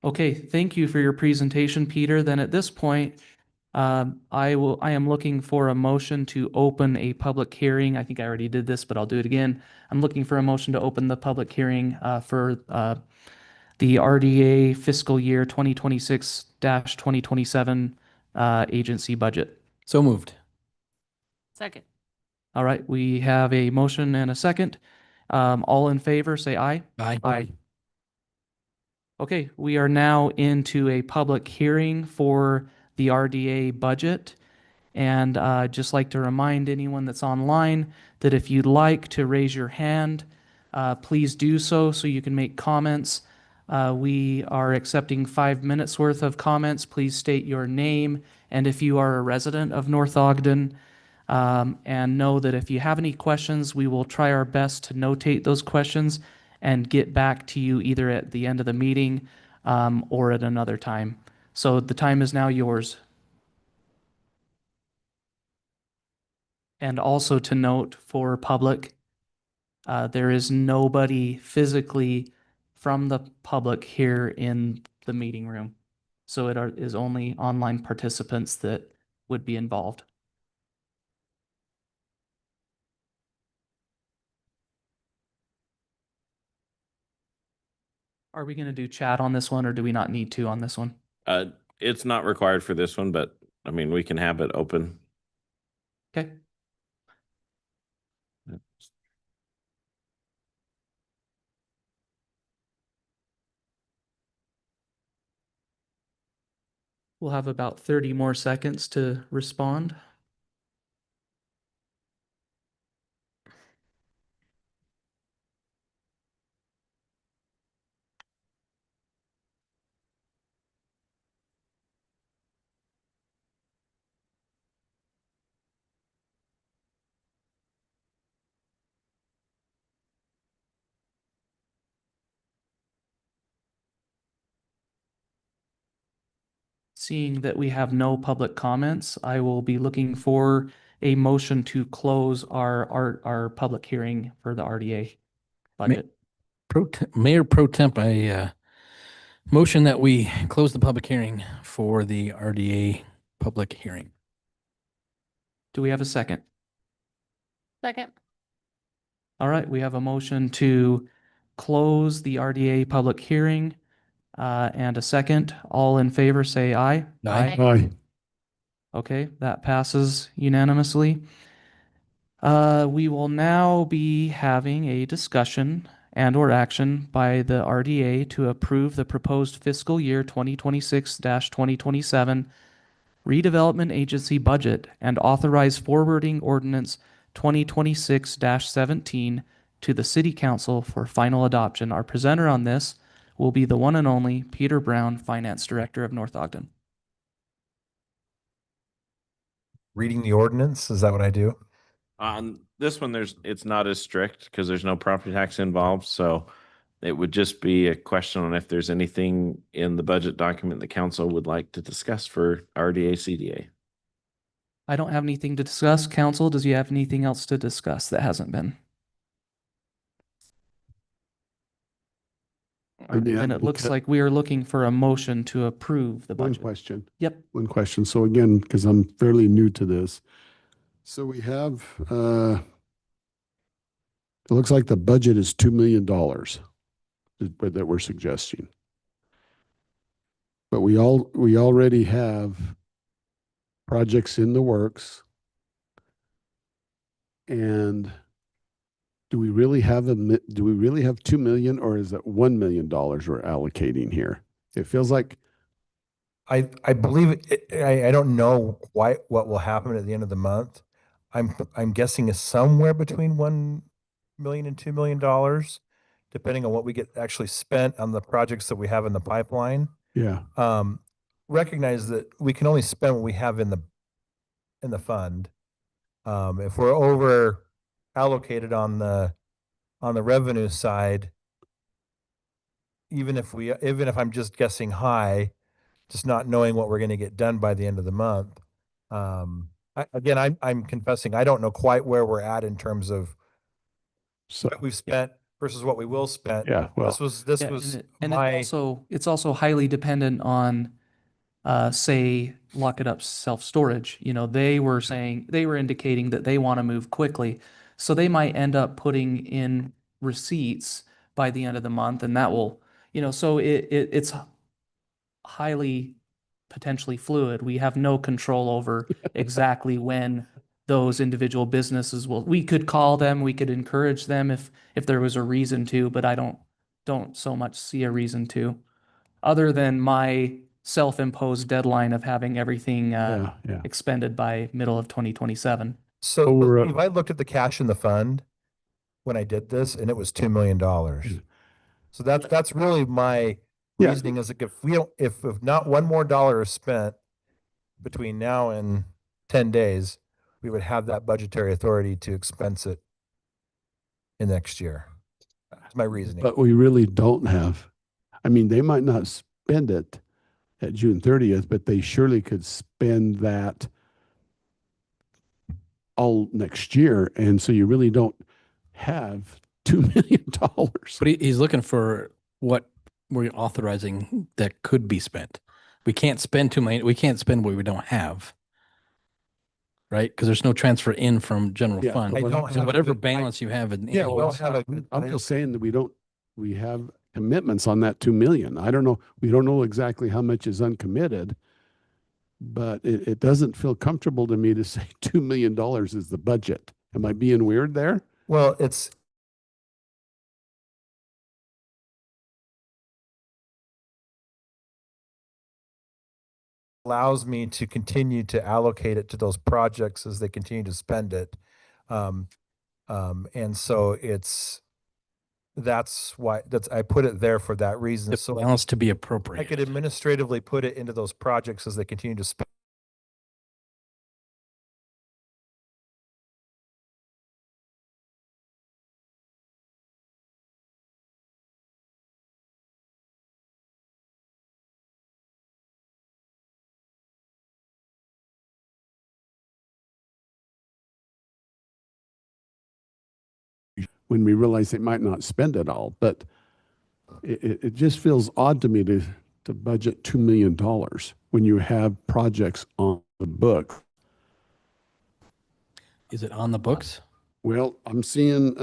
Okay, thank you for your presentation, Peter. Then at this point, I am looking for a motion to open a public hearing. I think I already did this, but I'll do it again. I'm looking for a motion to open the public hearing for the RDA fiscal year 2026-2027 agency budget. So moved. Second. All right, we have a motion and a second. All in favor, say aye. Aye. Aye. Okay, we are now into a public hearing for the RDA budget. And I'd just like to remind anyone that's online that if you'd like to raise your hand, please do so you can make comments. We are accepting 5 minutes worth of comments. Please state your name and if you are a resident of North Ogden. And know that if you have any questions, we will try our best to notate those questions and get back to you either at the end of the meeting or at another time. So the time is now yours. And also to note for public, there is nobody physically from the public here in the meeting room. So is only online participants that would be involved. Are we going to do chat on this one or do we not need to on this one? It's not required for this one, but I mean, we can have it open. Okay. We'll have about 30 more seconds to respond. Seeing that we have no public comments, I will be looking for a motion to close our public hearing for the RDA budget. Mayor Pro Temp, I motion that we close the public hearing for the RDA public hearing. Do we have a second? Second. All right, we have a motion to close the RDA public hearing and a second. All in favor, say aye. Aye. Aye. Okay, that passes unanimously. We will now be having a discussion and or action by the RDA to approve the proposed fiscal year 2026-2027 redevelopment agency budget and authorize forwarding ordinance 2026-17 to the city council for final adoption. Our presenter on this will be the one and only Peter Brown, Finance Director of North Ogden. Reading the ordinance, is that what I do? On this one, it's not as strict because there's no property tax involved. So it would just be a question on if there's anything in the budget document the council would like to discuss for RDA CDA. I don't have anything to discuss. Council, does you have anything else to discuss that hasn't been? And it looks like we are looking for a motion to approve the One budget. question. Yep. One question. So again, because I'm fairly new to this. So we have, it looks like the budget is $2 million that we're suggesting. But we already have projects in the works. And do we really have $2 million, or is it $1 million we're allocating here? It feels like I believe I don't know quite what will happen at the end of the month. I'm guessing it's somewhere between 1 million and $2 million, depending on what we get actually spent on the projects that we have in the pipeline. yeah. Recognize that we can only spend what we have in the fund. If we're over allocated on the revenue side, even if I'm just guessing high, just not knowing what we're going to get done by the end of the month. I'm confessing I don't know quite where we're at in terms of So what we've spent versus what we will spend. yeah, well, This was It's also highly dependent on, say, lock it up self-storage. You know, they were indicating that they want to move quickly. So they might end up putting in receipts by the end of the month and that will, so it's highly potentially fluid. We have no control over exactly when those individual businesses we could call them, we could encourage them if there was a reason to, but I don't so much see a reason to, other than my self-imposed deadline of having everything Yeah. expended by middle of 2027. So Over, Steve, I looked at the cash in the fund when I did this, and it was $2 million. So that's really my Yeah. reasoning is like if not one more dollar is spent between now and 10 days, we would have that budgetary authority to expense it in next year. That's my reasoning. But we really don't have, I mean, they might not spend it at June 30th, but they surely could spend that all next year. And so you really don't have $2 million. But he's looking for what we're authorizing that could be spent. We can't spend 2 million. We can't spend what we don't have. Right? Because there's no transfer in from general Yeah, fund. I don't So have a whatever good- balance you have in. Yeah, well, I'm just saying that we have commitments on that 2 million. I don't know, we don't know exactly how much is uncommitted, but it doesn't feel comfortable to me to say $2 million is the budget. Am I being weird there? Well, it's allows me to continue to allocate it to those projects as they continue to spend it. And so that's why I put it there for that reason. The So balance to be I appropriate. could administratively put it into those projects as they continue to spend. When we realize they might not spend it all, but it just feels odd to me to budget $2 million when you have projects on the book. Is it on the books? Well, I'm seeing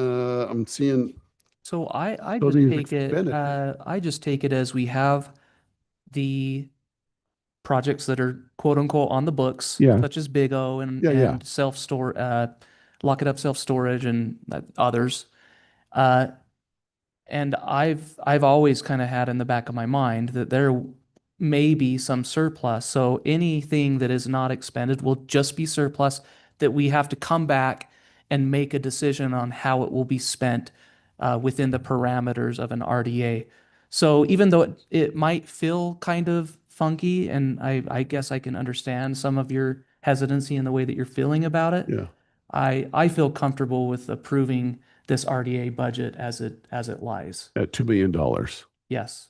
So I So just these take it, expenditures. I just take it as we have the projects that are quote unquote on the books, Yeah. such as Big O and, Yeah. self-store, Lock It Up Self-Storage and others. Uh, and I've always kind of had in the back of my mind that there may be some surplus. So anything that is not expended will just be surplus that we have to come back and make a decision on how it will be spent within the parameters of an RDA. So even though it might feel kind of funky, and I guess I can understand some of your hesitancy in the way that you're feeling about it, Yeah. I feel comfortable with approving this RDA budget as it lies. At $2 million. Yes.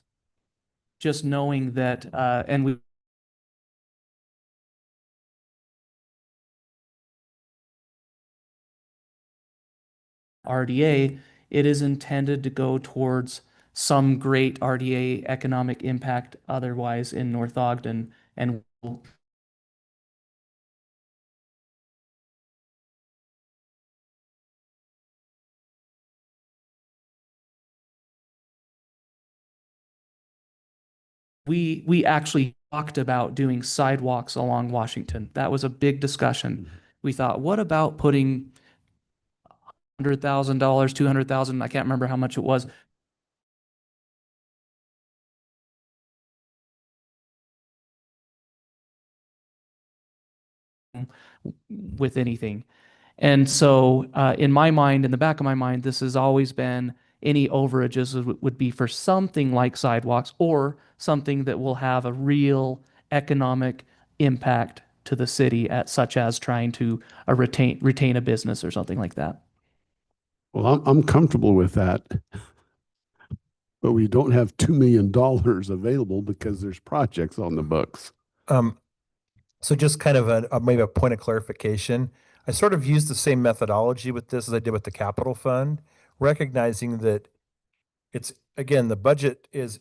Just knowing that, and we RDA, it is intended to go towards some great RDA economic impact otherwise in North Ogden. And we actually talked about doing sidewalks along Washington. That was a big discussion. We thought, what about putting $100,000, 200,000, I can't remember how much it was, with anything. And so, in my mind, in the back of my mind, this has always been any overages would be for something like sidewalks or something that will have a real economic impact to the city, such as trying to retain a business or something like that. Well, I'm comfortable with that. But we don't have $2 million available because there's projects on the books. So just kind of maybe a point of clarification. I sort of used the same methodology with this as I did with the capital fund, recognizing that it's, again, the budget is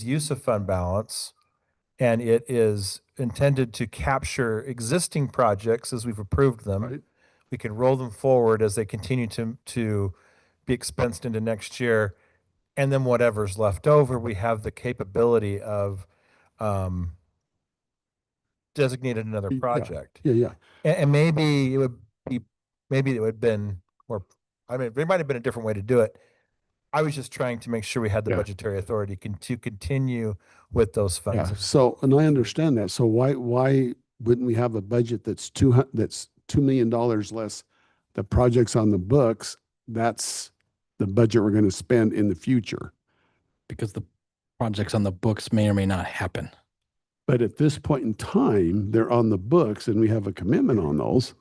use of fund balance, and it is intended to capture existing projects as we've approved them. Right. We can roll them forward as they continue to be expensed into next year. And then whatever's left over, we have the capability of designated another Yeah. project. Yeah. And maybe it would have been more, I mean, there might have been a different way to do it. I was just trying to make sure we had the Yeah. budgetary authority to continue with those Yeah, funds. so, and I understand that. So why wouldn't we have a budget that's that's $2 million less? The projects on the books, that's the budget we're going to spend in the future. Because the projects on the books may or may not happen. But at this point in time, they're on the books and we have a commitment on those.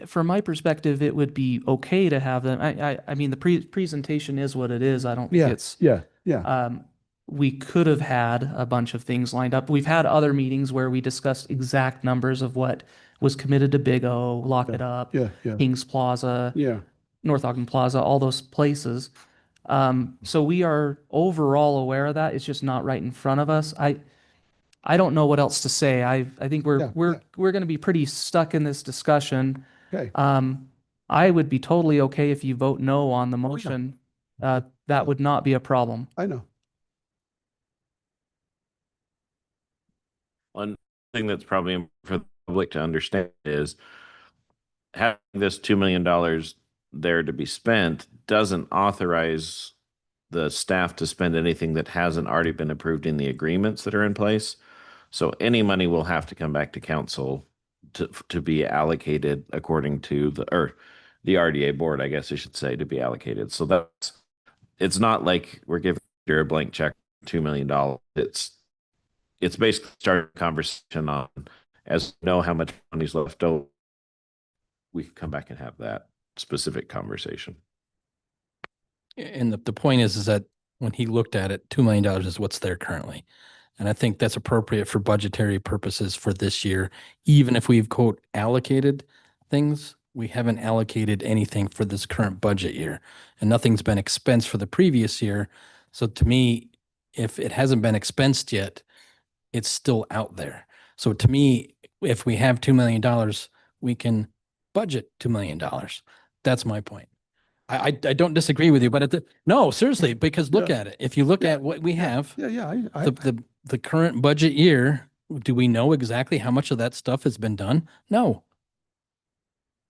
From my perspective, it would be okay to have them. I mean, the presentation is what it is. I don't think it's, Yeah. we could have had a bunch of things lined up. We've had other meetings where we discussed exact numbers of what was committed to Big O, Lock It Up, Yeah. Kings Plaza, Yeah. North Ogden Plaza, all those places. So we are overall aware of that. It's just not right in front of us. I don't know what else to say. I think Yeah, we're going to be pretty stuck in this discussion. Okay. I would be totally okay if you vote no on the motion. That would not be a problem. I know. One thing that's probably important for the public to understand is having this $2 million there to be spent doesn't authorize the staff to spend anything that hasn't already been approved in the agreements that are in place. So any money will have to come back to council to be allocated according to the RDA board, I guess I should say, to be allocated. So it's not like we're giving you a blank check, $2 million. It's basically starting a conversation on, as we know how much money's left over, we can come back and have that specific conversation. And the point is that when he looked at it, $2 million is what's there currently. And I think that's appropriate for budgetary purposes for this year. Even if we've quote allocated things, we haven't allocated anything for this current budget year, and nothing's been expensed for the previous year. So to me, if it hasn't been expensed yet, it's still out there. So to me, if we have $2 million, we can budget $2 million. That's my point. I don't disagree with you, but no, seriously, because look at it. If you look at what we have, the current budget year, do we know exactly how much of that stuff has been done? No.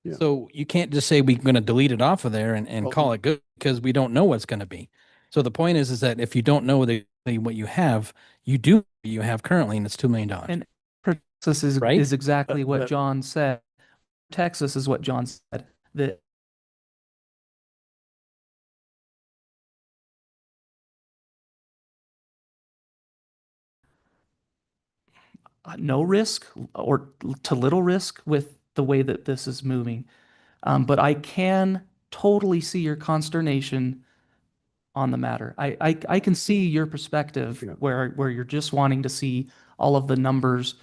Yeah. So you can't just say we're going to delete it off of there and Well, call it good because we don't know what's going to be. So the point is that if you don't know what you have, you have currently, and it's $2 million. And Texas is, Right? is exactly what But- John said. Texas is what John said, that no risk or to little risk with the way that this is moving. But I can totally see your consternation on the matter. I can see your perspective Yeah. where you're just wanting to see all of the numbers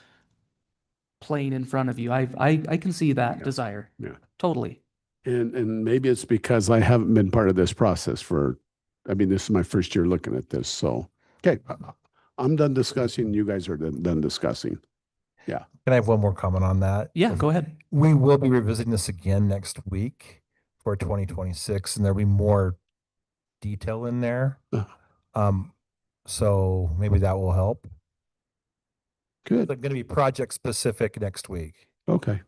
playing in front of you. I can see that Yeah. desire. Yeah. Totally. And maybe it's because I haven't been part of this process this is my first year looking at this. So, okay, I'm done discussing. You guys are done discussing. Can I have one more comment on that? Yeah, go ahead. We will be revisiting this again next week for 2026, and there'll be more detail in there. So maybe that will help. Good. It's going to be project specific next week. Okay.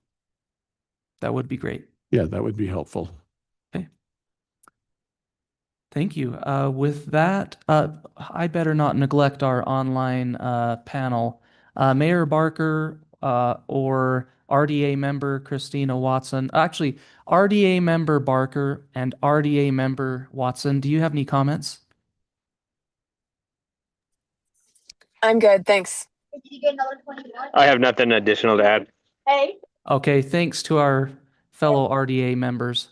That would be great. Yeah, that would be helpful. Thank you. With that, I better not neglect our online panel. Mayor Barker or RDA member Christina Watson. Actually, RDA member Barker and RDA member Watson, do you have any comments? I'm good, thanks. I have nothing additional to add. Okay, thanks to our fellow RDA members.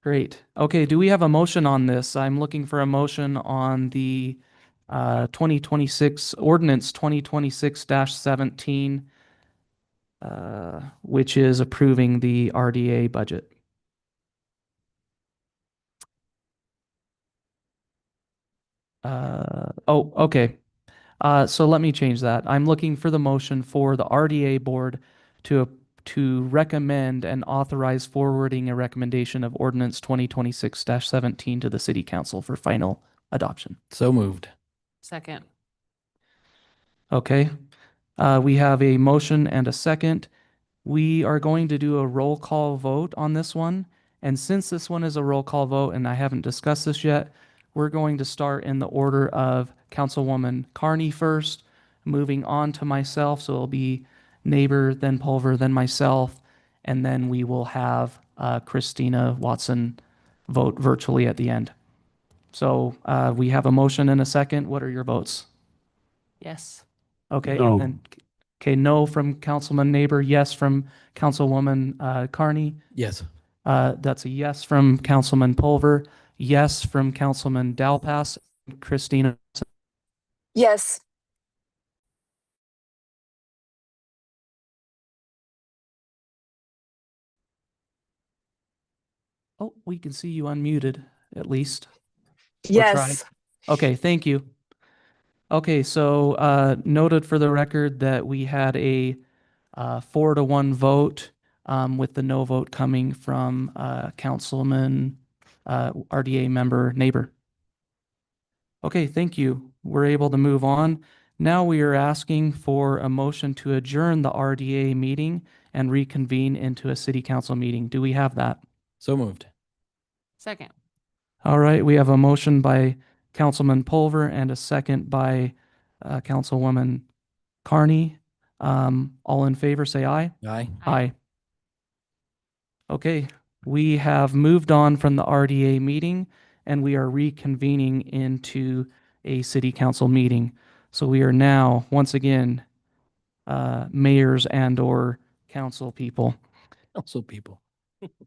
Great. Okay, do we have a motion on this? I'm looking for a motion on the 2026 ordinance 2026-17, which is approving the RDA budget. Okay. So let me change that. I'm looking for the motion for the RDA board to recommend and authorize forwarding a recommendation of ordinance 2026-17 to the city council for final adoption. So moved. Second. Okay. We have a motion and a second. We are going to do a roll call vote on this one. And since this one is a roll call vote and I haven't discussed this yet, we're going to start in the order of Councilwoman Carney first, moving on to myself. So it'll be Neighbor, then Pulver, then myself, and then we will have Christina Watson vote virtually at the end. So we have a motion and a second. What are your votes? Yes. Okay, No. and then, okay, no from Councilman Neighbor, yes from Councilwoman Carney. Yes. That's a yes from Councilman Pulver, yes from Councilman Dalpass. Christina, Yes. oh, we can see you unmuted at least. Yes. Okay, thank you. Okay, so noted for the record that we had a 4-1 vote, with the no vote coming from Councilman, RDA member Neighbor. Okay, thank you. We're able to move on. Now we are asking for a motion to adjourn the RDA meeting and reconvene into a city council meeting. Do we have that? So moved. Second. All right, we have a motion by Councilman Pulver and a second by Councilwoman Carney. All in favor, say aye. Aye. Aye. Okay, we have moved on from the RDA meeting and we are reconvening into a city council meeting. So we are now, once again, mayors and/or council people. Also people.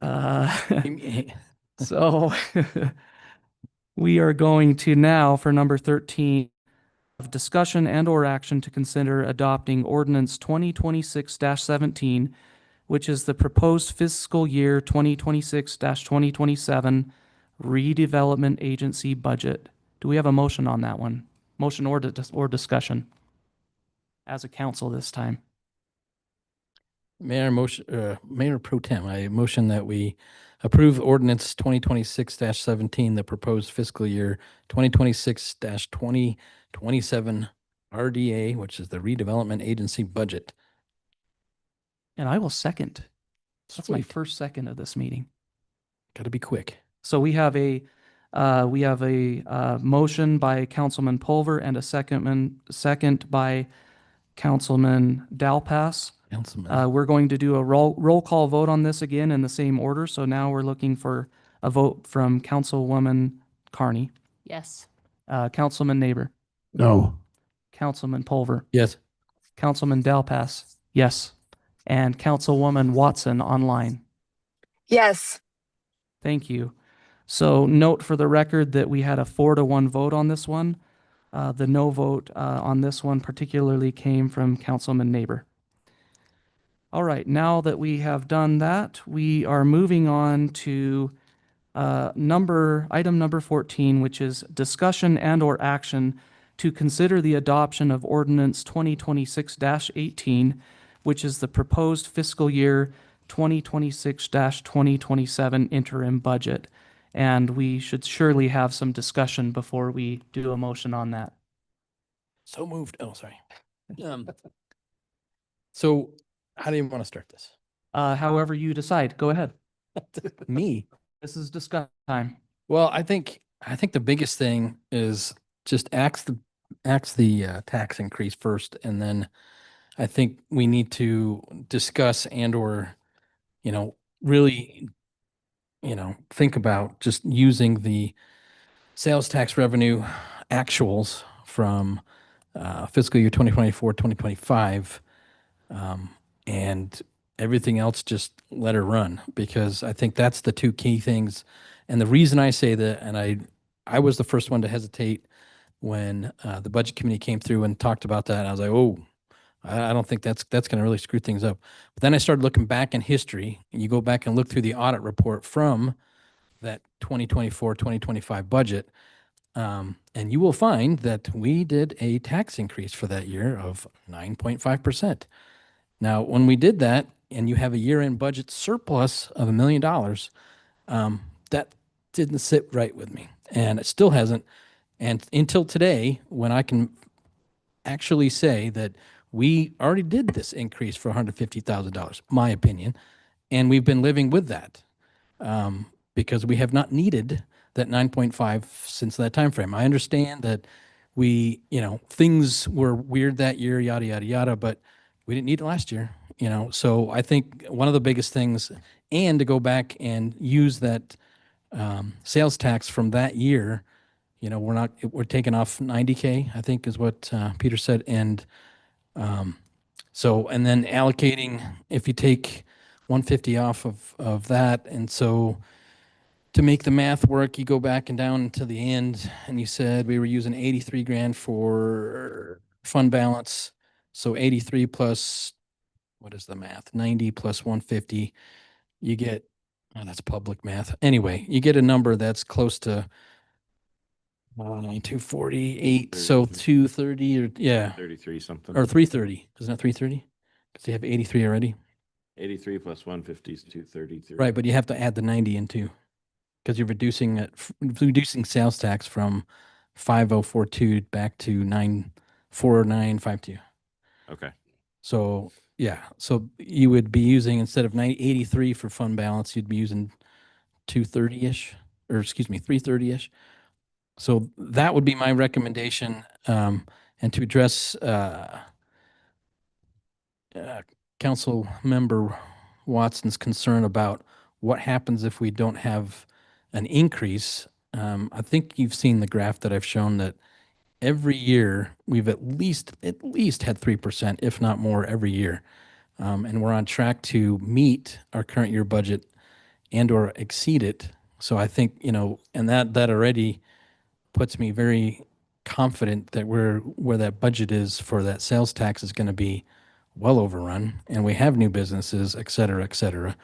Uh, So we are going to now, for number 13, have discussion and/or action to consider adopting ordinance 2026-17, which is the proposed fiscal year 2026-2027 redevelopment agency budget. Do we have a motion on that one? Motion or discussion? As a council this time. Mayor Pro Tem, I motion that we approve ordinance 2026-17, the proposed fiscal year 2026-2027 RDA, which is the redevelopment agency budget. And I will second. That's my Sweet. first second of this meeting. Got to be quick. So we have a motion by Councilman Pulver and a second by Councilman Dalpass. Councilman. We're going to do a roll call vote on this again in the same order. So now we're looking for a vote from Councilwoman Carney, Yes. Councilman Neighbor, No. Councilman Pulver, Yes. Councilman Dalpass, yes, and Councilwoman Watson online. Yes. Thank you. So note for the record that we had a 4-1 vote on this one. The no vote on this one particularly came from Councilman Neighbor. All right, now that we have done that, we are moving on to item number 14, which is discussion and/or action to consider the adoption of ordinance 2026-18, which is the proposed fiscal year 2026-2027 interim budget. And we should surely have some discussion before we do a motion on that. So moved. Oh, sorry. So how do you want to start this? However you decide, go ahead. Me? This is discussion time. Well, I think the biggest thing is just axe the tax increase first, and then I think we need to discuss and/or, really, think about just using the sales tax revenue actuals from fiscal year 2024, 2025, and everything else just let her run, because I think that's the two key things. And the reason I say that, and I was the first one to hesitate when the budget committee came through and talked about that. I was like, oh, I don't think that's going to really screw things up. But then I started looking back in history, and you go back and look through the audit report from that 2024, 2025 budget, and you will find that we did a tax increase for that year of 9.5%. Now, when we did that, and you have a year-end budget surplus of $1 million, that didn't sit right with me, and it still hasn't. And until today, when I can actually say that we already did this increase for $150,000, my opinion, and we've been living with that. because we have not needed that 9.5 since that time frame. I understand that things were weird that year, yada, yada, yada, but we didn't need it last year, So I think one of the biggest things, and to go back and use that sales tax from that year, we're taking off 90K, I think is what Peter said. And and then allocating, if you take 150 off of that, and so to make the math work, you go back and down to the end, and you said we were using 83 grand for fund balance. So 83 plus, what is the math? 90 plus 150, you get, oh, that's public math. Anyway, you get a number that's close to 248, so 230 or, yeah, 33 something. or 330. Isn't that 330? Because you have 83 already. 83 plus 150 is 233. Right, but you have to add the 90 in too, because you're reducing sales tax from 5042 back to 94952. Okay. So yeah, so you would be using, instead of 83 for fund balance, you'd be using 230-ish, or excuse me, 330-ish. So that would be my recommendation. And to address Council Member Watson's concern about what happens if we don't have an increase. I think you've seen the graph that I've shown that every year we've at least had 3%, if not more, every year. And we're on track to meet our current year budget and or exceed it. So I think, and that already puts me very confident that where that budget is for that sales tax is going to be well overrun, and we have new businesses, et cetera, et cetera.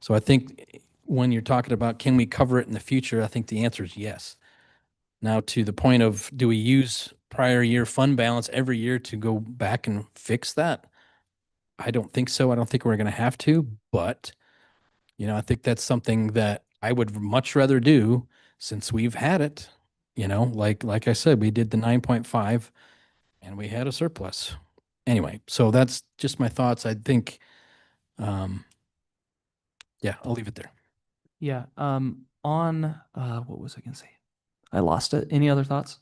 So I think when you're talking about can we cover it in the future, I think the answer is yes. Now, to the point of, do we use prior year fund balance every year to go back and fix that? I don't think so. I don't think we're going to have to, but I think that's something that I would much rather do, since we've had it. Like I said, we did the 9.5 and we had a surplus. Anyway, so that's just my thoughts. I think, yeah, I'll leave it there. Yeah, what was I gonna say? I lost it. Any other thoughts?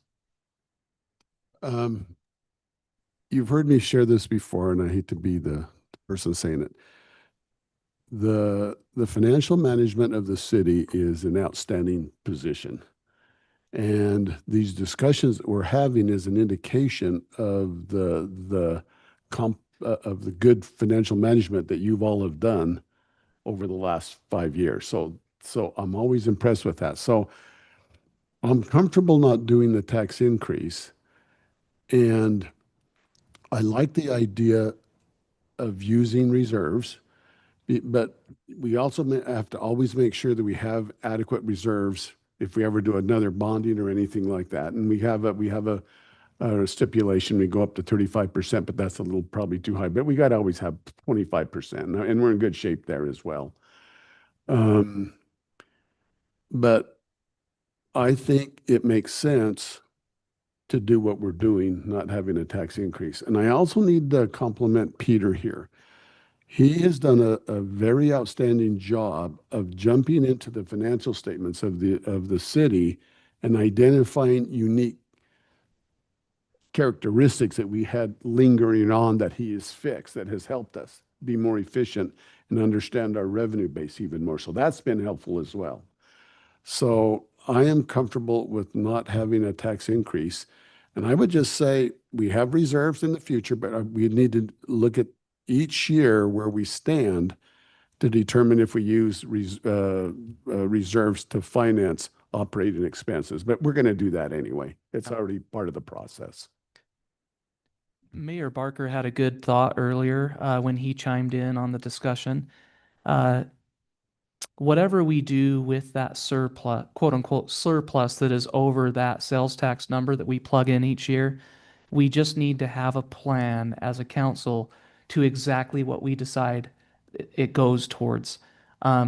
You've heard me share this before, and I hate to be the person saying it. The financial management of the city is an outstanding position. And these discussions that we're having is an indication of the good financial management that you've all have done over the last 5 years. So I'm always impressed with that. So I'm comfortable not doing the tax increase. And I like the idea of using reserves, but we also have to always make sure that we have adequate reserves if we ever do another bonding or anything like that. And we have a stipulation, we go up to 35%, but that's a little probably too high. But we got to always have 25%, and we're in good shape there as well. But I think it makes sense to do what we're doing, not having a tax increase. And I also need to compliment Peter here. He has done a very outstanding job of jumping into the financial statements of the city and identifying unique characteristics that we had lingering on that he has fixed, that has helped us be more efficient and understand our revenue base even more. So that's been helpful as well. So I am comfortable with not having a tax increase. And I would just say we have reserves in the future, but we need to look at each year where we stand to determine if we use reserves to finance operating expenses. But we're going to do that anyway. It's already part of the process. Mayor Barker had a good thought earlier when he chimed in on the discussion. Whatever we do with that surplus, quote unquote, surplus that is over that sales tax number that we plug in each year, we just need to have a plan as a council to exactly what we decide it goes towards.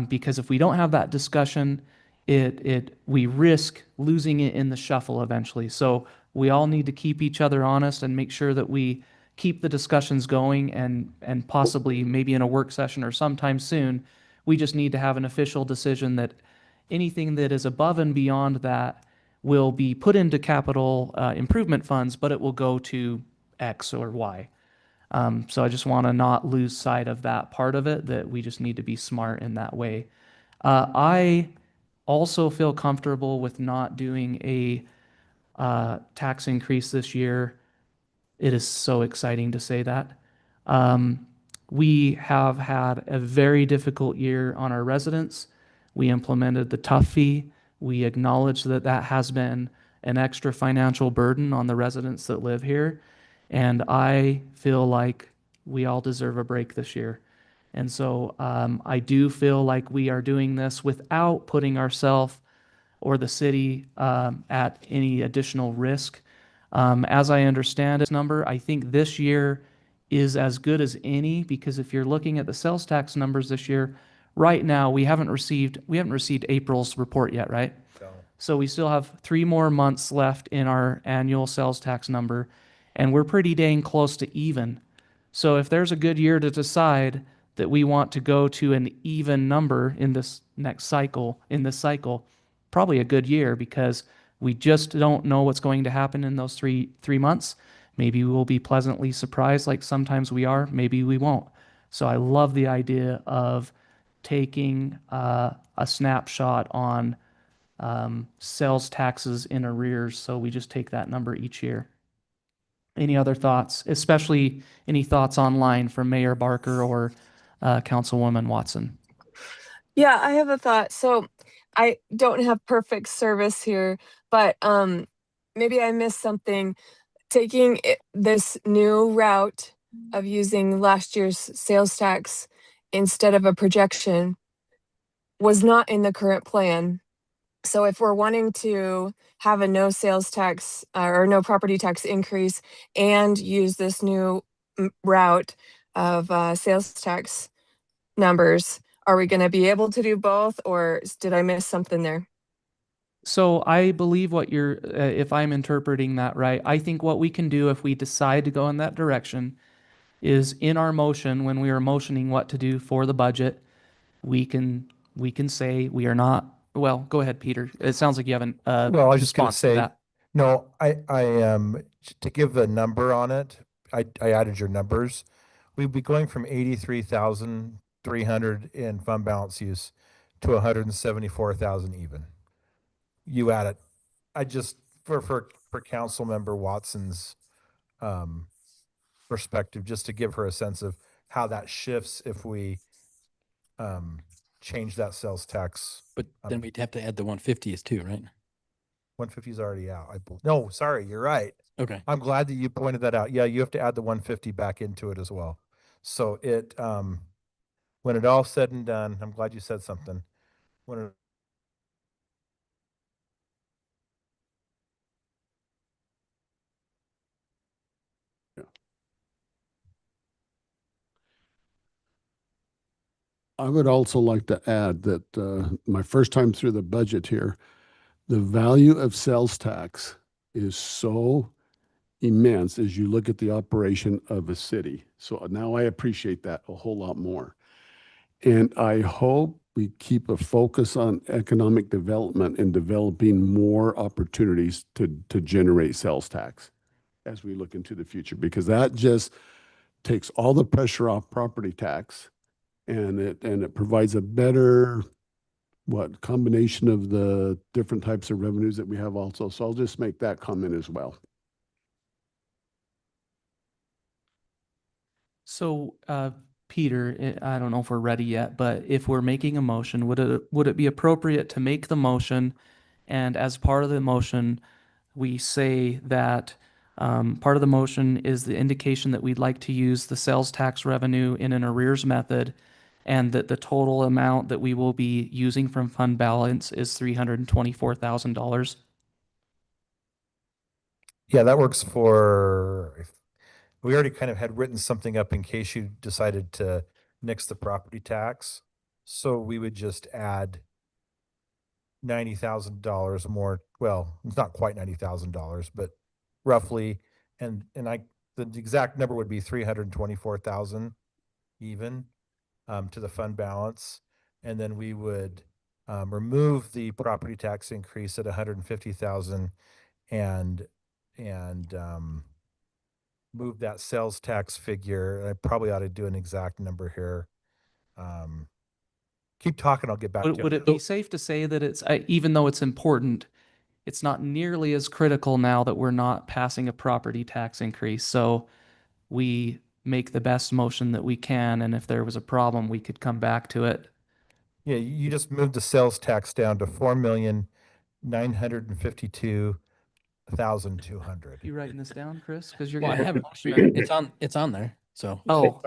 Because if we don't have that discussion, we risk losing it in the shuffle eventually. So we all need to keep each other honest and make sure that we keep the discussions going, and possibly maybe in a work session or sometime soon, We just need to have an official decision that anything that is above and beyond that will be put into capital improvement funds, but it will go to X or Y. So I just want to not lose sight of that part of it, that we just need to be smart in that way. I also feel comfortable with not doing a tax increase this year. It is so exciting to say that. We have had a very difficult year on our residents. We implemented the tough fee. We acknowledge that that has been an extra financial burden on the residents that live here. And I feel like we all deserve a break this year. And so I do feel like we are doing this without putting ourselves or the city at any additional risk. As I understand this number, I think this year is as good as any, because if you're looking at the sales tax numbers this year, right now we haven't received April's report yet, right? So, So we still have 3 more months left in our annual sales tax number, and we're pretty dang close to even. So if there's a good year to decide that we want to go to an even number in this cycle, probably a good year, because we just don't know what's going to happen in those three months. Maybe we'll be pleasantly surprised, like sometimes we are. Maybe we won't. So I love the idea of taking a snapshot on sales taxes in arrears. So we just take that number each year. Any other thoughts, especially any thoughts online from Mayor Barker or Councilwoman Watson? Yeah, I have a thought. So I don't have perfect service here, but maybe I missed something. Taking this new route of using last year's sales tax instead of a projection was not in the current plan. So if we're wanting to have a no sales tax or no property tax increase and use this new route of sales tax numbers, are we going to be able to do both, or did I miss something there? So I believe what you're, if I'm interpreting that right, I think what we can do if we decide to go in that direction is in our motion, when we are motioning what to do for the budget, we can say we are not, well, go ahead, Peter. It sounds like you haven't well, I was just going to response to say, that. no, to give the number on it, I added your numbers. We'd be going from 83,300 in fund balance use to 174,000 even. You add it. I just, for council member Watson's, perspective, just to give her a sense of how that shifts if we, change that sales tax. But then we'd have to add the 150s too, right? 150 is already out. No, sorry, you're right. Okay. I'm glad that you pointed that out. Yeah, you have to add the 150 back into it as well. So it, when it all said and done, I'm glad you said something. When it, I would also like to add that my first time through the budget here, the value of sales tax is so immense as you look at the operation of a city. So now I appreciate that a whole lot more. And I hope we keep a focus on economic development and developing more opportunities to generate sales tax as we look into the future, because that just takes all the pressure off property tax, and it provides a better combination of the different types of revenues that we have also. So I'll just make that comment as well. So, Peter, I don't know if we're ready yet, but if we're making a motion, would it be appropriate to make the motion, and as part of the motion, we say that part of the motion is the indication that we'd like to use the sales tax revenue in an arrears method, and that the total amount that we will be using from fund balance is $324,000? yeah, that works for, we already kind of had written something up in case you decided to nix the property tax. So we would just add $90,000 more. Well, it's not quite $90,000, but roughly. And the exact number would be 324,000 even, to the fund balance. And then we would remove the property tax increase at 150,000 and move that sales tax figure. I probably ought to do an exact number here. Keep talking, I'll get back to Would, you. would it be safe to say that it's, even though it's important, it's not nearly as critical now that we're not passing a property tax increase? So we make the best motion that we can, and if there was a problem, we could come back to it. Yeah, you just moved the sales tax down to 4,952,200. You writing this down, Chris? Because you're Well, I gonna. have it. It's on there. So, Oh,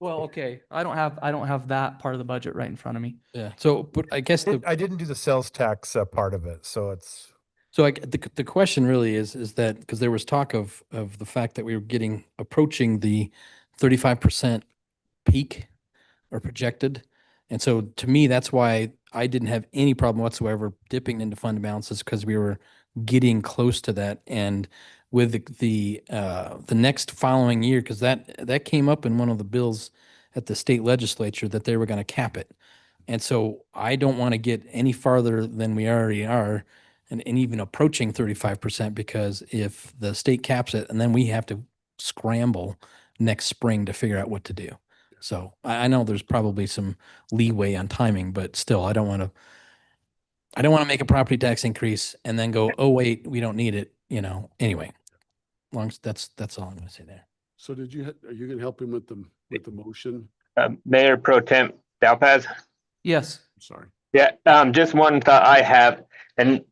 well, okay. I don't have that part of the budget right in front of me. yeah. So, but I guess I didn't do the sales tax part of it, so it's, the question really is that because there was talk of the fact that we were approaching the 35% peak or projected. And so to me, that's why I didn't have any problem whatsoever dipping into fund balances because we were getting close to that. And with the next following year, because that came up in one of the bills at the state legislature that they were going to cap it. And so I don't want to get any farther than we already are and even approaching 35% because if the state caps it and then we have to scramble next spring to figure out what to do. So I know there's probably some leeway on timing, but still, I don't want to make a property tax increase and then go, oh, wait, we don't need it, anyway. Long as that's all I'm going to say there. So are you gonna help him with the motion? Mayor Pro Temp Dalpaz. Yes. Sorry. Yeah, just one thought I have, and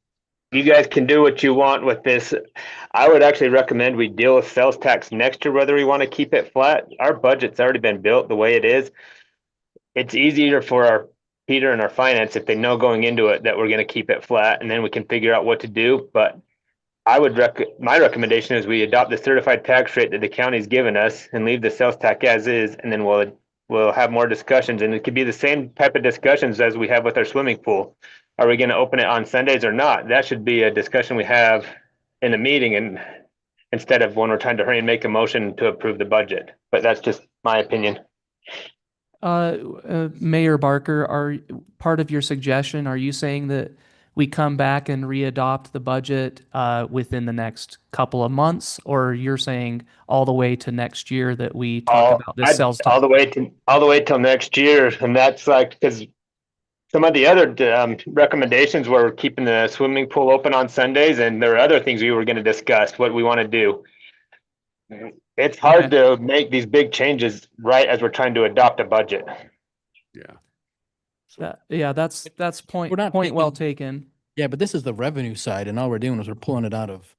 you guys can do what you want with this. I would actually recommend we deal with sales tax next year, whether we want to keep it flat. Our budget's already been built the way it is. It's easier for our Peter and our finance if they know going into it that we're going to keep it flat, and then we can figure out what to do. But I would my recommendation is we adopt the certified tax rate that the county's given us and leave the sales tax as is, and then we'll have more discussions, and it could be the same type of discussions as we have with our swimming pool. Are we going to open it on Sundays or not? That should be a discussion we have in a meeting, and instead of when we're trying to hurry and make a motion to approve the budget. But that's just my opinion. Mayor Barker, part of your suggestion, are you saying that we come back and readopt the budget within the next couple of months, or you're saying all the way to next year that we talk about this sales tax? All the way till next year, and that's like because some of the other recommendations were keeping the swimming pool open on Sundays, and there are other things we were going to discuss what we want to do. It's hard to make these big changes right as we're trying to adopt a budget. Yeah. That's point We're not well taking- taken. Yeah, but this is the revenue side, and all we're doing is we're pulling it out of,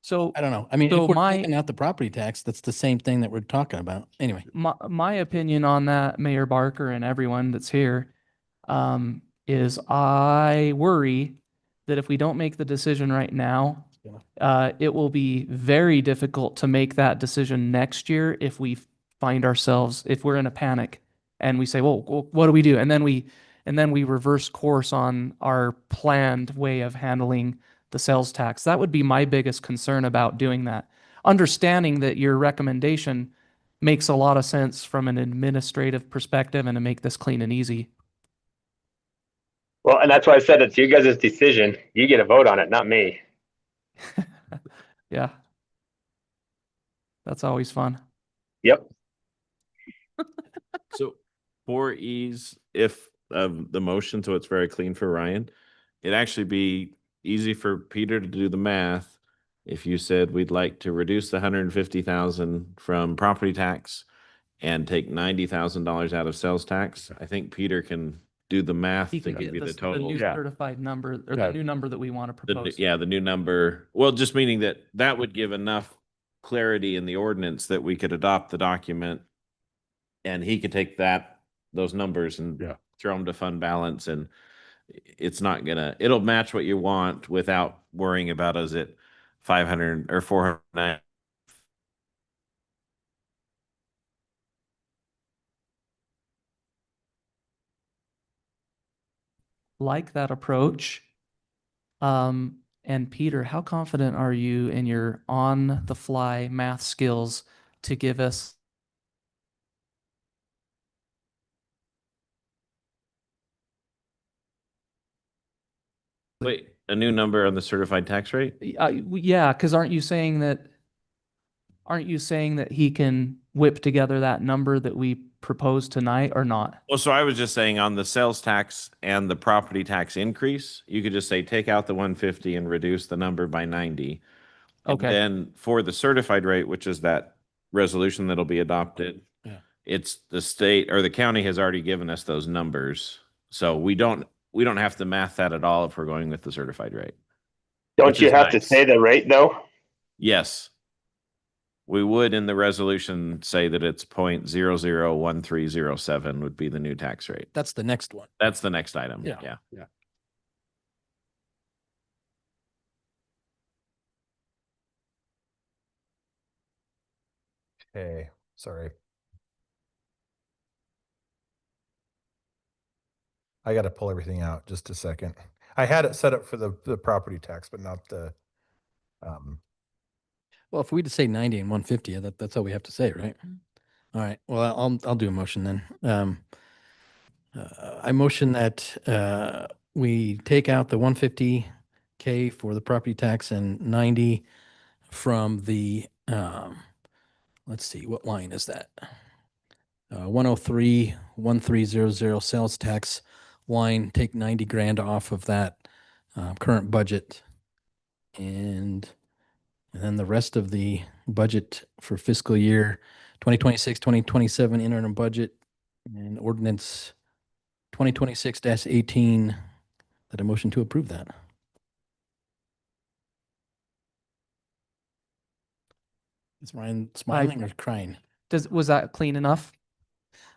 So I don't know. I mean, So if we're my- taking out the property tax, that's the same thing that we're talking about. Anyway. my opinion on that, Mayor Barker and everyone that's here, is I worry that if we don't make the decision right now, it will be very difficult to make that decision next year if we find ourselves, if we're in a panic and we say, well, what do we do? And then we reverse course on our planned way of handling the sales tax. That would be my biggest concern about doing that. Understanding that your recommendation makes a lot of sense from an administrative perspective and to make this clean and easy. Well, and that's why I said it's you guys' decision. You get a vote on it, not me. Yeah. That's always fun. Yep. So for ease, if of the motion, so it's very clean for Ryan, it'd actually be easy for Peter to do the math. If you said we'd like to reduce the 150,000 from property tax and take $90,000 out of sales tax, I think Peter can do the math He to can give get you the the total. new certified number or the new number that we want to propose. Yeah, the new number. Well, just meaning that that would give enough clarity in the ordinance that we could adopt the document and he could take those numbers and throw them to fund balance, and it's not it'll match what you want without worrying about is it 500 or 400. Like that approach. And Peter, how confident are you in your on-the-fly math skills to give us Wait, a new number on the certified tax rate? Yeah, because aren't you saying that he can whip together that number that we proposed tonight or not? Well, so I was just saying on the sales tax and the property tax increase, you could just say take out the 150 and reduce the number by 90. And Okay. then for the certified rate, which is that resolution that'll be adopted, Yeah. it's the state or the county has already given us those numbers. So we don't have to math that at all if we're going with the certified rate. Don't Which you is have to nice. say the rate though? Yes. We would in the resolution say that it's 0.001307 would be the new tax rate. That's the next one. That's the next item. Yeah. Yeah. Okay, sorry. I got to pull everything out just a second. I had it set up for the property tax, but not the, Well, if we just say 90 and 150, that's all we have to say, right? All right. Well, I'll do a motion then. I motion that we take out the 150K for the property tax and 90 from the let's see, what line is that? 103-1300 sales tax line. Take 90 grand off of that current budget, and then the rest of the budget for fiscal year 2026-2027 interim budget and ordinance 2026-18, that a motion to approve that. Is Ryan smiling or crying? Was that clean enough?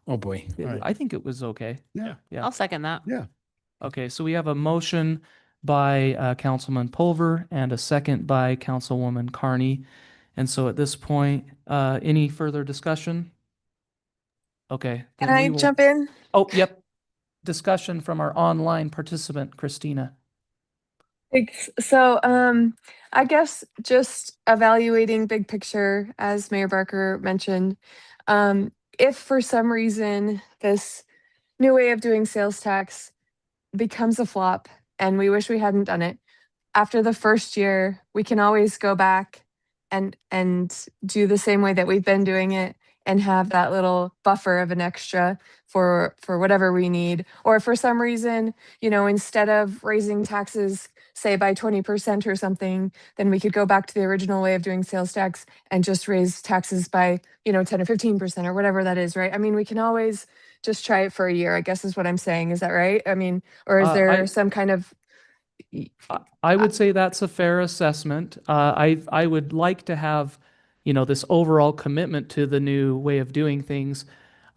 Oh, boy. All right. I think it was okay. Yeah. Yeah. I'll second that. Yeah. Okay, so we have a motion by Councilman Pulver and a second by Councilwoman Carney. And so at this point, any further discussion? Okay. Can then we I will- jump in? Oh, yep. Discussion from our online participant, Christina. Thanks. So, I guess just evaluating big picture, as Mayor Barker mentioned, if for some reason this new way of doing sales tax becomes a flop and we wish we hadn't done it, after the first year, we can always go back and do the same way that we've been doing it and have that little buffer of an extra for whatever we need. Or if for some reason, instead of raising taxes, say by 20% or something, then we could go back to the original way of doing sales tax and just raise taxes by, 10 or 15% or whatever that is, right? I mean, we can always just try it for a year, I guess is what I'm saying. Is that right? I mean, or is there some kind of I would say that's a fair assessment. I would like to have, this overall commitment to the new way of doing things.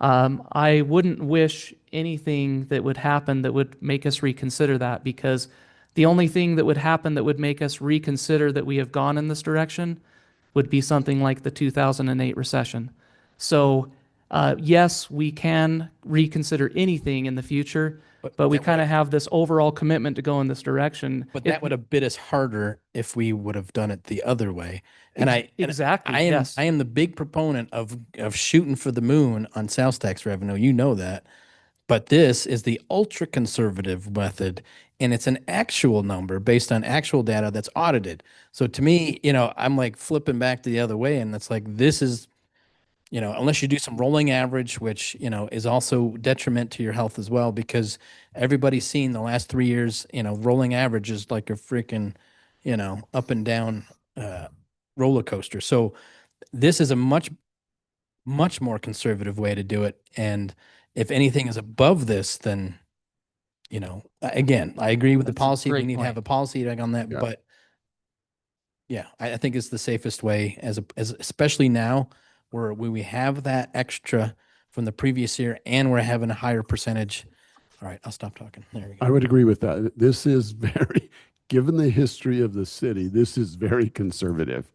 I wouldn't wish anything that would happen that would make us reconsider that, because the only thing that would happen that would make us reconsider that we have gone in this direction would be something like the 2008 recession. So, yes, we can reconsider anything in the future, but we that kind of would- have this overall commitment to go in this direction. But that would have bit us harder if we would have done it the other way. And Exactly, I am yes. I am the big proponent of shooting for the moon on sales tax revenue. You know that. But this is the ultra conservative method, and it's an actual number based on actual data that's audited. So to me, I'm like flipping back to the other way, and it's like this is, unless you do some rolling average, which, is also detriment to your health as well, because everybody's seen the last 3 years, rolling average is like a freaking, up and down roller coaster. So this is a much, much more conservative way to do it. And if anything is above this, then, again, I agree with the That's a policy. We great need to have a point. policy on that, Yeah. but yeah, I think it's the safest way as especially now where we have that extra from the previous year and we're having a higher percentage. All right, I'll stop talking. There we go. I would agree with that. This is very, given the history of the city, this is very conservative.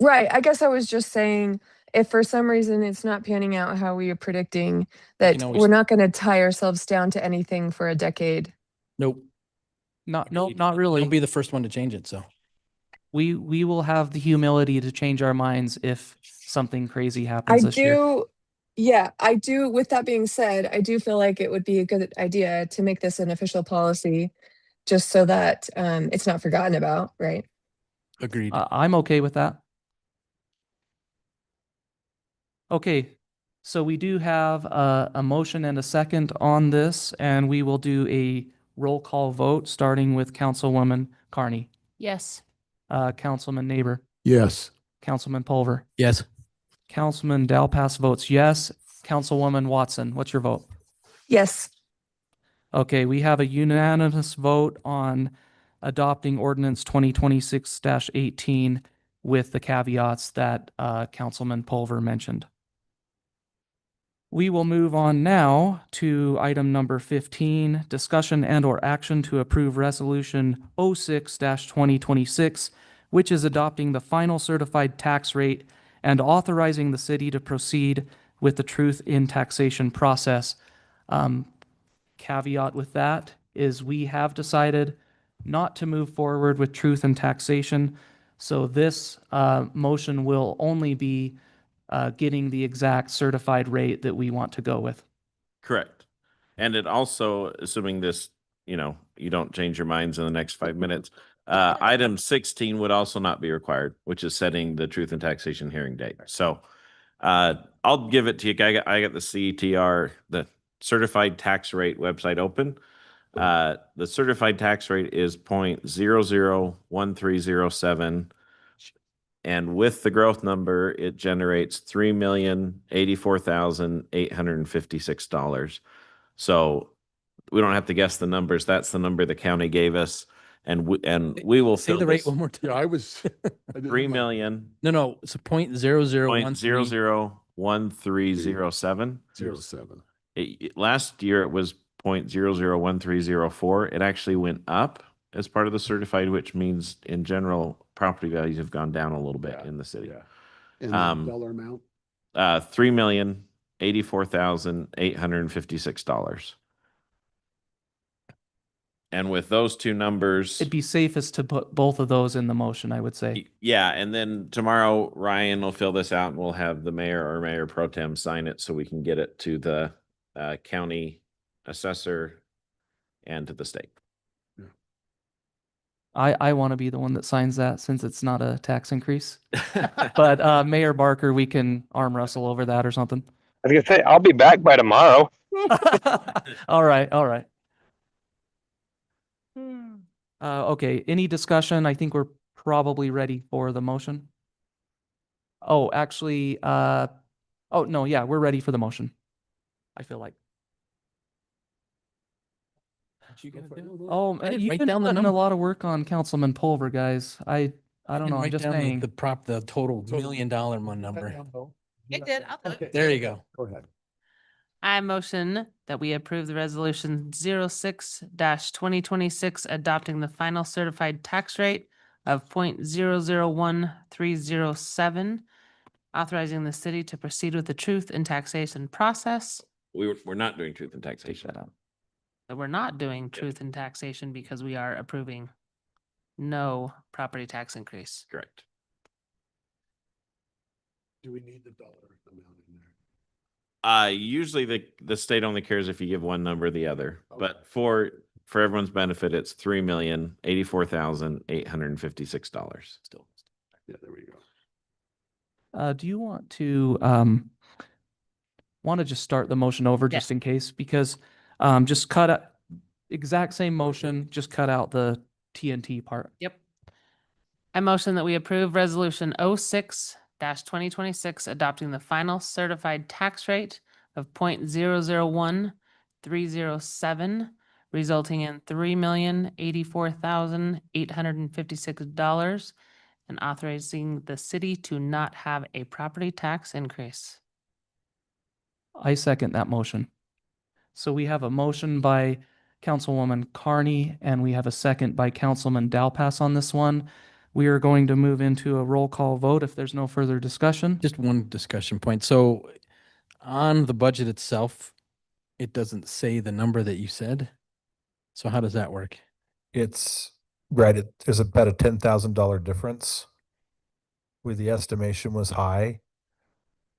Right. I guess I was just saying, if for some reason it's not panning out how we are predicting, that always- we're not going to tie ourselves down to anything for a decade. Nope. No, You- not really. Don't be the first one to change it. So We will have the humility to change our minds if something crazy I happens this year. do, yeah, I do. With that being said, I do feel like it would be a good idea to make this an official policy just so that it's not forgotten about, right? Agreed. I'm okay with that. Okay, so we do have a motion and a second on this, and we will do a roll call vote, starting with Councilwoman Carney, Yes. Councilman Neighbor, Yes. Councilman Pulver, Yes. Councilman Dalpass votes yes. Councilwoman Watson, what's your vote? Yes. Okay, we have a unanimous vote on adopting ordinance 2026-18 with the caveats that Councilman Pulver mentioned. We will move on now to item number 15, discussion and/or action to approve resolution 06-2026, which is adopting the final certified tax rate and authorizing the city to proceed with the truth in taxation process. Caveat with that is we have decided not to move forward with truth and taxation. So this motion will only be getting the exact certified rate that we want to go with. Correct. And it also, assuming this, you don't change your minds in the next 5 minutes, item 16 would also not be required, which is setting the truth and taxation hearing date. So I'll give it to you. I got the CTR, the certified tax rate website open. The certified tax rate is 0.001307. And with the growth number, it generates $3,084,856. So we don't have to guess the numbers. That's the number the county gave us, and we will Say fill the rate this one more time. Yeah, I was. I didn't $3 have my- million No, it's a point zero zero one point three. 001307. 07. Last year it was 0.001304. It actually went up as part of the certified, which means in general property values have gone down a little bit Yeah, in the city. Yeah. And the dollar amount? $3,084,856. And with those two numbers, It'd be safest to put both of those in the motion, I would say. yeah, and then tomorrow Ryan will fill this out and we'll have the mayor or mayor pro tem sign it so we can get it to the county assessor and to the state. I want to be the one that signs that since it's not a tax increase. But Mayor Barker, we can arm wrestle over that or something. I was gonna say, I'll be back by tomorrow. All right, all right. Okay, any discussion? I think we're probably ready for the motion. Oh, actually, oh, no, yeah, we're ready for the motion. I feel like. What you gonna do? Oh, I didn't you've write been down the putting a number. lot of work on Councilman Pulver, guys. I don't didn't know, I'm write just down saying. the total $1 million one number. I did. I'll do it. There you go. Go ahead. I motion that we approve the resolution 06-2026, adopting the final certified tax rate of 0.001307, authorizing the city to proceed with the truth in taxation process. We're not doing truth and Take taxation. that out. But we're not doing truth in taxation because we are approving no property tax increase. Correct. Do we need the dollar amount in there? Usually the state only cares if you give one number or the other, Okay. but for everyone's benefit, it's $3,084,856. Still. Yeah, there we go. Do you want to just start the motion over Yeah. just in case? Because just cut out exact same motion, just cut out the TNT part. Yep. I motion that we approve resolution 06-2026, adopting the final certified tax rate of 0.001307, resulting in $3,084,856, and authorizing the city to not have a property tax increase. I second that motion. So we have a motion by Councilwoman Carney and we have a second by Councilman Dalpass on this one. We are going to move into a roll call vote if there's no further discussion. Just one discussion point. So on the budget itself, it doesn't say the number that you said. So how does that work? It's right. There's about a $10,000 difference. Where the estimation was high.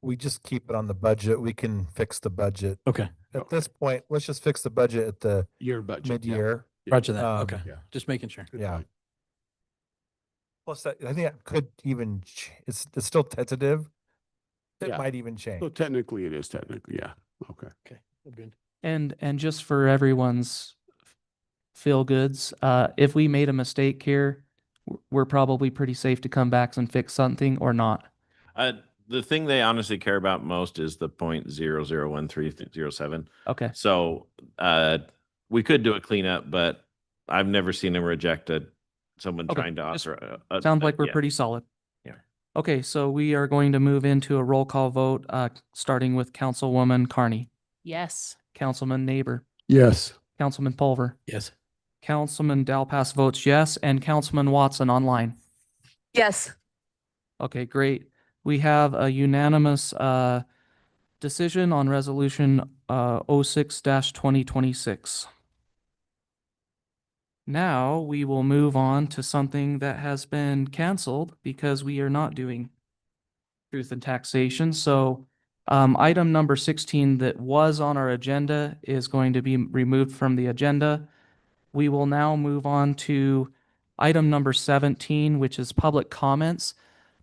We just keep it on the budget. We can fix the budget. Okay. At this point, let's just fix the budget at the Your budget. yeah. mid-year. Roger that. Um, Okay. yeah. Just making sure. Good Yeah. point. Plus, I think that could even, it's still tentative. It Yeah. might even So change. technically it is technically, yeah. Okay. Okay. Good. And just for everyone's feel goods, if we made a mistake here, we're probably pretty safe to come back and fix something or not. The thing they honestly care about most is the 0.001307. Okay. So we could do a cleanup, but I've never seen them reject someone Okay, trying to just offer. Sounds like we're yeah. pretty solid. Yeah. Okay, so we are going to move into a roll call vote, starting with Councilwoman Carney, Yes. Councilman Neighbor, Yes. Councilman Pulver, Yes. Councilman Dalpass votes yes, and Councilman Watson online. Yes. Okay, great. We have a unanimous decision on resolution 06-2026. Now we will move on to something that has been canceled because we are not doing truth and taxation. So item number 16 that was on our agenda is going to be removed from the agenda. We will now move on to item number 17, which is public comments.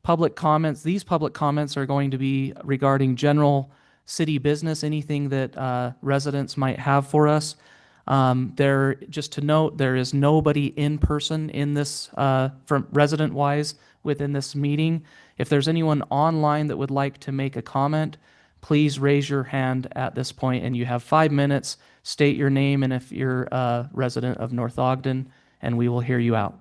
Public comments, these public comments are going to be regarding general city business, anything that residents might have for us. Just to note, there is nobody in person in this, from resident-wise within this meeting. If there's anyone online that would like to make a comment, please raise your hand at this point, and you have 5 minutes. State your name and if you're a resident of North Ogden, and we will hear you out.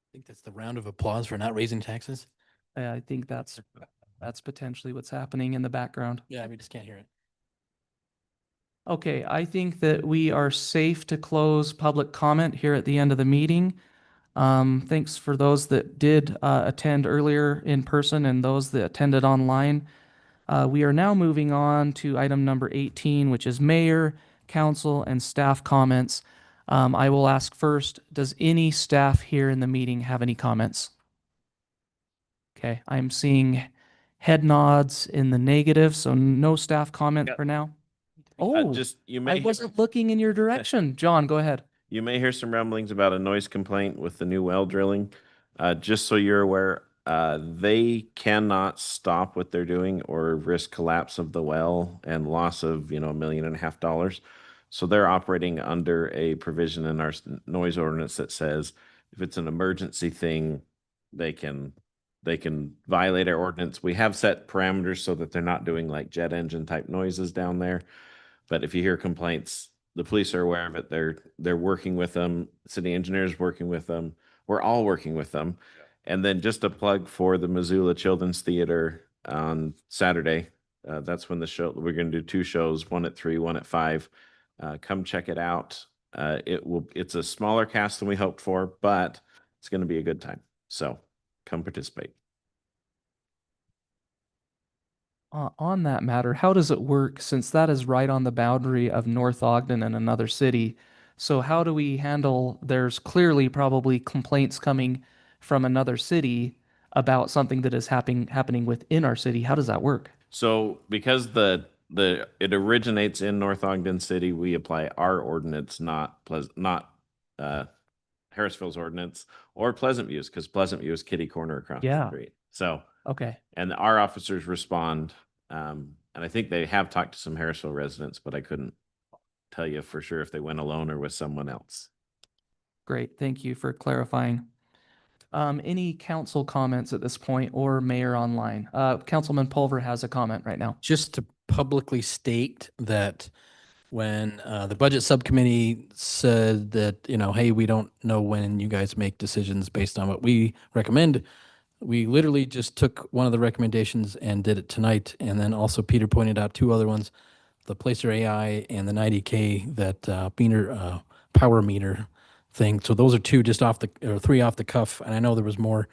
I think that's the round of applause for not raising taxes. I think that's potentially what's happening in the background. Yeah, we just can't hear it. Okay, I think that we are safe to close public comment here at the end of the meeting. Thanks for those that did attend earlier in person and those that attended online. We are now moving on to item number 18, which is mayor, council, and staff comments. I will ask first, does any staff here in the meeting have any comments? Okay, I'm seeing head nods in the negative, so no staff comment Yeah. for now. Oh, Just you I may wasn't looking in your direction. John, go ahead. You may hear some rumblings about a noise complaint with the new well drilling. Just so you're aware, they cannot stop what they're doing or risk collapse of the well and loss of, $1.5 million. So they're operating under a provision in our noise ordinance that says if it's an emergency thing, they can violate our ordinance. We have set parameters so that they're not doing like jet engine type noises down there. But if you hear complaints, the police are aware of it. They're working with them. City engineers working with them. We're all working with them. And then just a plug for the Missoula Children's Theater on Saturday. That's when we're going to do 2 shows, one at 3, one at 5. Come check it out. It's a smaller cast than we hoped for, but it's going to be a good time. So come participate. On that matter, how does it work since that is right on the boundary of North Ogden and another city? So how do we handle, there's clearly probably complaints coming from another city about something that is happening within our city. How does that work? So because it originates in North Ogden City, we apply our ordinance, not Harrisville's ordinance or Pleasant View's, because Pleasant View is kitty corner across Yeah. the street. So Okay. and our officers respond, and I think they have talked to some Harrisville residents, but I couldn't tell you for sure if they went alone or with someone else. Great. Thank you for clarifying. Any council comments at this point or mayor online? Councilman Pulver has a comment right now. Just to publicly state that when the budget subcommittee said that, hey, we don't know when you guys make decisions based on what we recommend, we literally just took one of the recommendations and did it tonight. And then also Peter pointed out 2 other ones, the Placer AI and the 90K, that power meter thing. So those are 2 just or 3 off the cuff. And I know there was more,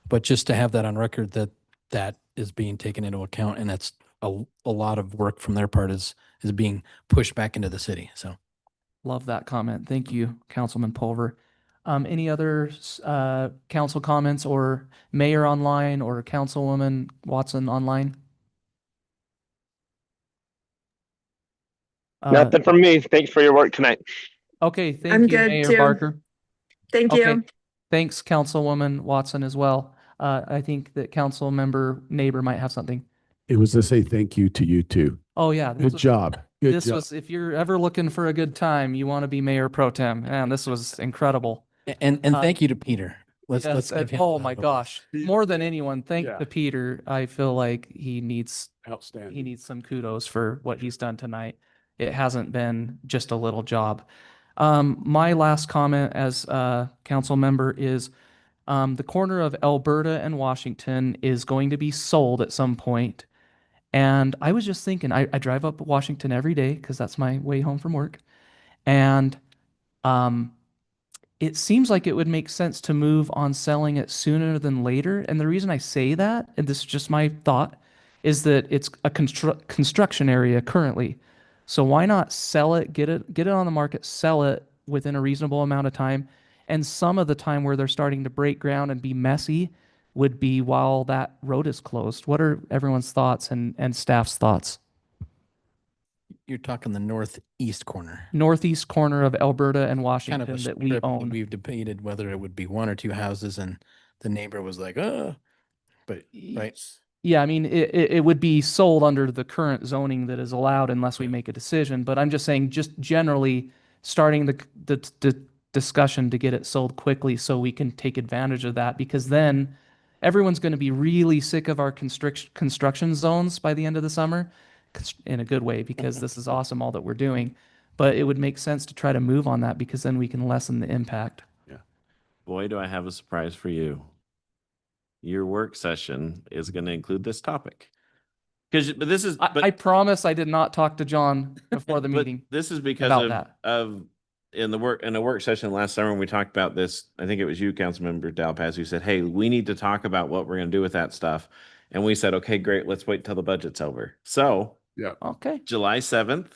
but just to have that on record that is being taken into account, and that's a lot of work from their part is being pushed back into the city. So Love that comment. Thank you, Councilman Pulver. Any other council comments or mayor online or Councilwoman Watson online? Nothing from me. Thanks for your work tonight. Okay, thank I'm you, good Mayor too. Barker. Thank Okay, you. thanks, Councilwoman Watson as well. I think that Council Member Neighbor might have something. It was to say thank you to you too. Oh, yeah. Good job. Good This job. was, if you're ever looking for a good time, you want to be Mayor Pro Tem. Man, this was incredible. And thank you to Peter. Let's Yes, give him. oh a my round of gosh. More than anyone, thank Yeah. the Peter. I feel like he needs Outstanding. some kudos for what he's done tonight. It hasn't been just a little job. My last comment as a council member is the corner of Alberta and Washington is going to be sold at some point. And I was just thinking, I drive up Washington every day because that's my way home from work. And um, it seems like it would make sense to move on selling it sooner than later. And the reason I say that, and this is just my thought, is that it's a construction area currently. So why not sell it, get it on the market, sell it within a reasonable amount of time. And some of the time where they're starting to break ground and be messy would be while that road is closed. What are everyone's thoughts and staff's thoughts? You're talking the northeast corner. Northeast corner of Alberta and Kind Washington of a that we strip. own. We've debated whether it would be one or two houses, and the neighbor was like, but right. Yeah, I mean, it would be sold under the current zoning that is allowed unless we Yeah. make a decision. But I'm just saying, just generally starting the discussion to get it sold quickly so we can take advantage of that, because then everyone's going to be really sick of our construction zones by the end of the summer, in a good way, because this is awesome, all that we're doing. But it would make sense to try to move on that because then we can lessen the impact. Boy, do I have a surprise for you. Your work session is going to include this topic. But this is, I promise I did not talk to John before the but meeting. this is because about that. In a work session last summer, when we talked about this, I think it was you, Councilmember Dalpaz, who said, hey, we need to talk about what we're going to do with that stuff. And we said, okay, great. Let's wait till the budget's over. So Yeah. Okay. July 7th,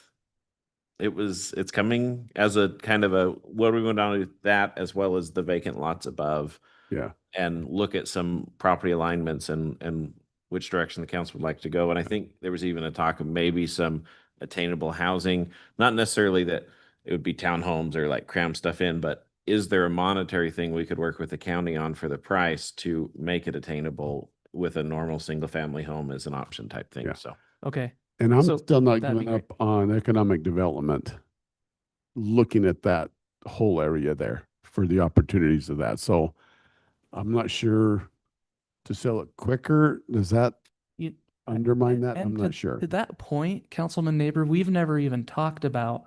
it's coming as a kind of a, what are we going down with that, as well as the vacant lots above, Yeah. and look at some property alignments and which direction the council would like to go. And I think there was even a talk of maybe some attainable housing, not necessarily that it would be townhomes or like cram stuff in, but is there a monetary thing we could work with the county on for the price to make it attainable with a normal single family home as an option type thing? Yeah. So Okay. And I'm So still not that'd be giving up on economic development, looking at that whole area there for the opportunities of that. So I'm not sure to sell it quicker. Does that You- undermine that? And I'm to, not sure. to that point, Councilman Neighbor, we've never even talked about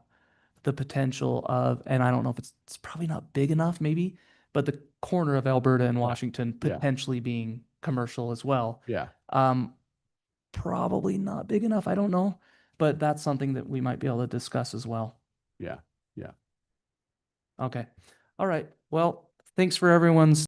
the potential of, and I don't know if it's probably not big enough, maybe, but the corner of Alberta and Washington Yeah. potentially being commercial as well. Yeah. Probably not big enough. I don't know, but that's something that we might be able to discuss as well. Yeah. Yeah. Okay. All right. Well, thanks for everyone's